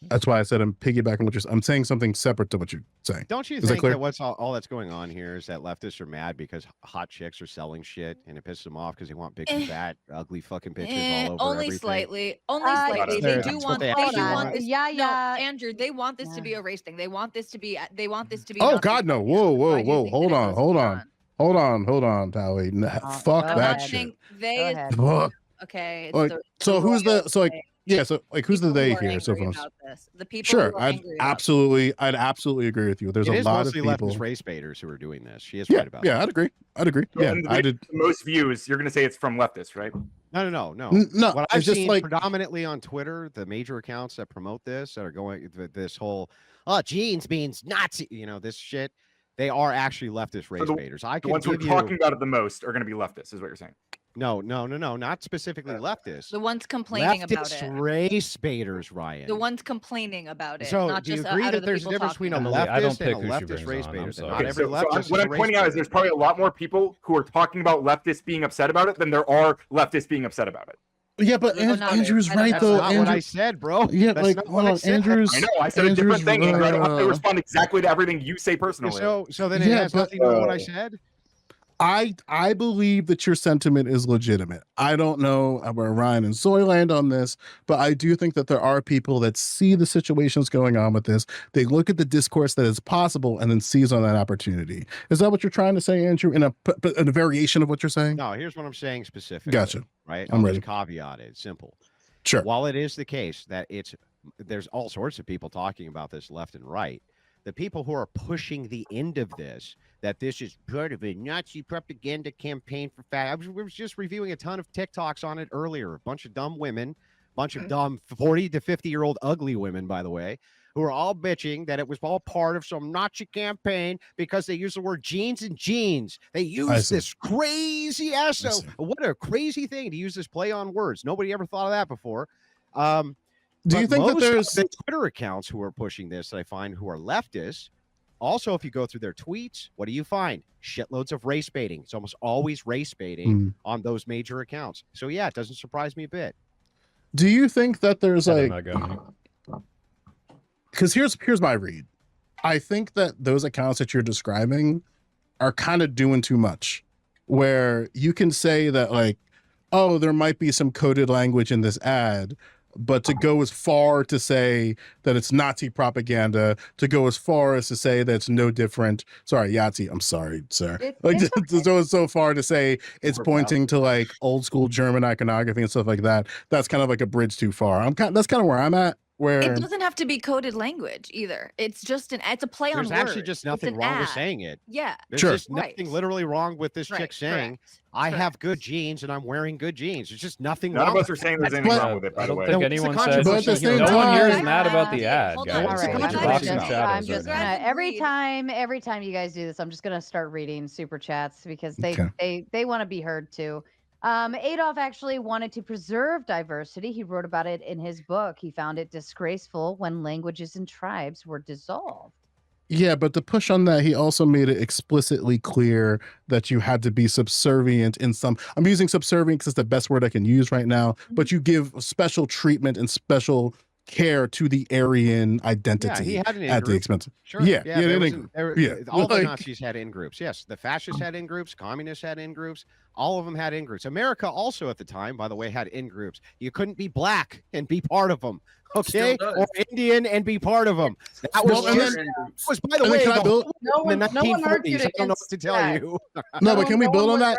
That's why I said I'm piggybacking what I'm saying something separate to what you're saying. Don't you think that what's all that's going on here is that leftists are mad because hot chicks are selling shit and it pisses them off because they want big, fat, ugly fucking bitches all over only everything? Slightly. They do want this. No, Andrew, they want this to be a race thing. They want this to be. Oh God, no! Whoa! Hold on, Tally. Fuck that shit. Okay. So who's the who's the they here? So far, the people. Sure, I'd absolutely agree with you. There's a lot of people. Leftist race baiters who are doing this. She is right about. Yeah, I'd agree. Yeah, I did. Most views. You're gonna say it's from leftists, right? No. No, what I've seen predominantly on Twitter, the major accounts that promote this that are going this whole jeans means Nazi, this shit. They are actually leftist race baiters. The ones who are talking about it the most are going to be leftists, is what you're saying. No, not specifically leftists. The ones complaining about it. Race baiters, Ryan. The ones complaining about it. So not do you just agree out that of the there's a people difference between a talking leftist and a leftist race baiter? Not every leftist. What I'm pointing out is there's probably a lot more people who are talking about leftists being upset about it than there are leftists being upset about it. Yeah, but Andrew's right though. That's not what I said, bro. Yeah, that's not what I said. Andrew's. I know. I said a different thing. I don't have to respond exactly to everything you say personally. So then it has nothing to do with what I said. I believe that your sentiment is legitimate. I don't know where Ryan and Soy land on this, but I do think that there are people that see the situations going on with this. They look at the discourse that is possible and then seize on that opportunity. Is that what you're trying to say, Andrew, in a variation of what you're saying? No, here's what I'm saying specifically. Gotcha. Right? I'm ready. Caveat it. Simple. Sure. While it is the case that there's all sorts of people talking about this left and right, the people who are pushing the end of this, that this is part of a Nazi propaganda campaign for fat. We was just reviewing a ton of TikToks on it earlier. A bunch of dumb women, bunch of dumb 40 to 50-year-old ugly women, by the way, who are all bitching that it was all part of some Nazi campaign because they use the word jeans and jeans. They use this crazy ass. What a crazy thing to use this play on words. Nobody ever thought of that before. Do you think that there's the Twitter accounts who are pushing this, I find, who are leftists? Also, if you go through their tweets, what do you find? Shitloads of race baiting. It's almost always race baiting on those major accounts. So yeah, it doesn't surprise me a bit. Do you think that there's like, go. because here's my read. I think that those accounts that you're describing are kind of doing too much, where you can say that like, oh, there might be some coded language in this ad, but to go as far to say that it's Nazi propaganda, to go as far as to say that it's no different. Sorry, Yahtzee. I'm sorry, sir. Like to go so far to say it's pointing to like old school German iconography and stuff like that. That's kind of like a bridge too far. That's kind of where I'm at. Where it doesn't have to be coded language either. It's just it's a play on words. There's actually just nothing wrong with saying it. Yeah. There's just nothing literally wrong with this chick saying, I have good jeans and I'm wearing good jeans. There's just nothing None wrong. of us are saying there's anything wrong with it, by the way. I don't think anyone said no one here is mad about the ad, guys. I'm just gonna every time you guys do this, I'm just gonna start reading super chats because they want to be heard too. Adolf actually wanted to preserve diversity. He wrote about it in his book. He found it disgraceful when languages and tribes were dissolved. Yeah, but to push on that, he also made it explicitly clear that you had to be subservient in some. I'm using subservient because it's the best word I can use right now. But you give special treatment and special care to the Aryan identity he had an at the expense. Sure. Yeah, all the Nazis had in-groups. Yes, the fascists had in-groups. Communists had in-groups. All of them had in-groups. America also at the time, by the way, had in-groups. You couldn't be black and be part of them. Okay, or Indian and be part of them. That was by the way, in the 1940s. I don't know what to tell you. No, but can we build on that?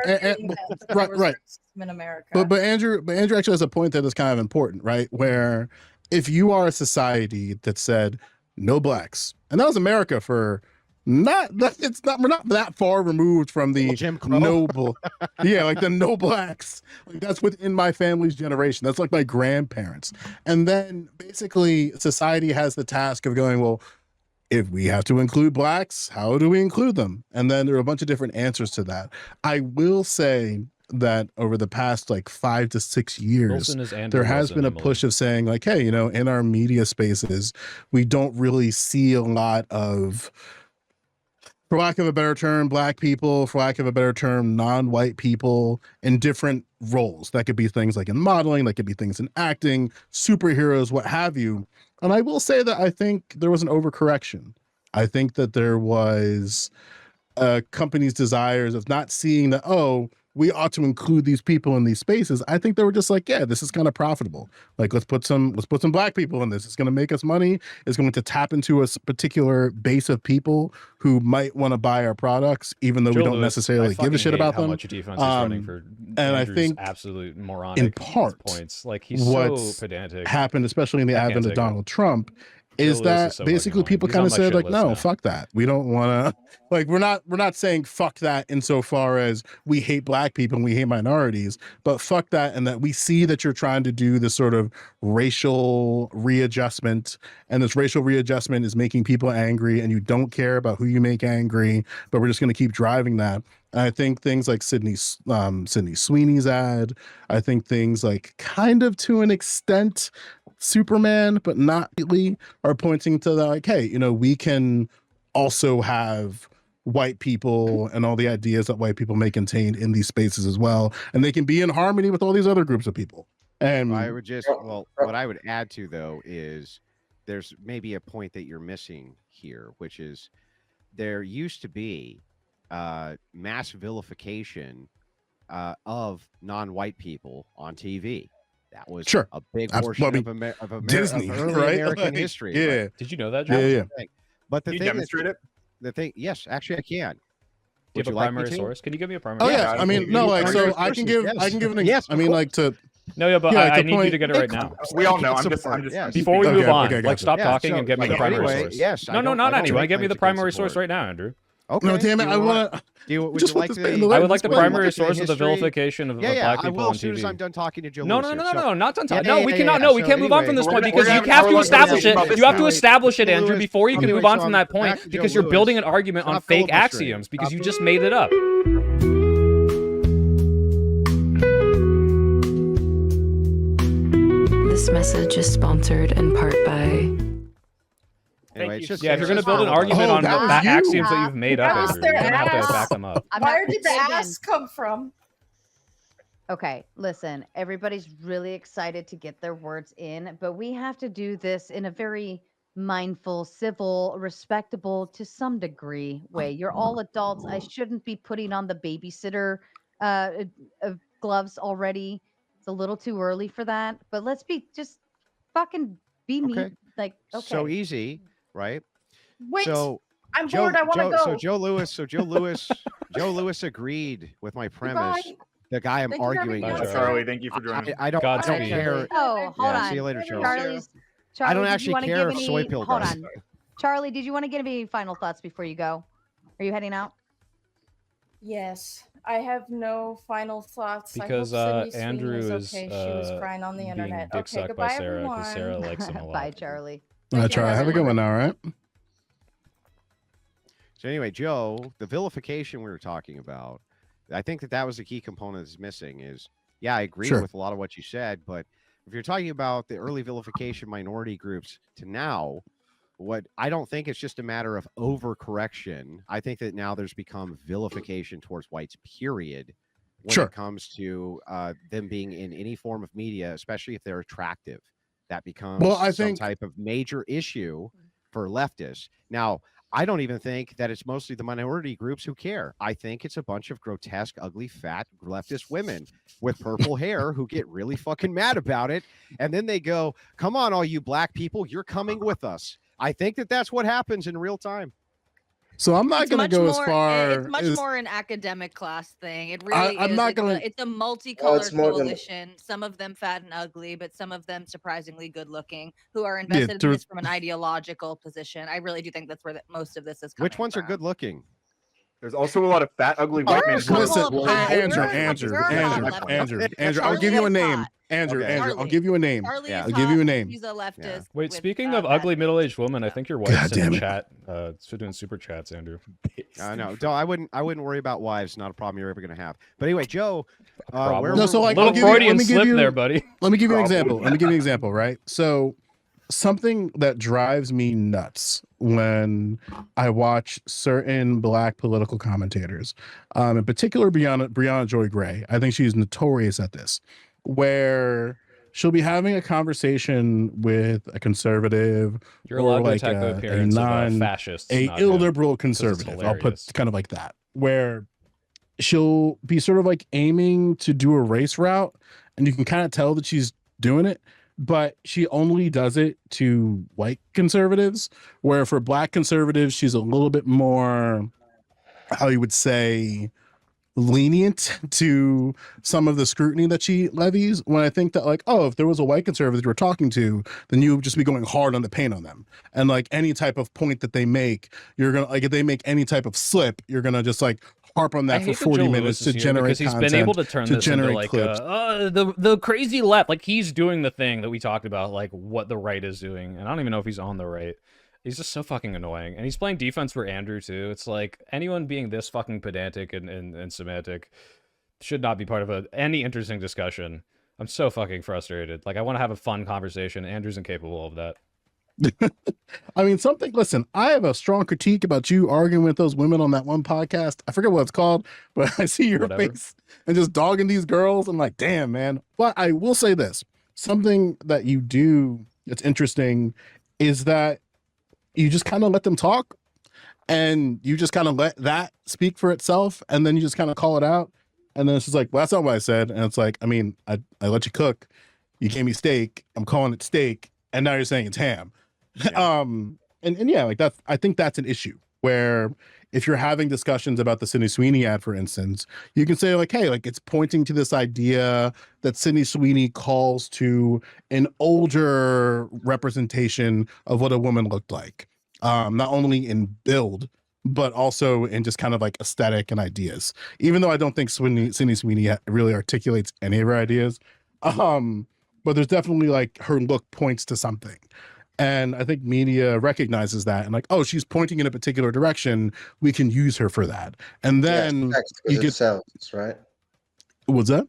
Right. In America. But Andrew actually has a point that is kind of important, right? Where if you are a society that said no blacks, and that was America for we're not that far removed from the noble, like the no blacks. Like that's within my family's generation. That's like my grandparents. And then basically society has the task of going, well, if we have to include blacks, how do we include them? And then there are a bunch of different answers to that. I will say that over the past like 5 to 6 years, there has been a push of saying like, hey, in our media spaces, we don't really see a lot of, for lack of a better term, black people, for lack of a better term, non-white people in different roles. That could be things like in modeling, that could be things in acting, superheroes, what have you. And I will say that I think there was an overcorrection. I think that there was a company's desires of not seeing that, oh, we ought to include these people in these spaces. I think they were just like, yeah, this is kind of profitable. Like, let's put some black people in this. It's going to make us money. It's going to tap into a particular base of people who might want to buy our products, even though we don't necessarily give a shit about them. How much defense is running for and Andrew's I think absolute moronic in part points. Like he's so pedantic. Happened, especially in the advent of Donald Trump, is that basically people kind of said like, no, fuck that. We don't want to, like, we're not saying fuck that insofar as we hate black people and we hate minorities, but fuck that. And that we see that you're trying to do this sort of racial readjustment, and this racial readjustment is making people angry, and you don't care about who you make angry, but we're just going to keep driving that. And I think things like Sydney Sweeney's ad, I think things like kind of to an extent Superman, but not really, are pointing to that, like, hey, we can also have white people and all the ideas that white people may contain in these spaces as well, and they can be in harmony with all these other groups of people. And I would what I would add to though is there's maybe a point that you're missing here, which is there used to be mass vilification of non-white people on TV. That was a big portion of Disney, early right? American history. Yeah. Right? Did you know that, John? Yeah. But Can you demonstrate it? The thing, yes, actually I can. Do you have a primary source? Can you give me a primary? Oh yeah, I mean, no, like, so I can give an. Yes, I mean, like, to No, yeah, but Yeah, like I the need you point- to get it right now. We all know. Yes. Before we Okay, move on, okay, like gotcha. stop Yeah, talking so, and get me so the primary anyway, source. yes, I No, don't- not I don't anyway. make Get me the claims against primary source support. right now, Andrew. Okay. No, damn it! I want to. Would just you want like this band to the? let I would like the Would you primary like the source of the history? vilification of Yeah, black I people will on as soon as TV. I'm done talking to Joe No, Lewis no, here. no, no, So- no, not done Yeah, talking. No, yeah, we yeah, cannot. yeah. No, we So can't move on from anyway, this point we're because gonna you have an have to hour-long establish conversation about it. this You have to now. establish it, Joe Andrew, Lewis- before you can anyway, move on so from I'm that point back to because Joe you're building Lewis. an argument on Stop fake filibustering. axioms because Stop you just made it up. This message is sponsored in part by. Anyway, you. it's just Yeah, if you're going to it's build an just- argument Oh, on that was the you. axioms that you've made up, That was Andrew, you're their going to have to ass. back them up. I'm Where not did the mistaken. ass come from? Okay, listen, everybody's really excited to get their words in, but we have to do this in a very mindful, civil, respectable, to some degree way. You're all adults. I shouldn't be putting on the babysitter uh, gloves already. It's a little too early for that, but let's be just fucking be me. Okay. Like, okay. So easy, right? Wait, So I'm Joe, bored. I want to Joe, go. so Joe Lewis agreed with my premise. Goodbye. The guy I'm Thank you for arguing having Bye, me with. on. Charlie, thank you for joining. I don't Godspeed. care. Oh, hold Yeah, on. see you later, Charlie. Charlie, I don't did you actually wanna care give if soy any- pill Hold does. on. Charlie, did you want to give any final thoughts before you go? Are you heading out? Yes, I have no final thoughts. Because I hope Sydney Andrew Sweeney is okay. She was crying on the being internet. dick Okay, sucked goodbye, by Sarah everyone. because Sarah likes him a lot. Bye, Charlie. I Thank you, try. Have a good one now, all right? So anyway, Joe, the vilification we were talking about, I think that was the key component that's missing. Is yeah, I agree Sure. with a lot of what you said, but if you're talking about the early vilification minority groups to now, what I don't think it's just a matter of overcorrection. I think that now there's become vilification towards whites, period, when Sure. it comes to them being in any form of media, especially if they're attractive. That becomes Well, I some think- type of major issue for leftists. Now, I don't even think that it's mostly the minority groups who care. I think it's a bunch of grotesque, ugly, fat leftist women with purple hair who get really fucking mad about it. And then they go, come on, all you black people, you're coming with us. I think that that's what happens in real time. So I'm not It's going much to go as more- far. It's much as, more an academic class thing. It really I'm is. not It's gonna- a multicolored more than- coalition. Some of them fat and ugly, but some of them surprisingly good looking, who are invested in there- this from an ideological position. I really do think that's where most of this is coming Which ones are from. good looking? There's also a lot of fat, ugly white There are men. a couple Listen, of hot- Andrew, there are- Andrew, there are hot Andrew, leftists. Andrew, I'll Charlie give you a is name. hot. Andrew, Okay. Andrew, I'll Charlie. give you a name. Charlie I'll is give you a hot. name. He's a leftist. Wait, with, speaking uh, of fat ugly people. middle-aged women, I think your God wife's in damn the it. chat. Still doing super chats, Andrew. No, I wouldn't worry about wives. Not a problem you're ever going to have. But anyway, Joe, Problem. No, so, like, little I'll give you- Freudian let me give slip you- there, buddy. Let me give you an Problem. example. Let me give you an example, right? So something that drives me nuts when I watch certain black political commentators, in particular Brianna Joy Gray, I think she's notorious at this, where she'll be having a conversation with a conservative You're or allowed to like attack the a appearance of non- fascists. a not him. illiberal it's conservative. I'll put hilarious. kind of like that, where she'll be sort of like aiming to do a race route, and you can kind of tell that she's doing it, but she only does it to white conservatives, where for black conservatives, she's a little bit more, how you would say, lenient to some of the scrutiny that she levies. When I think that, like, oh, if there was a white conservative you were talking to, then you would just be going hard on the paint on them. And like any type of point that they make, you're gonna, like, if they make any type of slip, you're gonna just like harp on I that for hate that 40 Joe minutes Lewis to is here generate because he's content, been able to turn to this into generate like clips. the crazy left. Like he's doing the thing that we talked about, like what the right is doing, and I don't even know if he's on the right. He's just so fucking annoying, and he's playing defense for Andrew too. It's like anyone being this fucking pedantic and semantic should not be part of any interesting discussion. I'm so fucking frustrated. Like I want to have a fun conversation. Andrew's incapable of that. I mean, listen, I have a strong critique about you arguing with those women on that one podcast. I forget what it's called, but I see your Whatever. face and just dogging these girls. I'm like, damn, man. But I will say this, something that you do that's interesting is that you just kind of let them talk, and you just kind of let that speak for itself. And then you just kind of call it out. And then it's just like, well, that's not what I said. And it's like, I mean, I let you cook. You gave me steak. I'm calling it steak. And now you're saying it's ham. Yeah. And yeah, like that's, I think that's an issue where if you're having discussions about the Sydney Sweeney ad, for instance, you can say like, hey, like it's pointing to this idea that Sydney Sweeney calls to an older representation of what a woman looked like, not only in build, but also in just kind of like aesthetic and ideas. Even though I don't think Sydney Sweeney really articulates any of her ideas, but there's definitely like her look points to something. And I think media recognizes that and like, oh, she's pointing in a particular direction. We can use her for that. And then you get sells, right? What's that?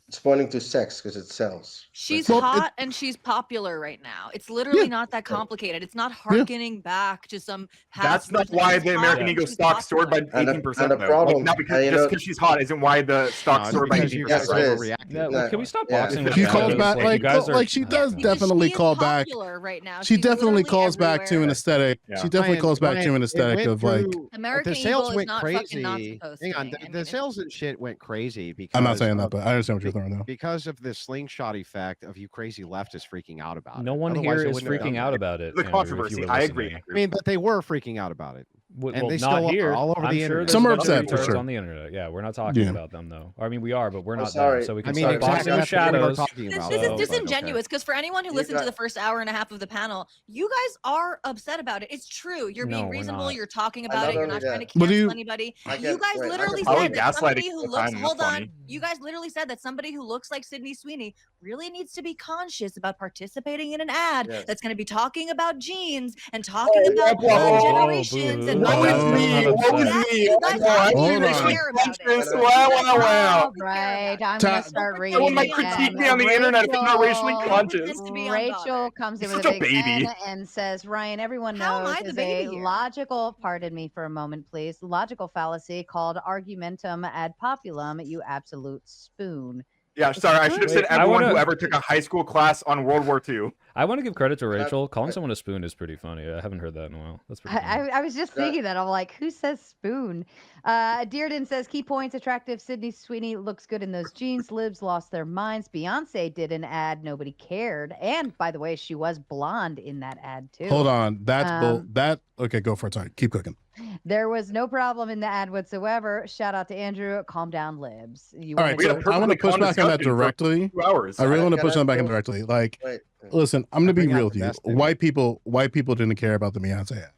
It's pointing to sex because it sells. She's hot and she's popular right now. It's literally not that complicated. It's not harkening back to some past. That's not why the American Eagle stock soared by 18%. Like, not because just because she's hot isn't why the stock soared by 18%. Can we stop boxing? She calls back like she does definitely call back. Right now. She definitely calls back to an aesthetic. She definitely calls back to an aesthetic of like American the sales Eagle went is not crazy. fucking Hang on, the sales and shit went crazy because I'm not saying that, but I understand what you're throwing though. Because of the slingshot effect of you crazy leftists freaking out about it. No one here is freaking out about it. The controversy. I agree. I mean, but they were freaking out about it. And they still are all over the internet. Some are upset for sure. On the internet. Yeah, we're not talking about them though. I mean, we are, but we're not sorry. them. So we can start boxing the shadows. This is disingenuous because for anyone who listened to the first hour and a half of the panel, you guys are upset about it. It's true. You're being reasonable. You're talking about it. You're not trying to cancel anybody. You guys literally said that somebody who looks. Hold on. You guys literally said that somebody who looks like Sydney Sweeney really needs to be conscious about participating in an ad that's going to be talking about jeans and talking about generations and What was me? Wow. Right. I'm going to start reading. Someone might critique me on the internet if I'm not racially conscious. Rachel comes in with a big pen and says, Ryan, everyone knows is a logical, pardon me for a moment, please, logical fallacy called argumentum ad populum, you absolute spoon. Yeah, sorry, I should have said everyone who ever took a high school class on World War II. I want to give credit to Rachel. Calling someone a spoon is pretty funny. I haven't heard that in a while. That's pretty funny. I was just thinking that. I'm like, who says spoon? Dearden says, key points, attractive. Sydney Sweeney looks good in those jeans. Libs lost their minds. Beyonce did an ad. Nobody cared. And by the way, she was blonde in that ad too. Hold on. Okay, go for it. Sorry. Keep cooking. There was no problem in the ad whatsoever. Shout out to Andrew. Calm down, Libs. All right, so I want to push back on that directly. I really want to push on back on directly. Like, listen, I'm gonna be real with you. White people didn't care about the Beyonce ad.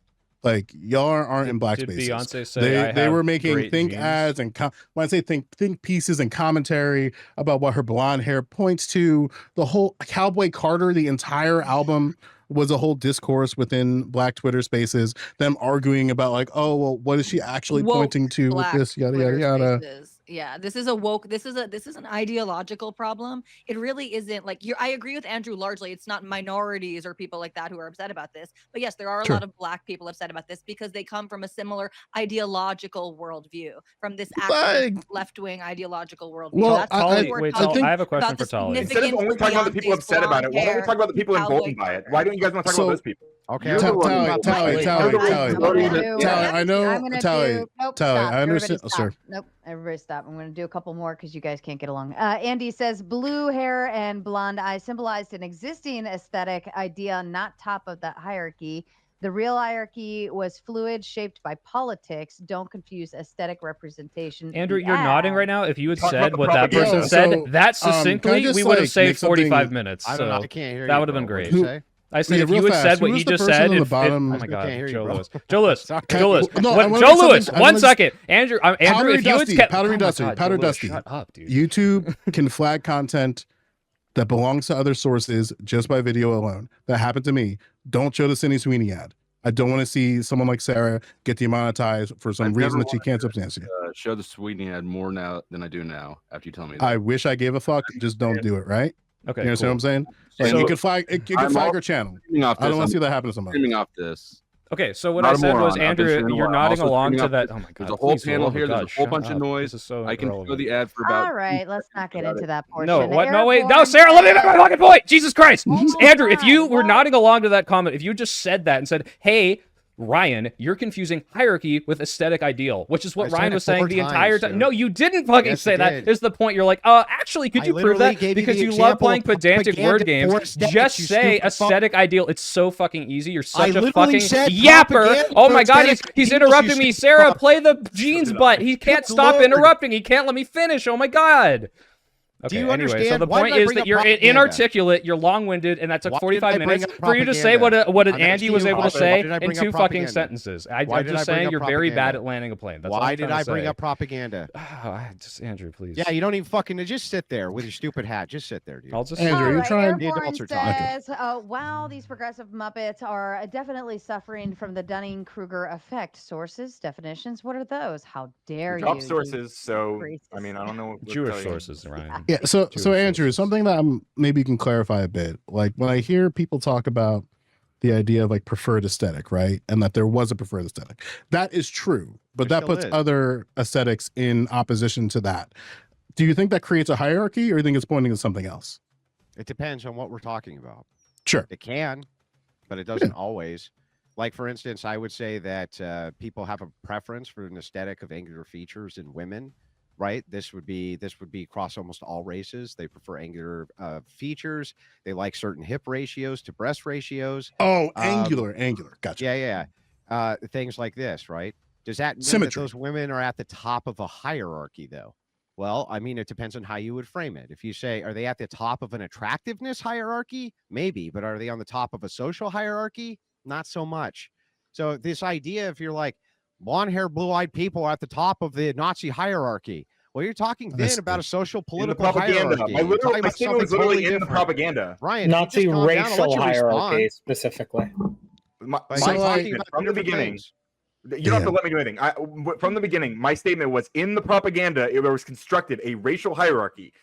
Like, y'all aren't in black spaces. Beyonce say they were making think ads and when I say think pieces and commentary about what her blonde hair points to. The whole Cowboy Carter, the entire album was a whole discourse within black Twitter spaces, them arguing about like, oh, well, what is she actually pointing to with this, yada, yada, yada. Yeah, this is an ideological problem. It really isn't like I agree with Andrew largely. It's not minorities or people like that who are upset about this. But yes, there are a lot of black people upset about this because they come from a similar ideological worldview, from this left-wing ideological worldview. Well, I have a question for Tali. Instead of only talking about the people upset about it, why don't we talk about the people emboldened by it? Why don't you guys want to talk about those people? Okay, Tally. I know, Tally. I understand. Sir. Nope. Everybody stop. I'm going to do a couple more because you guys can't get along. Andy says blue hair and blonde eyes symbolized an existing aesthetic idea, not top of that hierarchy. The real hierarchy was fluid, shaped by politics. Don't confuse aesthetic representation. Andrew, you're nodding right now. If you had said what that person said, that succinctly, we would have saved 45 minutes. I don't know. I can't hear you. That would have been great. I said, Yeah, if you had said what he just said, oh my God, Joe bro. Lewis. Joe Lewis. Joe Lewis, 1 second. Andrew, if you had kept... Powdery Dusty. Shut up, dude. YouTube can flag content that belongs to other sources just by video alone. That happened to me. Don't show the Sydney Sweeney ad. I don't want to see someone like Sarah get demonetized for some reason that she can't substantiate. Show the Sweeney ad more now than I do now after you tell me that. I wish I gave a fuck. Just don't do it, right? Okay, you understand what I'm saying? Like, you can flag her channel. I don't want to see that happen to somebody. Streaming off this. Okay, so what I said was, Andrew, you're nodding along to that. Oh my God! There's a whole panel here. There's a whole bunch of noise. I can show the ad for about. All right, let's not get into that portion. No, what? No, wait, no, Sarah, let me make my fucking point. Jesus Christ, Andrew, if you were nodding along to that comment, if you just said that and said, "Hey, Ryan, you're confusing hierarchy with aesthetic ideal, which is what Ryan was saying the entire time. dude. No, you didn't fucking say that. Is the point. You're like, actually, could you prove that? Because you love playing pedantic word games. Just say aesthetic ideal. It's so fucking easy. You're such a fucking yapper. Oh my god, he's interrupting me. Sarah, play the jeans butt. He can't stop interrupting. He can't let me finish. Oh my god. Okay, Do you anyway, understand? so the Why point did I is bring that up you're propaganda? inarticulate, you're long-winded, and that took Why 45 did I bring minutes up for you to say what propaganda? an I'm Andy asking was you, able to why say did I in bring 2 up fucking propaganda? sentences. Why I'm did I just bring saying up you're very bad propaganda? at landing a plane. That's Why all did I bring up propaganda? Just Andrew, please. Yeah, you don't even fucking just sit there with your stupid hat. Just sit there, dude. I'll just Andrew, All you're right, trying. The Airborne adults are talking. says, wow, these progressive Muppets are definitely suffering from the Dunning-Kruger effect. Sources, definitions, what are those? How dare you? Drop you sources, so racist. I mean, I don't know what to Jewish tell you. sources, Ryan. Yeah. So Jewish Andrew, sources. something that maybe you can clarify a bit. Like when I hear people talk about the idea of like preferred aesthetic, right? And that there was a preferred aesthetic. That is true, but There that still puts is. other aesthetics in opposition to that. Do you think that creates a hierarchy, or do you think it's pointing to something else? It depends on what we're talking about. Sure. It can, but it doesn't always. Like, for instance, I would say that people have a preference for an aesthetic of angular features in women, right? This would be across almost all races. They prefer angular features. They like certain hip ratios to breast ratios. Oh, angular. Gotcha. Yeah. Things like this, right? Does that mean Symmetry. that those women are at the top of a hierarchy, though? Well, I mean, it depends on how you would frame it. If you say, are they at the top of an attractiveness hierarchy? Maybe, but are they on the top of a social hierarchy? Not so much. So this idea, if you're like, blonde hair, blue-eyed people are at the top of the Nazi hierarchy. Well, you're talking then about a social political propaganda. hierarchy. My You're talking about statement was something literally totally in the different. propaganda. Ryan, Nazi just calm down, I'll let racial you hierarchy respond. specifically. My So, like, statement from the beginning. things. You don't have to let me do anything. From the beginning, my statement was in the propaganda. It was constructed a racial hierarchy,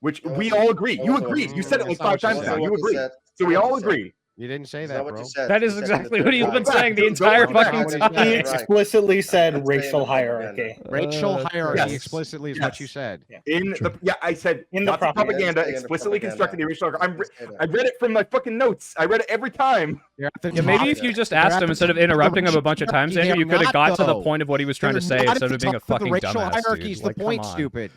which we all agree. You agreed. You said it like 5 times now. You agreed. So we all agree. You didn't say that, bro. That is exactly what he's been saying the entire fucking time. He explicitly said racial hierarchy. Racial hierarchy Yes. explicitly is what you said. I said In the propaganda explicitly constructed the racial hierarchy. I read it from my fucking notes. I read it every time. Yeah, maybe if you just asked him instead of interrupting him a bunch of times, Andrew, you could have got to the point of what he was trying to say instead of being a fucking racial dumbass. hierarchy is Dude. the Like, point, come on. stupid.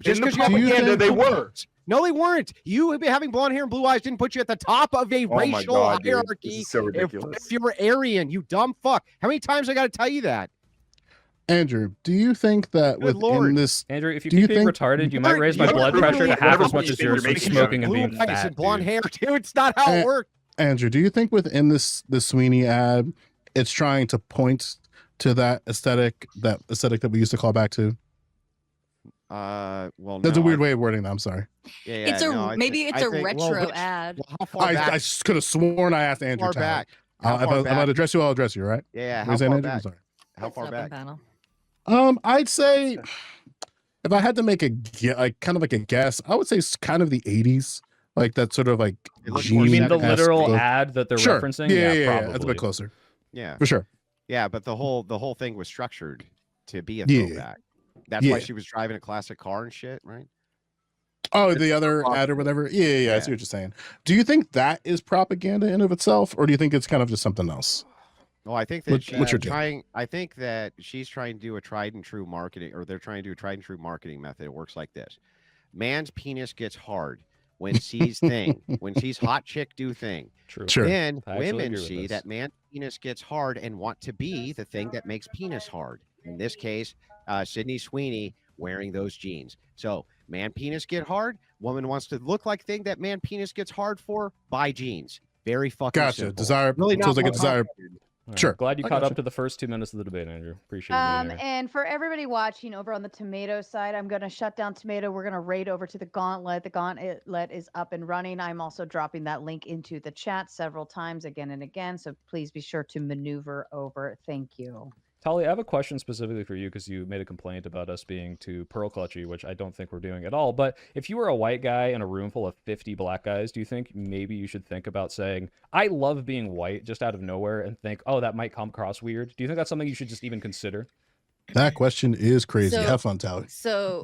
In the propaganda, they were. No, they weren't. You having blonde hair and blue eyes didn't put you at the top of a Oh my racial God, dude. hierarchy. This is so ridiculous. If you were Aryan, you dumb fuck. How many times I got to tell you that? Andrew, do you think that Good within Lord. this, Andrew, if you do keep you being think retarded, you might raise my blood pressure to half as much as yours from smoking and being Blue eyes fat. and blonde dude. hair, dude. It's not how it works. Andrew, do you think within this Sweeney ad, it's trying to point to that aesthetic that we used to call back to? Well, That's no, a weird way of wording that. I'm sorry. It's a maybe it's a retro ad. How far back? I could have sworn I asked Andrew. Far back? If I address you, I'll address you, right? Yeah. What How you saying, far Andrew? I'm back? sorry. How far back? I'd say if I had to make kind of like a guess, I would say it's kind of the 80s, like that sort of like. You mean the literal ad that they're sure. referencing? Yeah, probably. that's a bit closer. Yeah, for sure. Yeah, but the whole thing was structured to be a Yeah. throwback. That's why she was driving a classic car and shit, right? Oh, the other ad or whatever. Yeah. I see what you're saying. Do you think that is propaganda in of itself, or do you think it's kind of just something else? Well, I think that What's your take? I think that she's trying to do a tried and true marketing, or they're trying to do a tried and true marketing method. It works like this: man's penis gets hard when sees thing, when sees hot chick do thing. True. Sure. Then I actually women agree with see this. that man's penis gets hard and want to be the thing that makes penis hard. In this case, Sydney Sweeney wearing those jeans. So man penis get hard. Woman wants to look like thing that man penis gets hard for. Buy jeans. Very fucking Gotcha. simple. Desire Really not feels like a more desire. complicated. Right. Sure. Glad you I caught gotcha. up to the first 2 minutes of the debate, Andrew. Appreciate it. Being here. And for everybody watching over on the tomato side, I'm going to shut down tomato. We're going to raid over to the gauntlet. The gauntlet is up and running. I'm also dropping that link into the chat several times again and again. So please be sure to maneuver over. Thank you. Tali, I have a question specifically for you because you made a complaint about us being too pearl clutchy, which I don't think we're doing at all. But if you were a white guy in a room full of 50 black guys, do you think maybe you should think about saying, I love being white just out of nowhere, and think, oh, that might come across weird? Do you think that's something you should just even consider? That question is crazy. So- Have fun, Tally. So,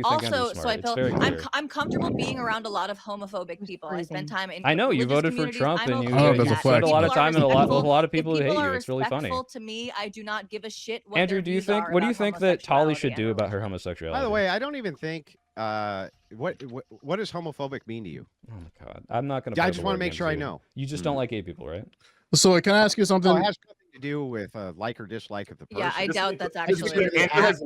you think Andrew's Also, smart. Soy It's Pill, very clear. I'm comfortable being around a lot of homophobic people. I spend time in. I know you religious voted for communities. Trump, I'm and you, okay Oh, with that's a you that. spent a flex. lot of People are time with a lot respectful. of people who If hate people you. are It's really funny. respectful to me, I do not give a shit what Andrew, their do you views think? are What do you about think that Tolly homosexuality should and do about her religion. homosexuality? By the way, I don't even think what does homophobic mean to you? Oh my god, I'm not gonna. I just want to make sure I know. You just don't like gay people, right? So can I ask you something? Oh, it has nothing to do with like or dislike of the person. Yeah, I doubt that's Just actually. because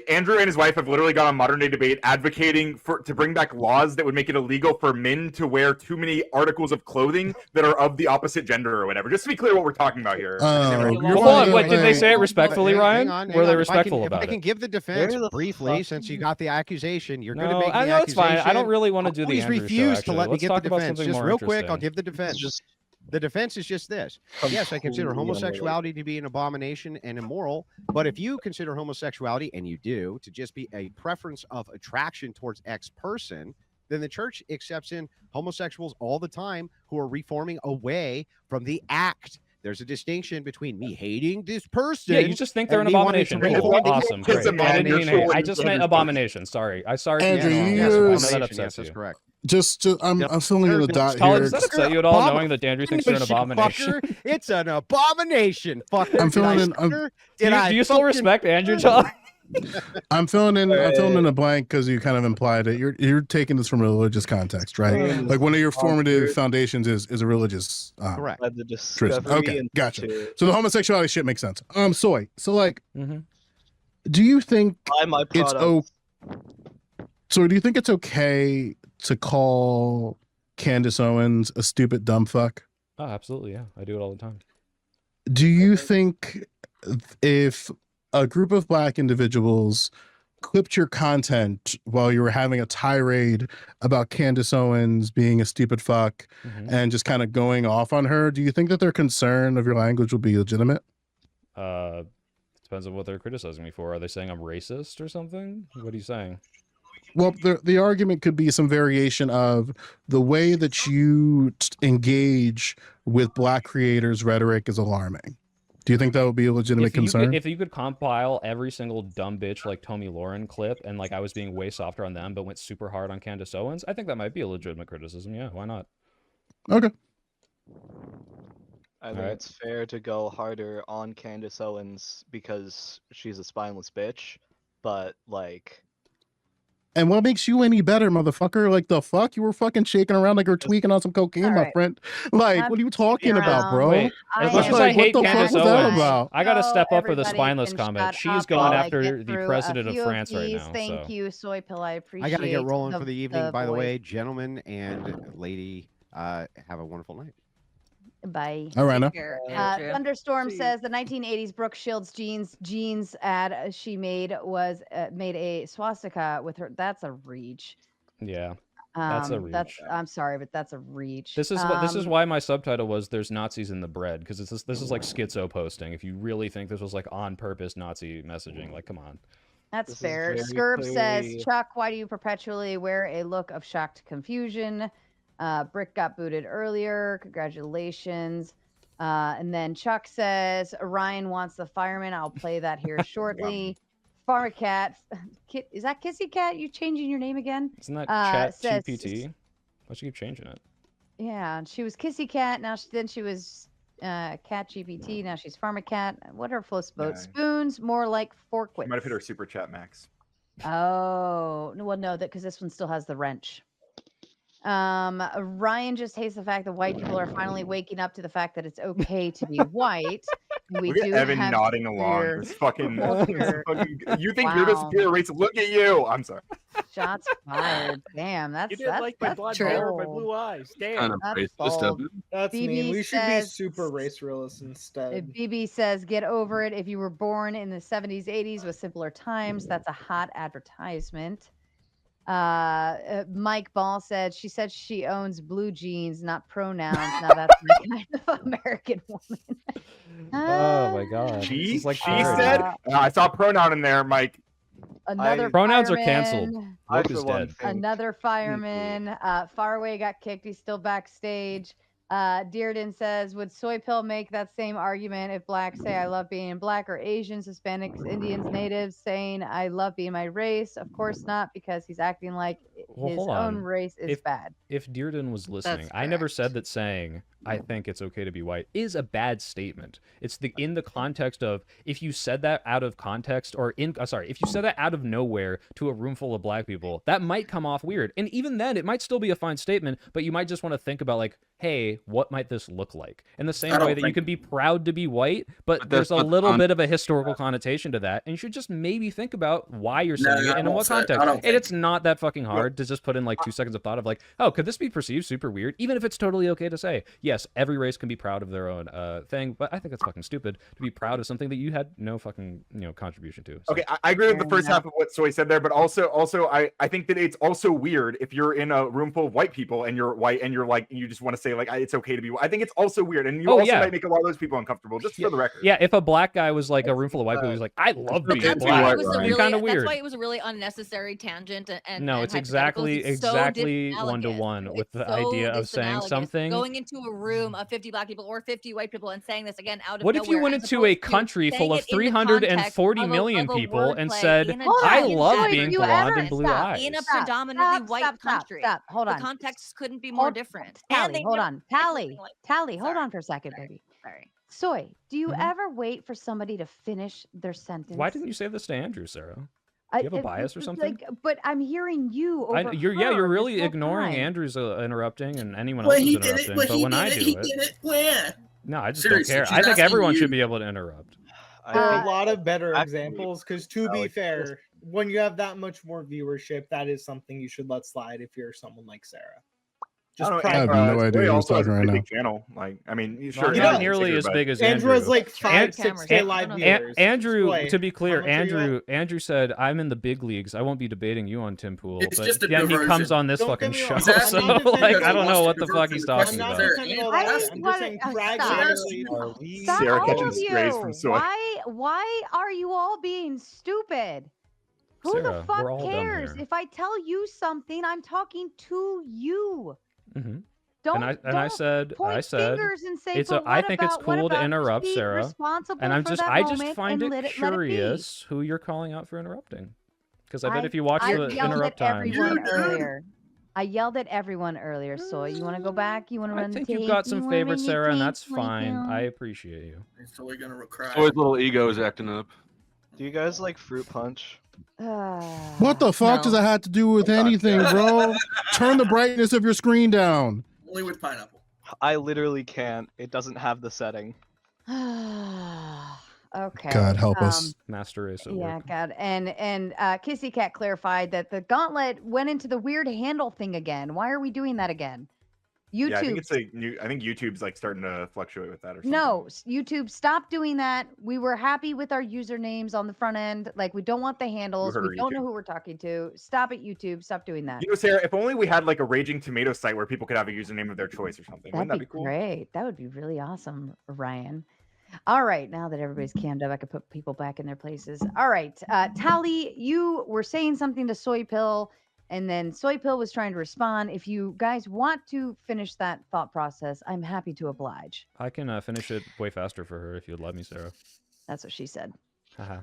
Andrew and his wife have literally gone on modern day debate advocating to bring back laws that would make it illegal for men to wear too many articles of clothing that are of the opposite gender or whatever. Just to be clear what we're talking about here. Hold on, wait, did they say it respectfully, Ryan? Were they respectful about it? If I can give the defense briefly, since you got the accusation, you're going to make the I know it's fine. accusation. I don't really want to do the Please Andrew refuse show, to let me Let's get talk the about defense. something Just more real quick, interesting. I'll give the defense. The defense is just this. Yes, I consider homosexuality to be an abomination and immoral, but if you consider homosexuality, and you do, to just be a preference of attraction towards X person, then the church accepts in homosexuals all the time who are reforming away from the act. There's a distinction between me hating this person. Yeah, you just think they're an abomination. Cool. Awesome. Great. I didn't mean hate. I just meant abomination. Sorry. I sorry. Andrew, Yes, you I know use- that yes, upsets that's you. correct. Just I'm filling in the dot Colin, here. does that upset you at all, knowing that Andrew thinks you're an abomination? Fucker. It's an abomination, fucker. I'm filling in. Do you still respect Andrew, John? I'm filling in a blank because you kind of implied it. You're taking this from a religious context, right? Like one of your formative foundations is a religious correct. tradition. Okay, gotcha. So the homosexuality shit makes sense. Soy. So like, do you think it's So do you think it's okay to call Candace Owens a stupid dumb fuck? Oh, absolutely. Yeah, I do it all the time. Do you think if a group of black individuals clipped your content while you were having a tirade about Candace Owens being a stupid fuck and just kind of going off on her, do you think that their concern of your language will be legitimate? Depends on what they're criticizing me for. Are they saying I'm racist or something? What are you saying? Well, the argument could be some variation of the way that you engage with black creators' rhetoric is alarming. Do you think that would be a legitimate concern? If you could compile every single dumb bitch like Tommy Lauren clip and like I was being way softer on them but went super hard on Candace Owens, I think that might be a legitimate criticism. Yeah, why not? Okay. I think it's fair to go harder on Candace Owens because she's a spineless bitch, but like... And what makes you any better, motherfucker? Like, the fuck? You were fucking shaking around like you're tweaking on some cocaine, my friend. Like, what are you talking about, bro? Wait, as much as I hate Candace Owens, about? I gotta step up for the Everybody spineless can comment. shut She's up going while I after get the through president a of few France right these. now. Thank you, Soy Pill. I appreciate I got to get rolling the- for the evening, by the voice. way. Gentlemen and lady, have a wonderful night. Bye. All right, now. Thunderstorm says the 1980s Brooke Shields jeans ad she made was made a swastika with her. That's a reach. Yeah, that's a reach. I'm sorry, but that's a reach. This is why my subtitle was "There's Nazis in the bread" because this is like schizo posting. If you really think this was like on purpose Nazi messaging, like come on. That's fair. Skirb says, Chuck, why do you perpetually wear a look of shocked confusion? Brick got booted earlier. Congratulations. And then Chuck says, Ryan wants the fireman. I'll play that here shortly. Farmer Cat. Is that Kissy Cat? You changing your name again? Isn't that Chat GPT? Why'd you keep changing it? Yeah, she was Kissy Cat. Now then she was Cat GPT. Now she's Farmer Cat. What are floats boat? Spoons, more like forkwits. You might have hit her super chat max. Oh, well, no, because this one still has the wrench. Ryan just hates the fact that white people are finally waking up to the fact that it's okay to be white. We Look at Evan nodding along. This fucking, you think you're the superior race? Look at you. I'm sorry. Shots fired. Damn, that's You didn't like my blonde hair or my blue eyes. Damn. That's BB mean. We should be says- super race realists instead. BB says, get over it. If you were born in the 70s, 80s with simpler times, that's a hot advertisement. Mike Ball said she owns blue jeans, not pronouns. Now that's my kind of American woman. Oh my god. She This is like said, I saw pronoun in there, Mike. Another pronouns are fireman. canceled. Woke is dead. Another fireman. Faraway got kicked. He's still backstage. Dearden says, would Soy Pill make that same argument if blacks say I love being black, or Asians, Hispanics, Indians, natives saying I love being my race? Of course not, because he's acting like his hold own on. race is bad. If Dearden was listening, I never said that saying I think it's okay to be white is a bad statement. It's in the context of if you said that out of context, or if you said that out of nowhere to a room full of black people, that might come off weird. And even then, it might still be a fine statement, but you might just want to think about like, hey, what might this look like? In the same I don't way that you think- can be proud to be white, but But there's that's a not the little bit of a historical connotation to that, and you should just maybe think about why you're No, saying it I and in won't what say it. I context. don't And think- it's not that fucking hard to just put in like 2 seconds of thought of like, oh, could this be perceived super weird? Even if it's totally okay to say. Yes, every race can be proud of their own thing, but I think that's fucking stupid to be proud of something that you had no fucking contribution to. So. Okay, I agree with the first half of what Soy said there, but also I think that it's also weird if you're in a room full of white people and you're white and you're like you just want to say like it's okay to be white. I think it's also weird, and you also might make a lot of those people uncomfortable. Just for the record. Yeah, if a black guy was like a room full of white people, he's like, I love being That's why black. it was a It's really, kind of weird. That's why it was a really unnecessary tangent and No, and it's hypotheticals. exactly It's so exactly one to disanalogous. one with the So idea of saying disanalogous. something. Going into a room of 50 black people or 50 white people and saying this again out of What nowhere. if you went as into a opposed to country full saying of it in the 340 context million of a people and wordplay said, in a I giant love country? being blonde and blue eyes? In a Stop, predominantly stop, white stop, stop, country. stop. Hold on. The context couldn't be more different. And Tally, they hold never on. said Tally, something like- Tally, hold Sorry. on for a second, Sorry. baby. Sorry. Soy, do you Mhm. ever wait for somebody to finish their sentence? Why didn't you say this to Andrew, Sarah? Do you have a bias or something? Like, but I'm hearing you over You're really this whole ignoring time. Andrew's interrupting and anyone Well, else is he did it. interrupting. Well, but he when I did it. do He it, did it. When? no, I just Seriously, don't care. she's I think asking everyone you. should be able to interrupt. There are Uh, a lot of better actually, examples because, to be fair, when you have that much more viewership, that is something you should let slide if you're someone like Sarah. Just I have no idea who's also has talking a right pretty now. big channel. Like, I mean, Well, sure, not Andrew's nearly bigger, as but- big as Andrew Andrew. has like 5, 6K cameras. live An- viewers. Andrew, Boy, to be clear, how much are you at? Andrew said, "I'm in the big leagues. I won't be debating you on Tim Pool." It's But just a yeah, he comes diversion. on this Don't fucking get me show, wrong. He's asking so I'm not defending like because I he don't know wants what to the divert fuck from he's the talking question. I'm not about. defending all I that. just I'm want just saying to pragmatically. Stop. Stop, Sarah all catching of strays you. from Soy. Why are you all being stupid? Who Sarah, the fuck we're all dumb cares? here. If I tell you something, I'm talking to you. hmm Don't I don't said point fingers and say, it's but I what think it's about, what cool to about?" Just interrupt, be Sarah. responsible And I'm for just that I just moment find and it let it be. curious who you're calling out for interrupting. Because I bet if you watch I the yelled interrupt at time, everyone earlier. I yelled at everyone earlier. So you want to go back? You want to I run the think tape? you've got You some wanna run favorites, the Sarah, and tape? that's fine. I appreciate you. He's totally gonna cry. Soy's little ego is acting up. Do you guys like fruit punch? What the fuck does that have to do with anything, bro? Turn the brightness of your screen down. Only with pineapple. I literally can't. It doesn't have the setting. Okay. God help us. Master Race at Yeah, work. God, and Kissy Cat clarified that the gauntlet went into the weird handle thing again. Why are we doing that again? YouTube. Yeah, I think it's like new. I think YouTube's like starting to fluctuate with that or something. No, YouTube, stop doing that. We were happy with our usernames on the front end. Like, we don't want the handles. heard We her, don't know YouTube. who we're talking to. Stop it, YouTube. Stop doing that. You know, Sarah, if only we had like a Raging Tomato site where people could have a username of their choice or something. Wouldn't that be cool? Great. That would be really awesome, Ryan. All right, now that everybody's cammed up, I could put people back in their places. All right, Tally, you were saying something to Soy Pill, and then Soy Pill was trying to respond. If you guys want to finish that thought process, I'm happy to oblige. I can finish it way faster for her if you'd let me, Sarah. That's what she said. Haha.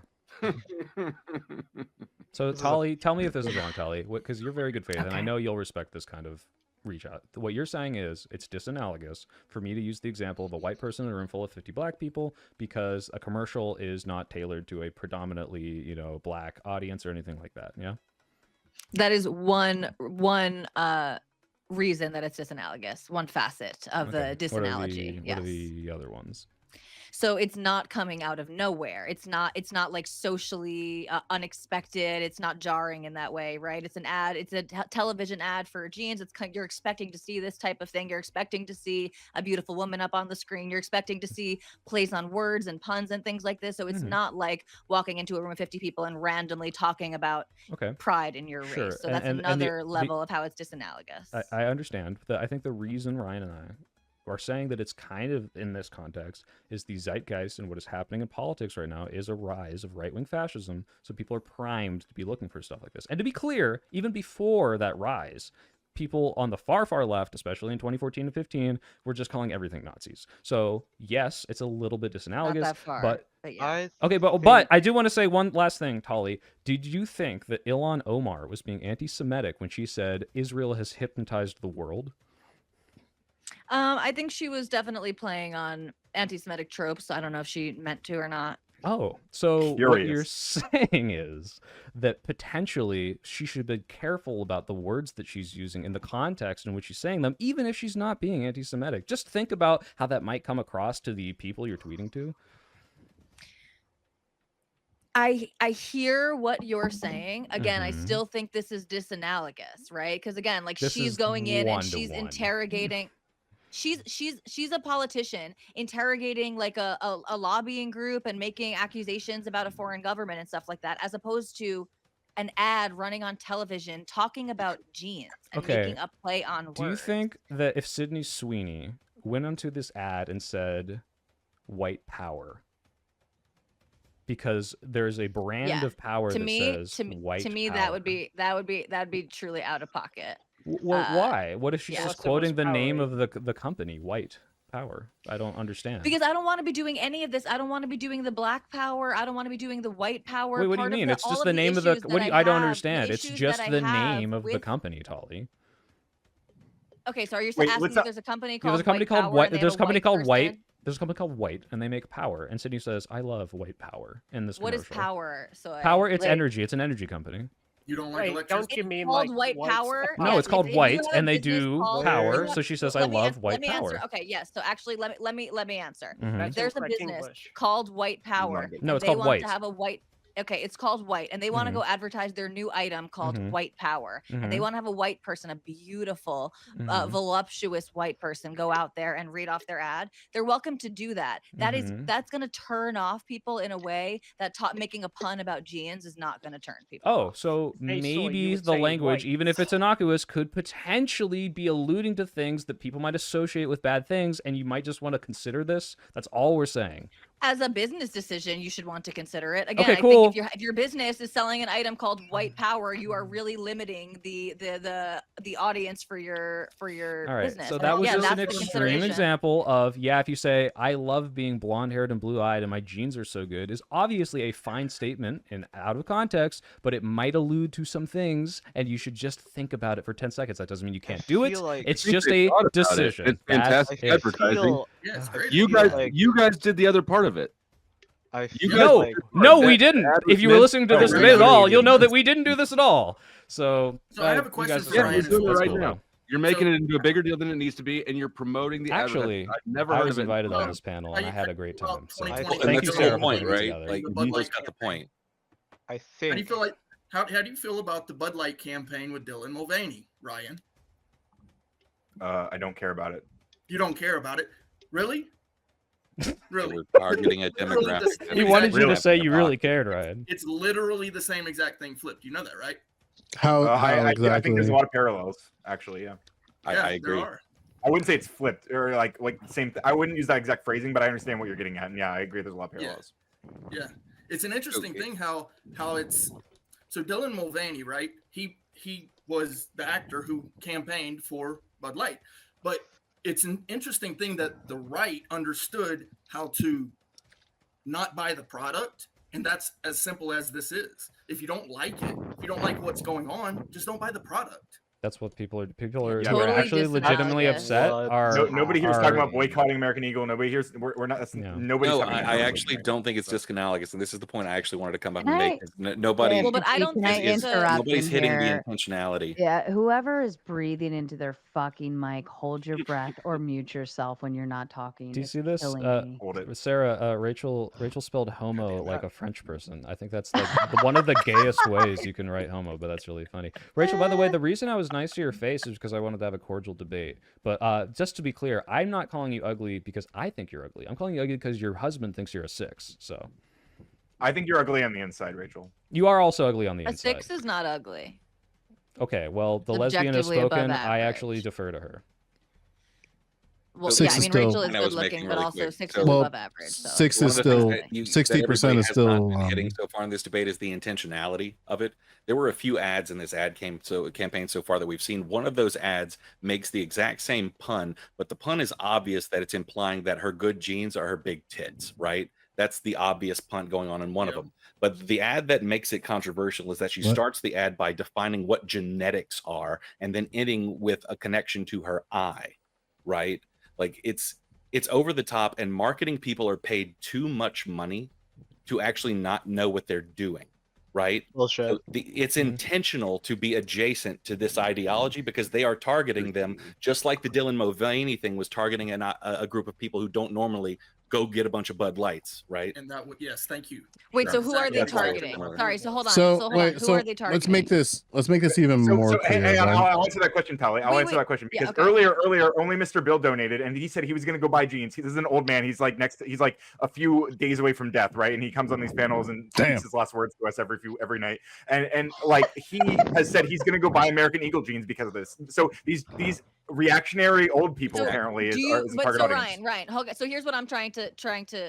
So, Tali, tell me if this is wrong, Tali, because you're very good faith, and I know you'll respect this kind of reach out. What you're saying is it's disanalogous for me to use the example of a white person in a room full of 50 black people because a commercial is not tailored to a predominantly, you know, black audience or anything like that. Yeah. That is one reason that it's disanalogous, one facet of the disanalogy. What are the other ones? So it's not coming out of nowhere. It's not like socially unexpected. It's not jarring in that way, right? It's an ad. It's a television ad for jeans. It's you're expecting to see this type of thing. You're expecting to see a beautiful woman up on the screen. You're expecting to see plays on words and puns and things like this. So it's not like walking into a room of 50 people and randomly talking about pride in your race. So that's another level of how it's disanalogous. I understand. I think the reason Ryan and I are saying that it's kind of in this context is the zeitgeist and what is happening in politics right now is a rise of right-wing fascism. So people are primed to be looking for stuff like this. And to be clear, even before that rise, people on the far, far left, especially in 2014 and 15, were just calling everything Nazis. So yes, it's a little bit disanalogous. Not that far, but yeah. Okay, but I do want to say one last thing, Tali. Did you think that Ilhan Omar was being anti-Semitic when she said Israel has hypnotized the world? I think she was definitely playing on anti-Semitic tropes. I don't know if she meant to or not. Oh, so Furious. what you're saying is that potentially she should be careful about the words that she's using in the context in which she's saying them, even if she's not being anti-Semitic. Just think about how that might come across to the people you're tweeting to. I hear what you're saying. Again, I still think this is disanalogous, right? Because again, like This she's is going in and she's one-to-one. interrogating. She's a politician interrogating like a lobbying group and making accusations about a foreign government and stuff like that, as opposed to an ad running on television talking about jeans and making a play on words. Do you think that if Sydney Sweeney went onto this ad and said white power, because there's a brand of power that says white power. that would be truly out of pocket. Well, why? What if she's just quoting the name of the company, White Power? I don't understand. Because I don't want to be doing any of this. I don't want to be doing the black power. I don't want to be doing the white power. Wait, what do you mean? It's just the name of the. What do you? I don't understand. It's just the name of the company, Tolly. Okay, so are you asking if there's a company called There's a company White called Power White. and There's a company called White. person? There's a company called White, and they make power. And Sydney says, "I love white power." In this What is commercial. power? So Power. It's energy. It's an energy company. You don't like electricity? Don't you mean called like White Power? No, it's called if White, you have a and they business do called- power. you So she says, "I let me love ans- white let me power." Answer. Okay, yes. So actually, let me answer. Mhm. There's a Correct business English. called White Power. No, and it's they called want White. to have a white. Okay, it's called White, and they want to Mhm. go advertise their new item called Mhm. White Power, and they Mhm. want to have a white person, a beautiful, Mhm. voluptuous white person, go out there and read off their ad. They're welcome to do that. Mhm. That's going to turn off people in a way that making a pun about jeans is not going to turn people. Oh, so Hey, Soy, you maybe would the say language, white. even if it's innocuous, could potentially be alluding to things that people might associate with bad things, and you might just want to consider this. That's all we're saying. As a business decision, you should want to consider it. Again, Okay, I cool. think if your business is selling an item called White Power, you are really limiting the audience for your All right, business. so And that was yeah, just that's an the extreme consideration. example of, if you say, "I love being blonde-haired and blue-eyed and my jeans are so good," is obviously a fine statement and out of context, but it might allude to some things, and you should just think about it for 10 seconds. That doesn't mean you can't do it. feel like- It's I think just they a thought about it. decision. It's That's fantastic it. advertising. Yeah, it's great. You feel guys, like- you guys did the other part of it. I You feel guys- No, like no, that we didn't. ad was If you were meant- listening to Oh, this right, debate at no, all, we you'll know didn't. that we didn't do this at all. So, So I have a you question guys for Yeah, Ryan we're as doing it well. right cool, now. though. You're making So- it into a bigger deal than it needs to be, and you're promoting the Actually, advertising. I've never I heard was of it. invited on Well, this panel, how and I you had a feel great about time. So, 2020 Well, thank that's you, the Sarah, whole for point, putting it right? together. Like The Bud Nico's Light got the campaign. point. I How do think you feel like how do you feel about the Bud Light campaign with Dylan Mulvaney, Ryan? I don't care about it. You don't care about it, really? Really? We're targeting a demographic. that He is wanted you to Really? say you really cared, Ryan. It's literally the same exact thing flipped. You know that, right? How I think exactly? there's a lot of parallels, actually. Yeah, Yeah, I agree. There are. I wouldn't say it's flipped or like the same. I wouldn't use that exact phrasing, but I understand what you're getting at. And yeah, I agree. There's a lot of parallels. Yeah, it's an interesting Okay. thing how it's so Dylan Mulvaney, right? He was the actor who campaigned for Bud Light, but it's an interesting thing that the right understood how to not buy the product, and that's as simple as this is. If you don't like it, if you don't like what's going on, just don't buy the product. That's what people are Yeah, but actually actually legitimately disanalogous. upset. Are Nobody here's are- talking about boycotting American Eagle. Nobody here's we're not. That's, No. Nobody's No, talking about I that. actually don't think it's disanalogous, and this is the point I actually wanted to come up Can and make. I- is Nobody, Well, but I don't Can I think is, it's interrupt nobody's in hitting here? the intentionality. Yeah, whoever is breathing into their fucking mic, hold your breath or mute yourself when you're not talking. Do you It's see this? killing me. Hold it. Sarah, Rachel spelled homo like a French person. I think that's like one of the gayest ways you can write homo, but that's really funny. Rachel, by the way, the reason I was nice to your face is because I wanted to have a cordial debate. But just to be clear, I'm not calling you ugly because I think you're ugly. I'm calling you ugly because your husband thinks you're a 6. So I think you're ugly on the inside, Rachel. you are also ugly on the a inside. 6 is not ugly. Okay, well, the It's lesbian has objectively above spoken. I average. actually defer to her. Well, Six yeah, I is mean still- Rachel is And I was good making looking, but really also quick. 6 So- is Well, above average. So. 6 One is of the things still that 60% is everybody has still not been hitting so far in this debate is the intentionality of it. There were a few ads in this campaign so far that we've seen. One of those ads makes the exact same pun, but the pun is obvious that it's implying that her good genes are her big tits, right? That's the obvious pun going on in one of them. But the ad that makes it controversial is that she What? starts the ad by defining what genetics are and then ending with a connection to her eye, right? Like it's over the top, and marketing people are paid too much money to actually not know what they're doing, right? Bullshit. So it's intentional to be adjacent to this ideology because they are targeting them, just like the Dylan Mulvaney thing was targeting a group of people who don't normally go get a bunch of Bud Lights, right? And that would, yes, thank you. Wait, so who are they That's why it's targeting? similar. Sorry, so hold on. So, So hold wait, on. Who so are they targeting? let's make this even more clear. Hey, right? I'll answer that question, Pally. I'll Wait, answer wait. that question Yeah, because okay. earlier, only Mr. Bill donated, and he said he was going to go buy jeans. This is an old man. He's like he's like a few days away from death, right? And he comes on these panels and speaks his last words to us every night. And like he has said he's going to go buy American Eagle jeans because of this. So these reactionary old people So apparently do is you, the but target so audience. Ryan, okay, so here's what I'm trying to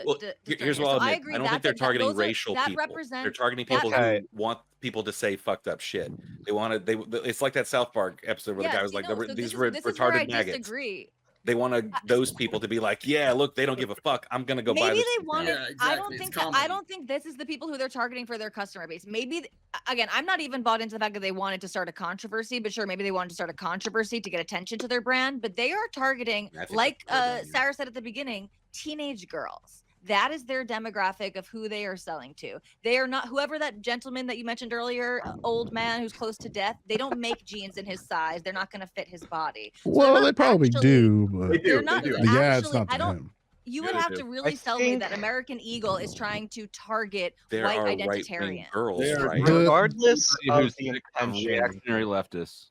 Well, discern here's here. what I'll So I admit. agree I don't think they're targeting those are- racial that people. represent- They're targeting that- people who want people to say fucked up shit. They want to. It's like that South Park episode where the guy was like, this is retarded where I maggots. disagree. They want those people to be like, yeah, look, they don't give a fuck. I'm gonna go buy Maybe this. they want now." to. I don't think this is the people who they're targeting for their customer base. Maybe again, I'm not even bought into the fact that they wanted to start a controversy, but sure, maybe they wanted to start a controversy to get attention to their brand. But they are targeting, like Sarah said at the beginning, teenage girls. That is their demographic of who they are selling to. They are not whoever that gentleman that you mentioned earlier, old man who's close to death. They don't make jeans in his size. They're not going to fit his body. So Well, they probably do, but they're not the ad's actually. not I to don't. him. You would have to really sell me that American Eagle is trying to target There white are identitarians. right-wing girls, They're- right? Regardless Somebody of who's the sick of intention, reactionary leftists.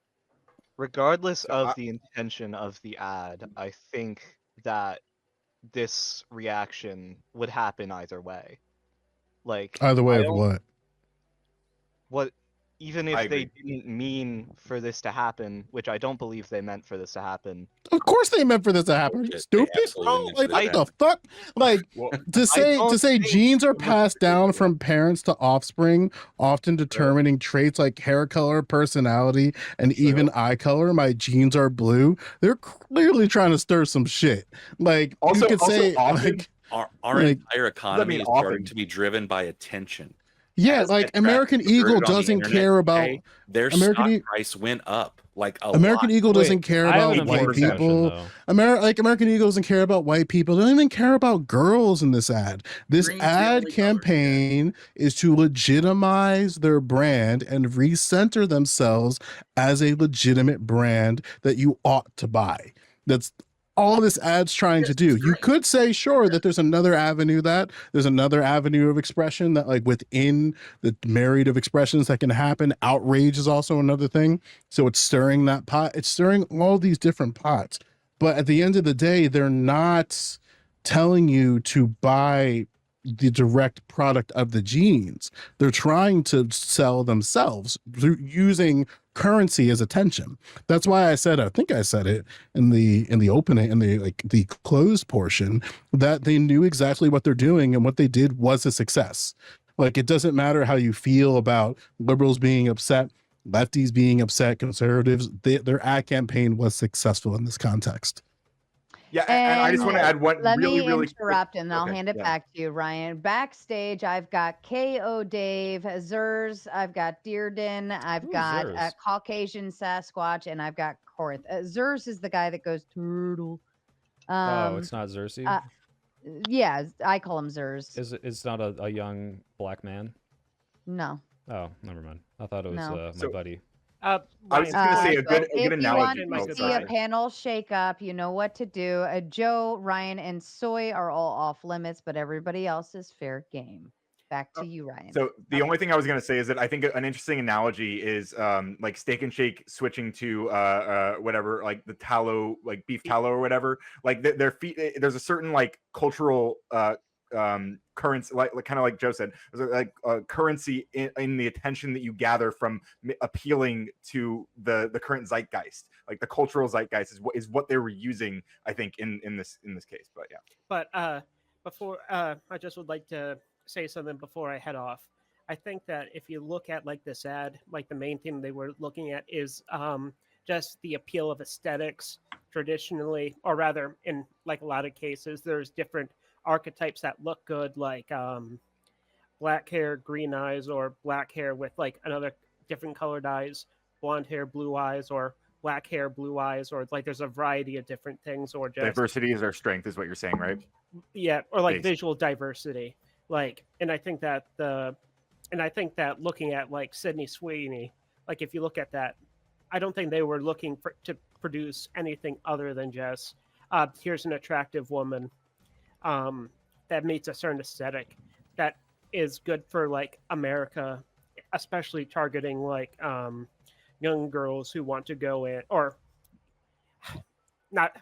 regardless of the intention of the ad, I think that this reaction would happen either way. Like Either way I of don't- what? Even I if they agree. didn't mean for this to happen, which I don't believe they meant for this to happen. Of course they meant for this to happen. Are you Bullshit. stupid, They absolutely bro? meant Like for what this to the happen. fuck? Like Well, to say genes are passed down from parents to offspring, often determining traits like hair color, personality, and even eye color. My genes are blue. They're clearly trying to stir some shit. Like Also- you could also say often- like Our like- entire economy mean is starting often? to be driven by attention. yeah, As like that traffic American converted Eagle on the doesn't internet care about today, their American stock E- price went up like a American lot. Eagle doesn't Wait, care I have about an white important question, people. though. American Eagle doesn't care about white people. They don't even care about girls in this ad. This Green's the ad only color, yeah. campaign is to legitimize their brand and recenter themselves as a legitimate brand that you ought to buy. That's all this ad's trying to do. You could say, sure, that there's another avenue of expression that like within the myriad of expressions that can happen. Outrage is also another thing. So it's stirring that pot. It's stirring all these different pots. But at the end of the day, they're not telling you to buy the direct product of the jeans. They're trying to sell themselves through using currency as attention. That's why I think I said it in the opening, in the closed portion, that they knew exactly what they're doing and what they did was a success. Like it doesn't matter how you feel about liberals being upset, lefties being upset, conservatives, their ad campaign was successful in this context. Yeah, and I just want to add one Let really, me really interrupt and I'll okay, hand it yeah. back to you, Ryan. Backstage, I've got KO Dave, Zers, I've got Dearden, I've Who's got Zers? Caucasian Sasquatch, and I've got Korth. Zers is the guy that goes turtle. Oh, it's not Xerxes? Yeah, I call him Zers. It's not a young black man? No. Oh, never mind. I thought it was No. my buddy. I was just gonna say a good If analogy. you want to see a panel shake up, you know what to do. Joe, Ryan, and Soy are all off limits, but everybody else is fair game. Back to you, Ryan. So the only thing I was going to say is that I think an interesting analogy is like Steak and Shake switching to whatever, like the tallow, like beef tallow or whatever. Like their feet, there's a certain like cultural currency, like kind of like Joe said, there's like currency in the attention that you gather from appealing to the current zeitgeist. Like the cultural zeitgeist is what they were using, I think, in this case. But yeah. But before I just would like to say something before I head off. I think that if you look at like this ad, like the main thing they were looking at is just the appeal of aesthetics traditionally, or rather in like a lot of cases, there's different archetypes that look good, like black hair, green eyes, or black hair with like another different colored eyes, blonde hair, blue eyes, or black hair, blue eyes, or like there's a variety of different things, or just Diversity is our strength, is what you're saying, right? yeah, or like Based. visual diversity. Like, and I think that looking at like Sydney Sweeney, like if you look at that, I don't think they were looking to produce anything other than just here's an attractive woman that meets a certain aesthetic that is good for like America, especially targeting like young girls who want to go in, or not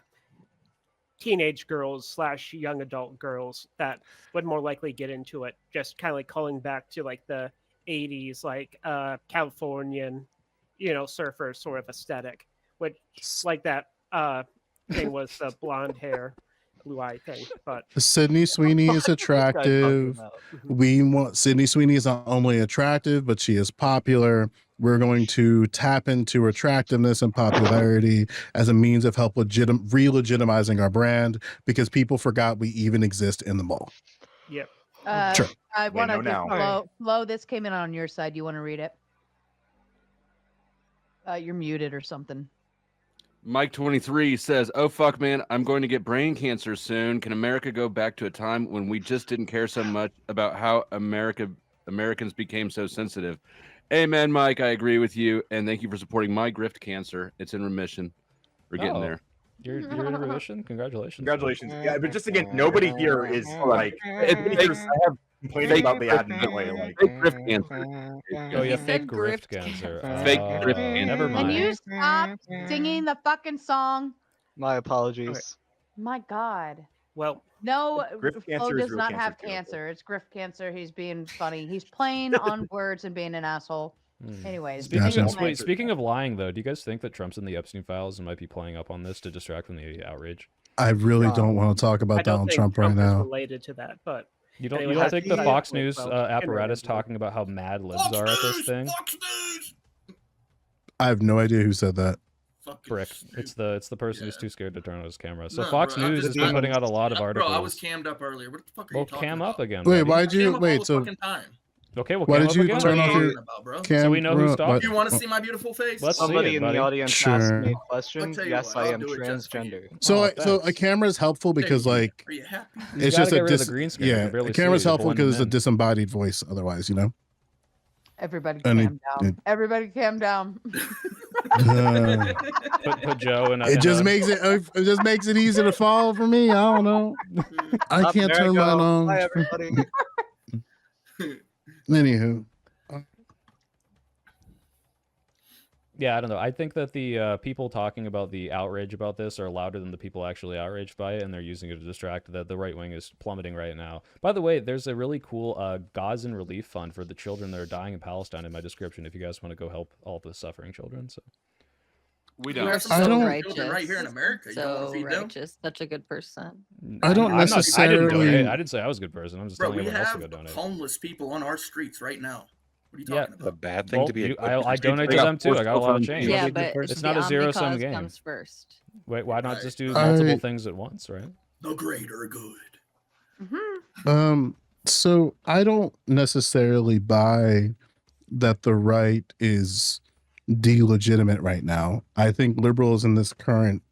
teenage girls / young adult girls that would more likely get into it. Just kind of like calling back to like the 80s, like Californian, surfer sort of aesthetic, which like that thing was the blonde hair, blue eye thing. But Sydney Sweeney is attractive. We want Sydney Sweeney is not only attractive, but she is popular. We're going to tap into her attractiveness and popularity as a means of help re-legitimizing our brand, because people forgot we even exist in the mall. Yep. Sure. I want to know Flo, this came in on your side. You want to read it? You're muted or something. Mike 23 says, "Oh fuck, man, I'm going to get brain cancer soon. Can America go back to a time when we just didn't care so much about how Americans became so sensitive?" Amen, Mike. I agree with you, and thank you for supporting my grift cancer. It's in remission. We're getting there. You're in remission. Congratulations. Congratulations. Yeah, but just again, nobody here is like complaining about the ad in that way. Like fake grift cancer. Oh yeah, fake grift cancer. Fake grift cancer. Never Can mind. you stop singing the fucking song? My apologies. My God. Well, no, grift Flo cancer is does real not cancer have too. cancer. It's grift cancer. He's being funny. He's playing on words and being an asshole. Anyways, Speaking of lying, though, do you guys think that Trump's in the Epstein files and might be playing up on this to distract from the outrage? I really don't want to talk I about don't Donald think Trump right is now. related to that, but You don't anyway, think the that's- Fox that's News well, apparatus talking about how mad libs are at this thing? I have no idea who said that. Brick. It's the person who's too scared to turn on his camera. So No, Fox bro, I'm News just has been kidding. putting out a lot of articles. Bro, I was cammed up earlier. What the fuck are Well, you talking cam about? up again. Wait, buddy. why'd you Cam up all wait? the So fucking time. Okay, well, why cam did up you again. turn What off are you your talking about, bro? cam? So we know who's talking. You want to see my beautiful face? Let's see Somebody it, in buddy. the audience Sure. asked me a I'll question. tell you Yes, what, I I'll am do it just for you. transgender. So Oh, so a thanks. camera is helpful because like Are you happy? You it's gotta just get a rid of the green screen. I yeah. can barely A camera's see it. You're helpful because it's a blending in. disembodied voice. Otherwise, you know. everybody And calm down. Everybody calm down. Put Joe in a. It just makes it easy to follow for me. I don't know. I Up, can't there I turn mine go. on. Hi, everybody. Anywho, Yeah, I don't know. I think that the people talking about the outrage about this are louder than the people actually outraged by it, and they're using it to distract that the right wing is plummeting right now. By the way, there's a really cool Gazan relief fund for the children that are dying in Palestine in my description if you guys want to go help all the suffering children. So We You are don't. so Righteous. Right here in America. You don't want So to feed them? righteous. Such a good person. I don't I didn't necessarily. donate. I didn't say I was a good person. I'm just Bro, telling we everyone else to have go donate. homeless people on our streets right now. What are you Yeah, talking The about? bad thing well, to be. I donate to them too. I got a lot of change. Yeah, but It's the not a omni zero-sum cause game. comes first. Wait, why not just do I- multiple things at once, right? The greater good. So I don't necessarily buy that the right is delegitimate right now. I think liberals in this current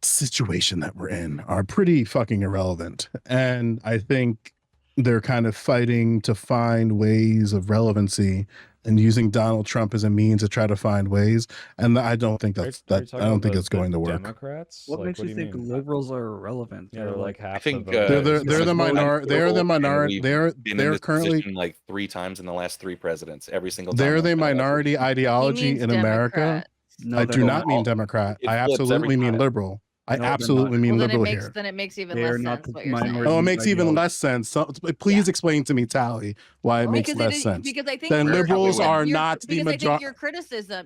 situation that we're in are pretty fucking irrelevant. And I think they're kind of fighting to find ways of relevancy and using Donald Trump as a means to try to find ways. And I don't think that's Are you that. talking I don't about think the- it's going the to work. Democrats? What Like, makes what you do think mean? liberals are irrelevant? Yeah, they're like half. I think the vote. They're the minority. They're the minority. We've They're been in they're this currently position like 3 times in the last 3 presidents. Every single time. they're that's the been elected. minority ideology means in America. Democrats. No, I they're do not. not mean Democrat. It I flips every absolutely mean time. liberal. I No, they're absolutely not. mean Well, liberal here. then it makes even They are less not sense the what you're saying. minority. Oh, it makes even ideology. less sense. So, please explain to me, Tally, why it makes less sense. Because I think Then your- liberals are your- not the because I think majority.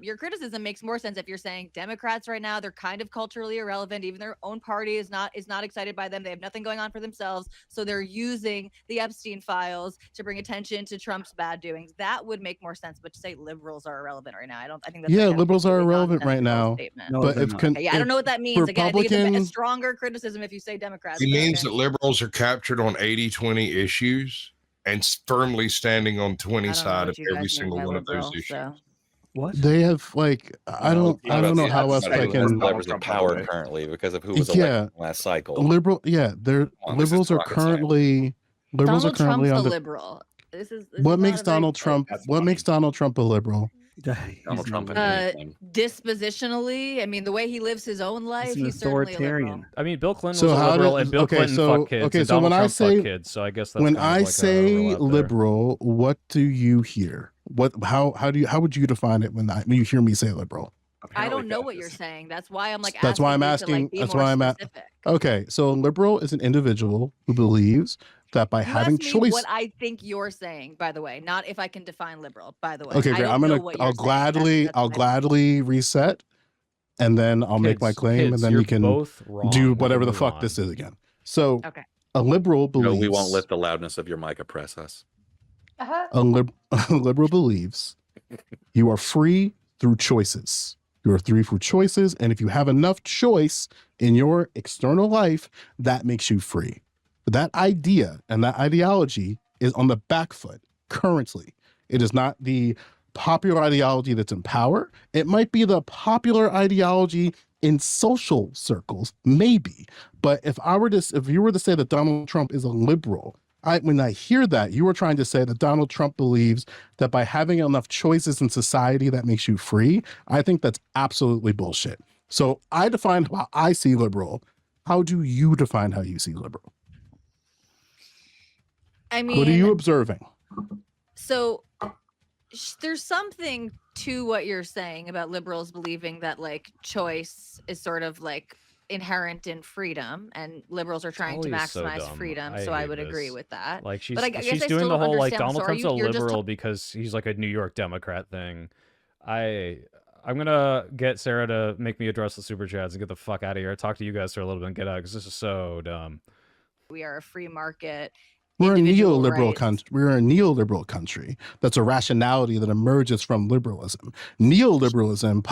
your criticism makes more sense if you're saying Democrats right now, they're kind of culturally irrelevant. Even their own party is not excited by them. They have nothing going on for themselves, so they're using the Epstein files to bring attention to Trump's bad doings. That would make more sense. But to say liberals are irrelevant right now, I think that's Yeah, like a liberals are completely irrelevant right nonsensical now. statement. No, But they're if not. con- Okay, I don't know what that means. Again, I think it's a Republicans- stronger criticism if you say Democrats. It but means okay. that liberals are captured on 80-20 issues and firmly standing on 20 I don't know side what of you guys every mean single by one of those liberal, issues. so. What? They have like I don't know how else I can. levers of power currently because of who was elected in the last cycle. They're Well, this is liberals are rocket science. currently Liberals Donald are currently Trump's on a the. liberal. This is What not makes a very Donald Trump? What makes Donald Trump a liberal? Donald Trump and uh anything. dispositionally. I mean, the way he lives his own life, an he's certainly a liberal. authoritarian. I mean, Bill Clinton So was a how liberal, does and Bill okay? Clinton So fucked kids, okay. and So Donald when I Trump say fucked kids. So I guess that's when kind of I like say overlap there. liberal, what do you hear? What how would you define it when you hear me say liberal? I don't know what you're saying. That's why I'm like That's why I'm you to, asking. like, be That's more why I'm at. specific. Okay, so a liberal is an individual who believes that by You having asked me choice. what I think you're saying, by the way, not if I can define liberal, by the way. Okay, I great. don't I'm know gonna. what I'll you're saying. gladly. I'll gladly reset, and then I'll make my Kids, claim, and then you're you can both wrong. do We whatever can the move fuck on. this is again. So, Okay. a liberal believes. No, we won't let the loudness of your mic oppress us. A liberal believes you are free through choices. You are free through choices, and if you have enough choice in your external life, that makes you free. But that idea and that ideology is on the back foot currently. It is not the popular ideology that's in power. It might be the popular ideology in social circles, maybe. But if you were to say that Donald Trump is a liberal, when I hear that, you were trying to say that Donald Trump believes that by having enough choices in society that makes you free. I think that's absolutely bullshit. So I defined how I see liberal. How do you define how you see liberal? I mean, what are you observing? So there's something to what you're saying about liberals believing that like choice is sort of like inherent in freedom, and liberals are trying to Holly is so maximize dumb. freedom. I So I hate would agree this. with that. Like she's but I guess she's I doing still the don't whole like understand. Donald So Trump's a you're just liberal because he's like a New York Democrat thing. I'm gonna get Sarah to make me address the super chats and get the fuck out of here. Talk to you guys for a little bit and get out because this is so dumb. We are a free market. We're a individual neoliberal rights. country. We're a neoliberal country. That's a rationality that emerges from liberalism. Neoliberalism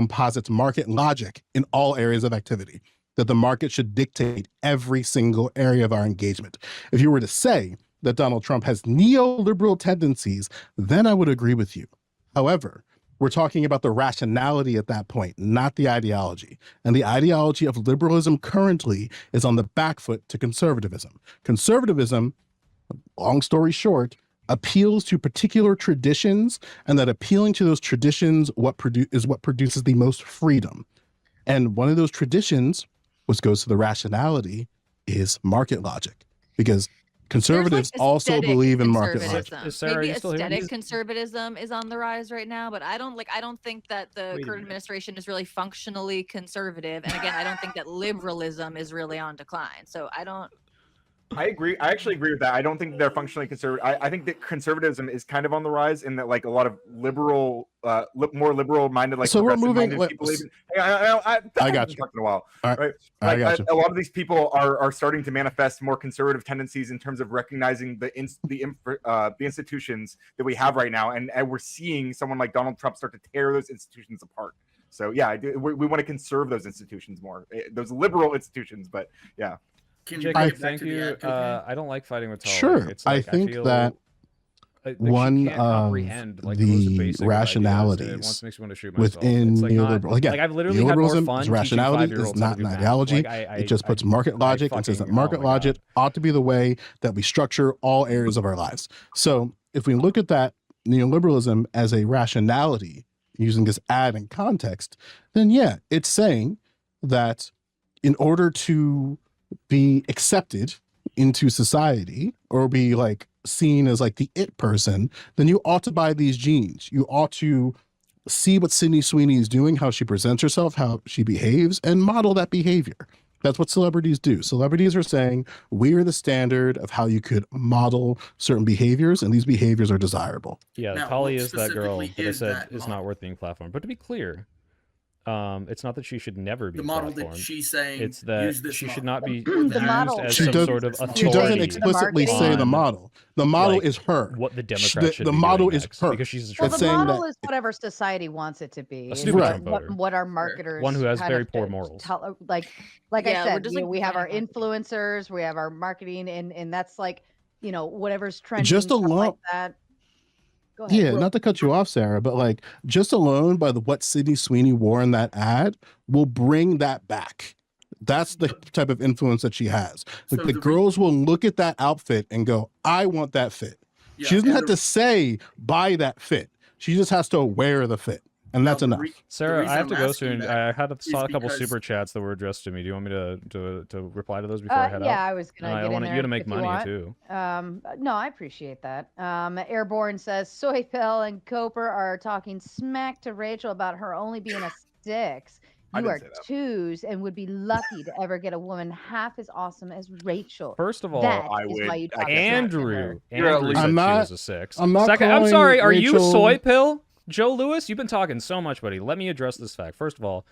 posits market logic in all areas of activity, that the market should dictate every single area of our engagement. If you were to say that Donald Trump has neoliberal tendencies, then I would agree with you. However, we're talking about the rationality at that point, not the ideology. And the ideology of liberalism currently is on the back foot to conservatism. Conservatism, long story short, appeals to particular traditions, and that appealing to those traditions is what produces the most freedom. And one of those traditions, which goes to the rationality, is market logic. Because conservatives also believe in market logic. Maybe aesthetic conservatism is on the rise right now, but I don't think that the current administration is really functionally conservative. And again, I don't think that liberalism is really on decline. So I agree. I actually agree with that. I don't think they're functionally conservative. I think that conservatism is kind of on the rise, in that like a lot of liberal, more liberal-minded, like so we're moving. People even, I got you. In a while, right? I got you. A lot of these people are starting to manifest more conservative tendencies in terms of recognizing the institutions that we have right now, and we're seeing someone like Donald Trump start to tear those institutions apart. So yeah, we want to conserve those institutions more, those liberal institutions. But yeah. Jacob, thank you. I don't like fighting with Tully. Sure. It's like, I think feel, that like one can't of comprehend, like, the most the basic of rationalities ideas. It makes me want to shoot myself. within It's like neoliberal, again, like I've literally had more neoliberalism fun is teaching rationality, is 5-year-olds not how to an do math. ideology. Like, It just puts market logic and says that market logic ought to be the way that we structure all areas of our lives. So if we look at that neoliberalism as a rationality, using this ad in context, then yeah, it's saying that in order to be accepted into society or be like seen as like the it person, then you ought to buy these jeans. You ought to see what Sydney Sweeney is doing, how she presents herself, how she behaves, and model that behavior. That's what celebrities do. Celebrities are saying, we are the standard of how you could model certain behaviors, and these behaviors are desirable. Yeah, Now, Polly what is that girl specifically that I is said that is model? not worth being platformed. But to be clear, it's not that she should never be The model platformed. that she's saying, it's that use this she should model. not be The used model as She some does- sort of authority. She doesn't explicitly say the on, model. The model like, is her. what the Democrats should The be model doing is next, her. because she's a Well, Trump the saying model that- is whatever society wants it to be. A It's stupid what- Trump what, voter. what our marketers One who has kind very of poor morals. like Yeah, I we're said, just, you know, like, we have our panic influencers, we have our marketing, and that's like, you know, whatever's trending, Just stuff like alone- that. Go ahead. Yeah, not to cut you off, Sarah, but like just alone by what Sydney Sweeney wore in that ad will bring that back. That's the type of influence that she has. Like So the the girls will look at that outfit and go, I want that fit. Yeah, She doesn't and have to say buy that fit. She just has to wear the fit. And that's enough. Sarah, I have to I'm go asking soon. that I saw a couple because- super chats that were addressed to me. Do you want me to reply to those before I head out? Yeah, I was gonna I get in want there you to make if you money want. too. No, I appreciate that. Airborne says Soy Pill and Coper are talking smack to Rachel about her only being a 6. I You didn't are say that. 2s and would be lucky to ever get a woman half as awesome as Rachel. First of all, that I is would- why you I talk guess smack to her. Andrew I'm said not- she was a 6. I'm not Second, I'm calling sorry. Are you Rachel- Soy Pill? Joe Lewis, you've been talking so much, buddy. Let me address this fact. First of all,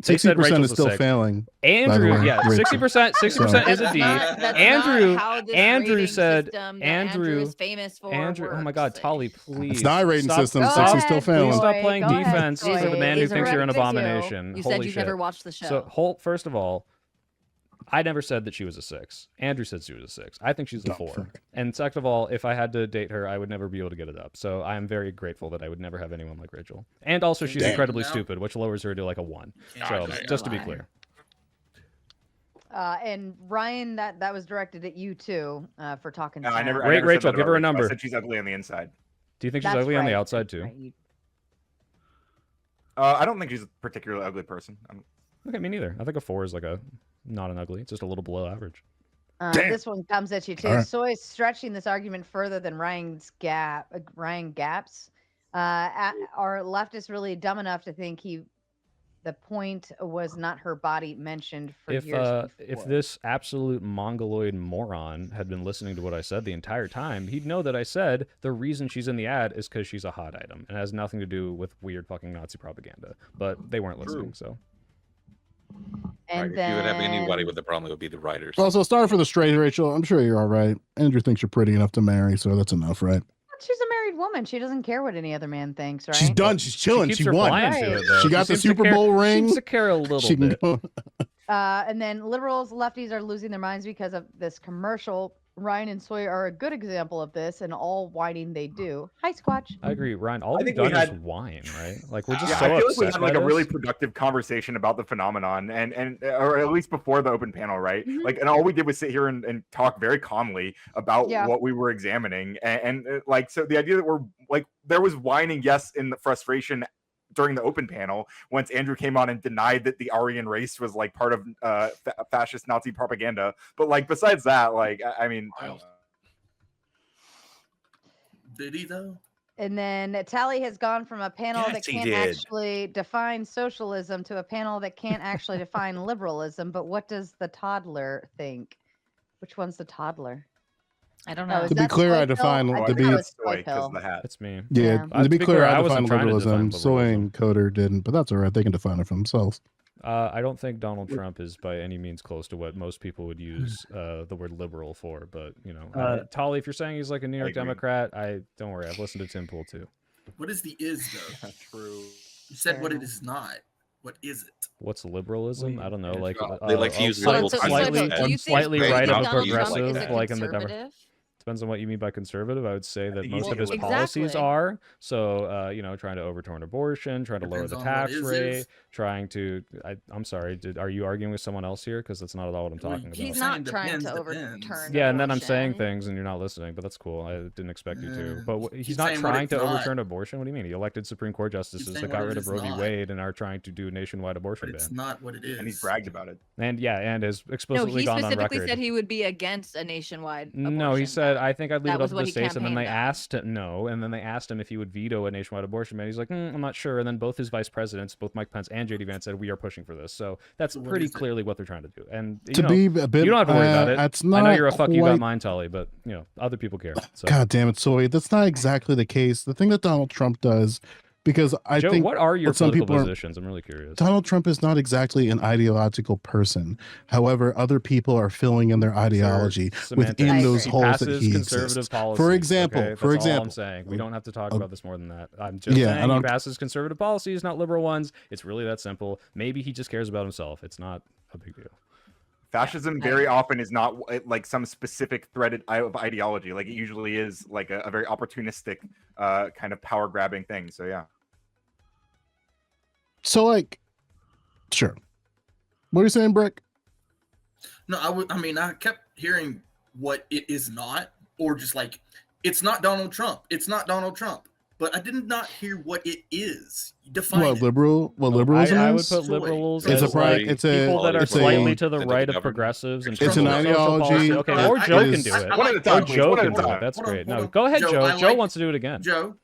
they said 60% Rachel's is a still 6. failing. Andrew, by the way, yeah, Rachel. 60% is a D. That's Andrew, not how this Andrew rating said, system that Andrew is famous for Andrew, oh my God, Tolly, please. It's not a rating stop, system. Stop, 60 still failing. Please stop Soy. playing Go ahead, defense Soy. for the man who Is thinks you're an right. abomination. You Holy said you've shit. never watched the show. So, first of all, I never said that she was a 6. Andrew said she was a 6. I think she's a 4. And second of all, if I had to date her, I would never be able to get it up. So I am very grateful that I would never have anyone like Rachel. And also, she's incredibly stupid, which lowers her to like a 1. So just to be clear. And Ryan, that was directed at you too, for talking. No, I never. Rate I never Rachel, said that give her a about Rachel. number. I said she's ugly on the inside. Do you think she's That's ugly on the right, outside that's too? right. You- I don't think she's a particularly ugly person. Okay, me neither. I think a 4 is like not an ugly. It's just a little below average. This one comes at you too. All right. Soy is stretching this argument further than Ryan Gaps. Are leftists really dumb enough to think the point was not her body mentioned for years before? If this absolute mongoloid moron had been listening to what I said the entire time, he'd know that I said the reason she's in the ad is because she's a hot item and it has nothing to do with weird fucking Nazi propaganda. But they weren't listening, so. And If you would have anybody with a problem, it would be the writers. Also, sorry for the straight, Rachel. I'm sure you're all right. Andrew thinks you're pretty enough to marry, so that's enough, right? She's a married woman. She doesn't care what any other man thinks, right? She's done. She's chilling. She, keeps won. replying to it, though. She got the seems to Super care- Bowl She ring. seems to care a little She can bit. go- And then liberals, lefties are losing their minds because of this commercial. Ryan and Soy are a good example of this, and all whining they do. Hi, Squatch. I agree, Ryan. All I we've think we done is had- whine, right? Like we're just Yeah, so I feel like upset we had like by a really this. productive conversation about the phenomenon, and or at least before the open panel, right? Mm-hmm. Like, and all we did was sit here and talk very calmly about Yeah. what we were examining, and like, so the idea that we're like, there was whining, yes, in the frustration during the open panel once Andrew came on and denied that the Aryan race was like part of fascist Nazi propaganda, but like besides that, like I mean. Did he though? And then Tally has gone from a panel Yes, that he can't did. actually define socialism to a panel that can't actually define liberalism. But what does the toddler think? Which one's the toddler? I don't Oh, know. is To be that clear, Soy I Pill? define I to think be that was Soy Pill. It's me. yeah. To To be clear, I wasn't define trying to define liberalism. Soy and Coder didn't, but that's all right. They can define it for themselves. I don't think Donald Trump is by any means close to what most people would use the word liberal for, but you know, Tolly, if you're saying he's like a New York agree. Democrat, don't worry, I've listened to Tim Pool too. What is the is though? True. You said Fair what enough. it is not. What is it? What's liberalism? I don't know, like They like to use slightly, liberal slightly, concepts. Do you think slightly Donald right of a Trump is progressive, a like in the conservative? Depends on what you mean by conservative. I would say that think most he's of his liberal. policies Exactly. are. So, you know, trying to overturn abortion, trying to lower Depends the on tax what rate, is. trying to. I'm sorry. Are you arguing with someone else here? Because that's not at all what I'm Well, talking about. He's Saying not trying depends, to depends. overturn. Yeah, and then I'm saying abortion. things and you're not listening, but that's cool. I didn't expect you to. Yeah. But he's He's not saying what trying it's to not. overturn abortion. What do you mean? He elected Supreme Court justices saying that what got it rid of is Roe v. not. Wade and are trying to do a nationwide But abortion it's ban. not what it is. And he's bragged about it. And yeah, and has No, explicitly he gone on specifically record. said he would be against a nationwide. No, he abortion said, ban. I think I'd leave That it up was to what the he states. And then they campaigned on. asked no. And then they asked him if he would veto a nationwide abortion ban. He's like, I'm not sure. And then both his vice presidents, both Mike Pence and JD Vance, said, we are pushing for this. So that's So what pretty is it? clearly what they're trying to do. And, To be a bit, you don't have to worry about it. It's I not know you're a fuck you got quite- mine, Tully, but, you know, other people care. So. God damn it, Soy. That's not exactly the case. The thing that Donald Trump does, because I Joe, think what are your what some political people are- positions? I'm really curious. Donald Trump is not exactly an ideological person. However, other people are filling in their ideology Semantics. within those He holes that passes he conservative exists. policies. For example, okay? That's for all example, I'm saying. We don't have to talk uh, about this more than that. I'm just yeah, saying and he I'm- passes conservative policies, not liberal ones. It's really that simple. Maybe he just cares about himself. It's not a big deal. Fascism very often is not like some specific threaded of ideology. Like it usually is like a very opportunistic kind of power grabbing thing. So yeah. So, like, sure. What are you saying, Brick? No, I mean, I kept hearing what it is not, or just like, it's not Donald Trump. It's not Donald Trump. But I did not hear what it is. Define What it. liberalism I would is? put liberals It's as a like it's a people that are it's slightly a to the right of progressives in it's terms an of social policy. ideology. Okay, that or Joe can is- do it. I like Or that. Joe One at can a do time. it. That's Hold on, great. hold No, on. go ahead, Joe. I Joe like- wants to do it again. Joe,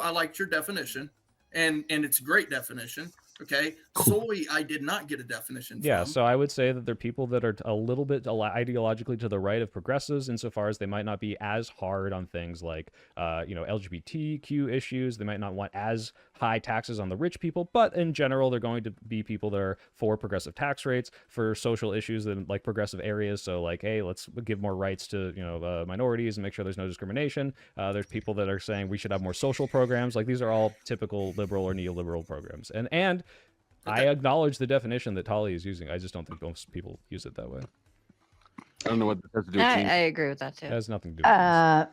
I liked your definition, and it's a great definition. Okay, soy, I did not get a definition. Yeah, from. so I would say that they're people that are a little bit ideologically to the right of progressives, insofar as they might not be as hard on things like, LGBTQ issues. They might not want as high taxes on the rich people, but in general, they're going to be people that are for progressive tax rates, for social issues in like progressive areas. So like, hey, let's give more rights to minorities and make sure there's no discrimination. There's people that are saying we should have more social programs. Like these are all typical liberal or neoliberal programs, and I acknowledge the definition that Tali is using. I just don't think most people use it that way. I don't know what that has to do with I cheese. agree with that too. It has nothing to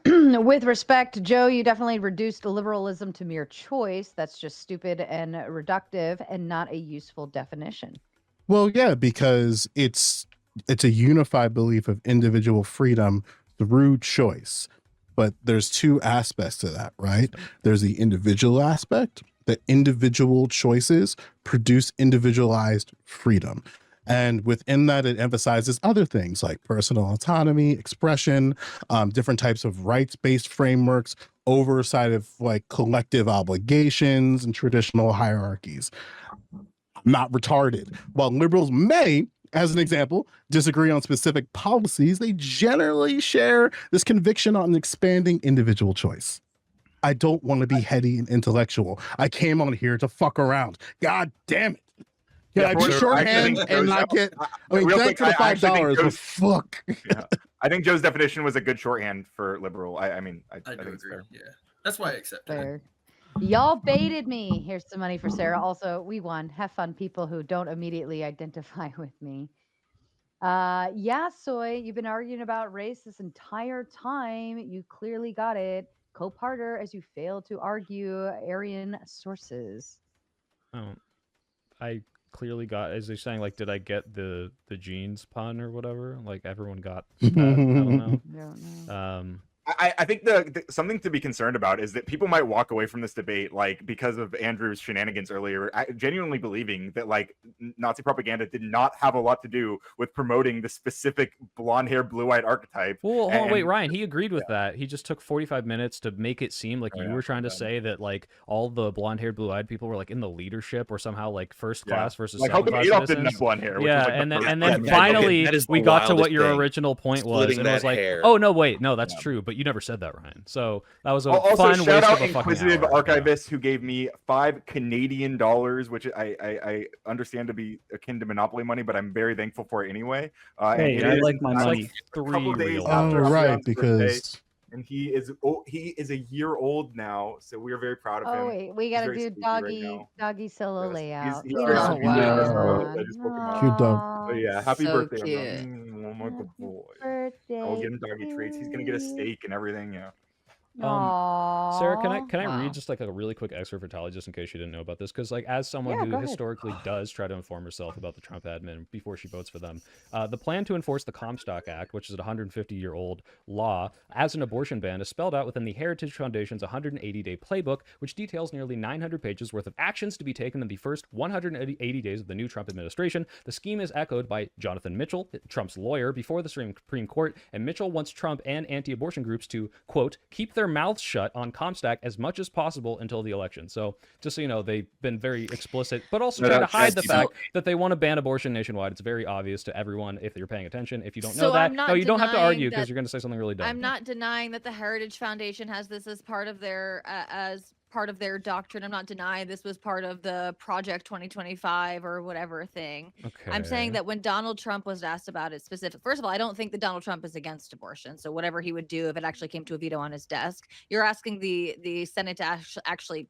do with With respect, Joe, you definitely reduced liberalism to mere choice. That's just stupid and reductive and not a useful definition. Well, yeah, because it's a unified belief of individual freedom through choice. But there's two aspects to that, right? There's the individual aspect, that individual choices produce individualized freedom. And within that, it emphasizes other things like personal autonomy, expression, different types of rights-based frameworks, oversight of like collective obligations and traditional hierarchies. Not retarded. While liberals may, as an example, disagree on specific policies, they generally share this conviction on expanding individual choice. I don't want to be heady and intellectual. I came on here to fuck around. God damn it. Can I just shorthand and not get? I mean, real thanks quick, for the I actually think $5, but Joe's- fuck. Yeah. I think Joe's definition was a good shorthand for liberal. I think it's fair. Yeah, that's why I accepted it. Fair. Y'all baited me. Here's some money for Sarah. Also, we won. Have fun, people who don't immediately identify with me. Yeah, Soy, you've been arguing about race this entire time. You clearly got it. Cope harder as you fail to argue Aryan sources. Oh, I clearly got, as they're saying, like, did I get the jeans pun or whatever? Like everyone got that. I don't know. I think the something to be concerned about is that people might walk away from this debate like because of Andrew's shenanigans earlier, genuinely believing that like Nazi propaganda did not have a lot to do with promoting the specific blonde hair, blue-eyed archetype. Well, hold on, And- wait, Ryan, he agreed with that. He just took 45 minutes to make it seem like you were trying to say that like all the blonde-haired, blue-eyed people were like in the leadership or somehow like first class versus Like, second how come class Adolf didn't citizens. have blonde hair, which Yeah, was, like, the and then first and class then citizen. finally that is the we got to what wildest your thing. original point was, Splitting and it was that like, hair. oh no, wait, no, that's true, but you never said that, Ryan. So that was a Also, fun shout waste out of a fucking Inquisitive hour. Archivist who gave me $5 Canadian, which I understand to be akin to Monopoly money, but I'm very thankful for it anyway. Hey, and I it is like my like money. a couple days real after Oh, right, Adrian's birthday, because and he is a year old now, so we are very proud of him. Oh wait, we He's gotta very do sleepy right doggy now. doggy solo layout. He's You very know, sleepy. wow. I just woke him up. Cute dog. Aw, But yeah, happy So birthday, cute. everyone. Oh my good boy. birthday. I'll get him doggy treats. He's gonna get a steak and everything. Yeah. Sarah, can I Wow. read just like a really quick excerpt for Tali, just in case you didn't know about this? Because like as someone Yeah, who go ahead. historically does try to inform herself about the Trump admin before she votes for them, the plan to enforce the Comstock Act, which is a 150-year-old law, as an abortion ban, is spelled out within the Heritage Foundation's 180-day playbook, which details nearly 900 pages worth of actions to be taken in the first 180 days of the new Trump administration. The scheme is echoed by Jonathan Mitchell, Trump's lawyer, before the Supreme Court, and Mitchell wants Trump and anti-abortion groups to, quote, keep their mouths shut on Comstock as much as possible until the election. So just so you know, they've been very explicit, but also No, trying to that's- hide the that's- fact that they want to ban abortion nationwide. It's very obvious to everyone if you're paying attention. If you don't know So that, I'm not no, you don't have to denying argue because that- you're going to say something really dumb. I'm not denying that the Heritage Foundation has this as part of their doctrine. I'm not denying this was part of the Project 2025 or whatever thing. I'm saying Okay. that when Donald Trump was asked about it specific, first of all, I don't think that Donald Trump is against abortion. So whatever he would do if it actually came to a veto on his desk, you're asking the Senate to actually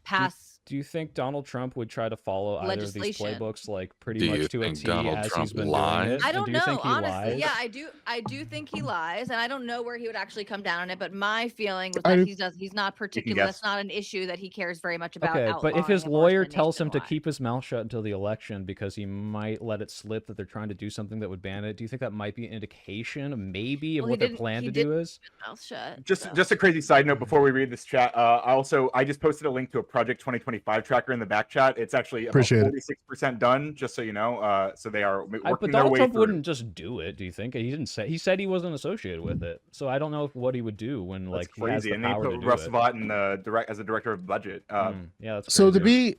pass Do you think Donald Trump would try to follow either of these Legislation. playbooks like pretty Do you much to a think T Donald as Trump he's been doing lies? it? I And don't do you know, think he honestly. lies? Yeah, I do think he lies, and I don't know where he would actually come down on it. But my feeling was I that do. he's not particular. guess. That's not an issue that he cares very much about. Okay, but if his outlawing lawyer abortion tells him to nationwide. keep his mouth shut until the election because he might let it slip that they're trying to do something that would ban it, do you think that might be an indication, maybe, of Well, he what their didn't- plan he to did do is? keep his mouth shut. Just a crazy side note before we read this chat. I just posted a link to a Project 2025 tracker in the back chat. It's actually about Appreciate it. 46% done, just so you know. So they are working But their Donald way Trump through. wouldn't just do it. Do you think he didn't say? He said he wasn't associated with it. So I don't know what he would do when That's like he has crazy. the And they power to put do Russ it. Vought in the as the director of budget. Yeah, that's So crazy.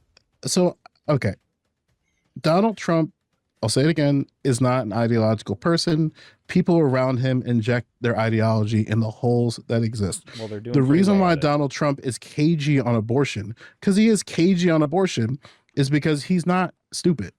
okay, Donald Trump, I'll say it again, is not an ideological person. People around him inject their ideology in the holes that exist. Well, they're doing The pretty reason well why at it. Donald Trump is cagey on abortion, because he is cagey on abortion, is because he's not stupid.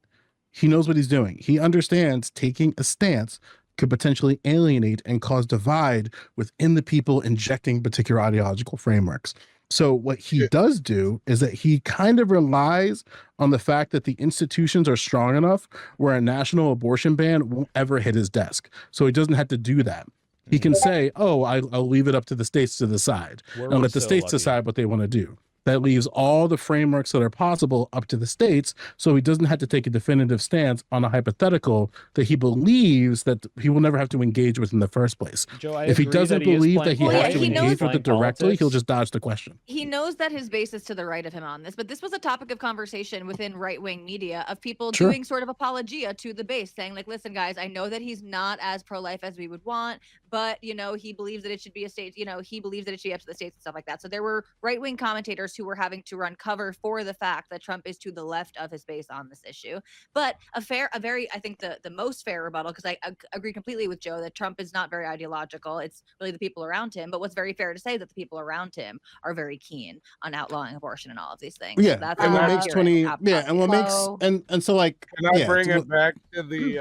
He knows what he's doing. He understands taking a stance could potentially alienate and cause divide within the people injecting particular ideological frameworks. So what he does do is that he kind of relies on the fact that the institutions are strong enough where a national abortion ban won't ever hit his desk. So he doesn't have to do that. He can say, oh, I'll leave it up to the states to decide We're and let the so states lucky. decide what they want to do. That leaves all the frameworks that are possible up to the states, so he doesn't have to take a definitive stance on a hypothetical that he believes that he will never have to engage with in the first place. Joe, I If he agree doesn't that he is believe playing that he Well, has yeah, to he knows- engage with it playing directly, he'll politics. just dodge the question. He knows that his base is to the right of him on this, but this was a topic of conversation within right-wing media of people Sure. doing sort of apologia to the base, saying like, listen, guys, I know that he's not as pro-life as we would want, but he believes that it should be a state, he believes that it should be up to the states and stuff like that. So there were right-wing commentators who were having to run cover for the fact that Trump is to the left of his base on this issue. But I think the most fair rebuttal, because I agree completely with Joe that Trump is not very ideological. It's really the people around him. But what's very fair to say that the people around him are very keen on outlawing abortion and all of these things. Yeah, So that's and what very makes accurate. and what makes Hello? and so like Can I yeah, bring so it back to the?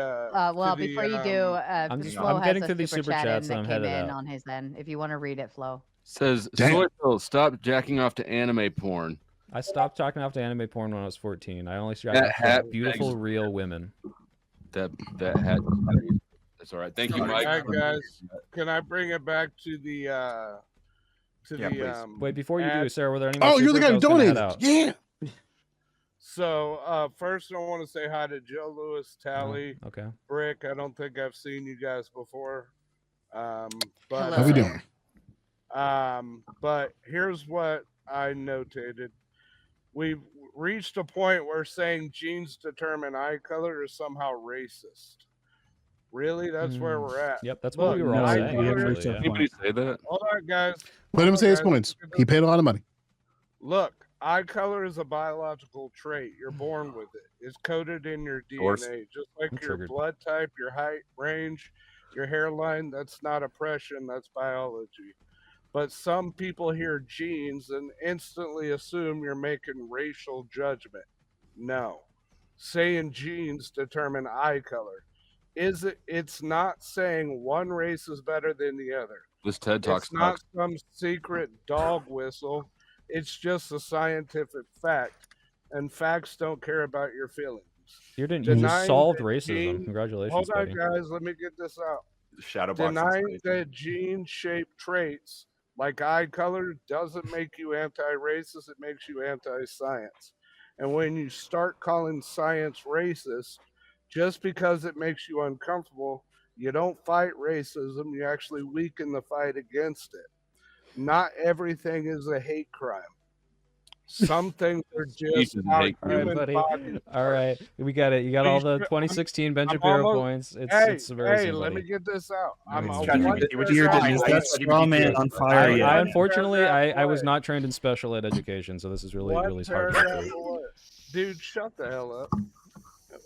Well, to the, before you do, I'm Flo has getting a through these super super chat chats in and that I'm came headed in out. on his end. If you want to read it, Flo. Says Damn. Soy stop jacking off to anime porn. I stopped talking off to anime porn when I was 14. I only jacked That off hat to beautiful begs- real women. That hat. That's all right. Thank you, All Mike. right, guys. Can I bring it back to the? Wait, before you do, ad- Sarah, were there any more Oh, you're the supers? guy I who was gonna head donated. out. Yeah. So first, I want to say hi to Joe Lewis, Tally, Okay. Brick. I don't think I've seen you guys before. But How we doing? But here's what I notated: we've reached a point where saying genes determine eye color is somehow racist. Really, that's where we're at. Yep, that's what we were all eye saying. color- Actually, yeah. Anybody say that? Hold on, guys. Let him Hold say on, his guys. points. He paid a lot of money. Look, eye color is a biological trait. You're born with it. It's coded in your course. DNA, just like I'm your triggered. blood type, your height, range, your hairline. That's not oppression, that's biology. But some people hear genes and instantly assume you're making racial judgment. No. Saying genes determine eye color. It's not saying one race is better than the other. This TED Talk It's not sucks. some secret dog whistle. It's just a scientific fact, and facts don't care about your feelings. You just Denying solved that racism. gene- Congratulations, Hold on, buddy. guys. Let me get this out. Shadow boxing Denying space. that gene-shaped traits like eye color doesn't make you anti-racist. It makes you anti-science. And when you start calling science racist, just because it makes you uncomfortable, you don't fight racism. You actually weaken the fight against it. Not everything is a hate crime. Some things are just Species our hate crime. All right, human buddy. body. All right, we got it. You got all the 2016 Ben Shapiro points. It's very hey, easy, let me buddy. get this out. I'm a ChatGPT, which is Bearded, fine. is I that use straw man ChatGPT on too. fire yet? I One unfortunately, paragraph I was away. not trained in special ed education, so this is really, One really hard. paragraph away. Dude, shut the hell up.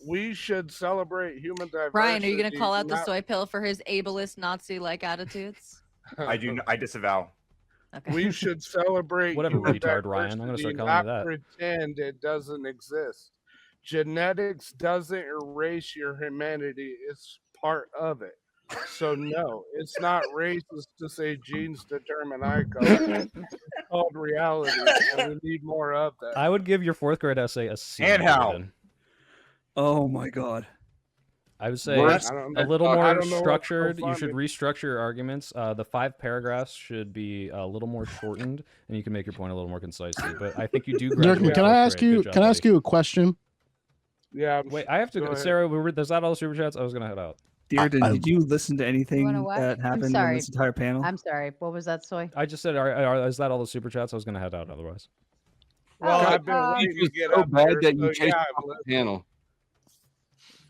We should celebrate human diversity. Ryan, are you going to call out the not- soy pill for his ableist Nazi-like attitudes? I disavow. Okay. We should celebrate Whatever, human retard, Ryan. I'm gonna start diversity, calling you not that. pretend it doesn't exist. Genetics doesn't erase your humanity. It's part of it. So no, it's not racist to say genes determine eye color. It's called reality, and we need more of that. I would give your 4th grade essay a C. And how? Jordan. Oh my god. I would say Worse. a little I more don't know what's so structured. You should funny. restructure your arguments. The 5 paragraphs should be a little more shortened, and you can make your point a little more concisely. But I think you do graduate. Can I ask you? Can I ask you a question? Yeah. Wait, I have to go. Sarah, is that all the super chats? I was gonna head out. Dearden, did you listen to anything what? that I'm happened in sorry. this entire panel? I'm sorry. What was that, Soy? I just said, is that all the super chats? I was gonna head out otherwise. Well, I've been waiting to get so up bad here, that you so chased yeah, off the panel.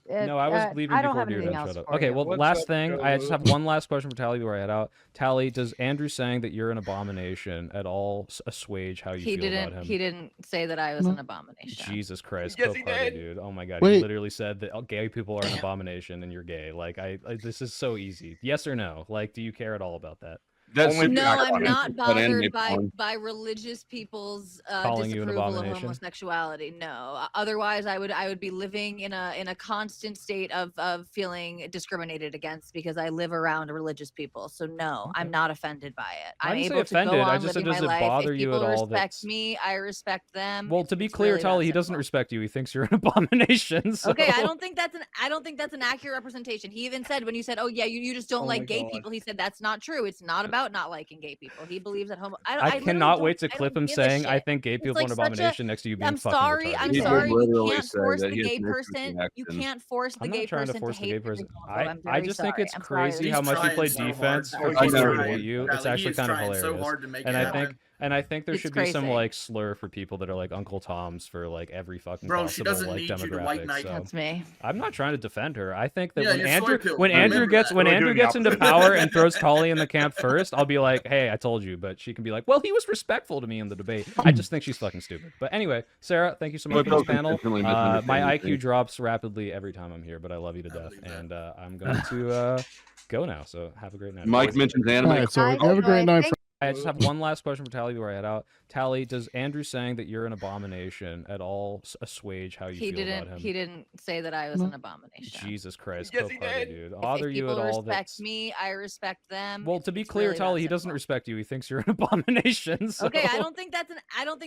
No, I was leaving I don't before have anything Dearden else showed up. for Okay, you. well, What's last up, thing, I just Joe? have one last question for Tally before I head out. Tally, does Andrew saying that you're an abomination at all assuage how you feel about him? He didn't say that I was an abomination. Jesus Christ, Yes, go he party, did. dude. Oh my god, Wait. he literally said that gay people are an abomination and you're gay. Like, this is so easy. Yes or no? Like, do you care at all about that? That's Only No, I'm not But anime bothered porn. by religious people's Calling you an disapproval of abomination? homosexuality. No, otherwise I would be living in a constant state of feeling discriminated against because I live around religious people. So no, I'm not offended by it. I I'm didn't say able to go offended, I on just said, living my does it life. bother If you people at all respect that's- me, I respect them. Well, to be It's clear, really Tally, that he doesn't simple. respect you. He thinks you're an abomination. So. Okay, I don't think that's an accurate representation. He even said when you said, "Oh yeah, you just don't Oh my like gay God. people," he said that's not true. It's not about not liking gay people. He believes that I literally cannot wait to don't- I clip don't him give a saying, "I shit. think gay It's people are like an such a- abomination." Next to you being I'm fucking sorry. retarded. I'm He did sorry. You literally can't say force that the he has gay no person. You reaction. can't force the I'm gay not trying to person force to the hate gay the person. homophobe. I'm I very just sorry. think it's I'm sorry. crazy He's how much you trying play so hard. defense Oh, for he's people who trying. hate you. It's He actually is kind of trying so hilarious. hard to make And it I happen. think there It's should be some crazy. like slur for people that are like Uncle Toms for like every fucking Bro, she possible doesn't like need you to white demographic. knight. So That's me. I'm not trying to defend her. I think that Yeah, when you're soy Andrew pilled. when I Andrew remember gets that. when Really Andrew doing the gets into opposite. power and throws Tolly in the camp first, I'll be like, hey, I told you. But she can be like, well, he was respectful to me in the debate. I just think she's fucking stupid. But anyway, Sarah, thank you so much for this panel. My IQ drops rapidly every time I'm here, but I love you to death, and I'm going to go now. So have a great night. Mike mentions anime. All right, so have a great night. I just have one last question for Tally before I head out. Tally, does Andrew saying that you're an abomination at all assuage how you He feel about him? didn't. He didn't say that I was an abomination. Jesus Christ, Yes, go he party, did. dude. If Bother you at people all? respect That's... me, I respect them. Well, to be It's clear, really Tally, that he doesn't simple. respect you. He thinks you're an abomination. So... Okay, I don't think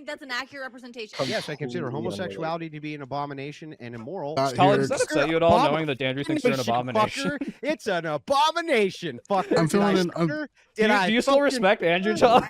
that's an accurate representation. Yes, I consider homosexuality to be an abomination and immoral. Tally, does that upset you at all, knowing that Andrew thinks you're an abomination? Fucker. It's an abomination, fucker. I'm Did I feeling stutter? Do you still respect Andrew, Tally?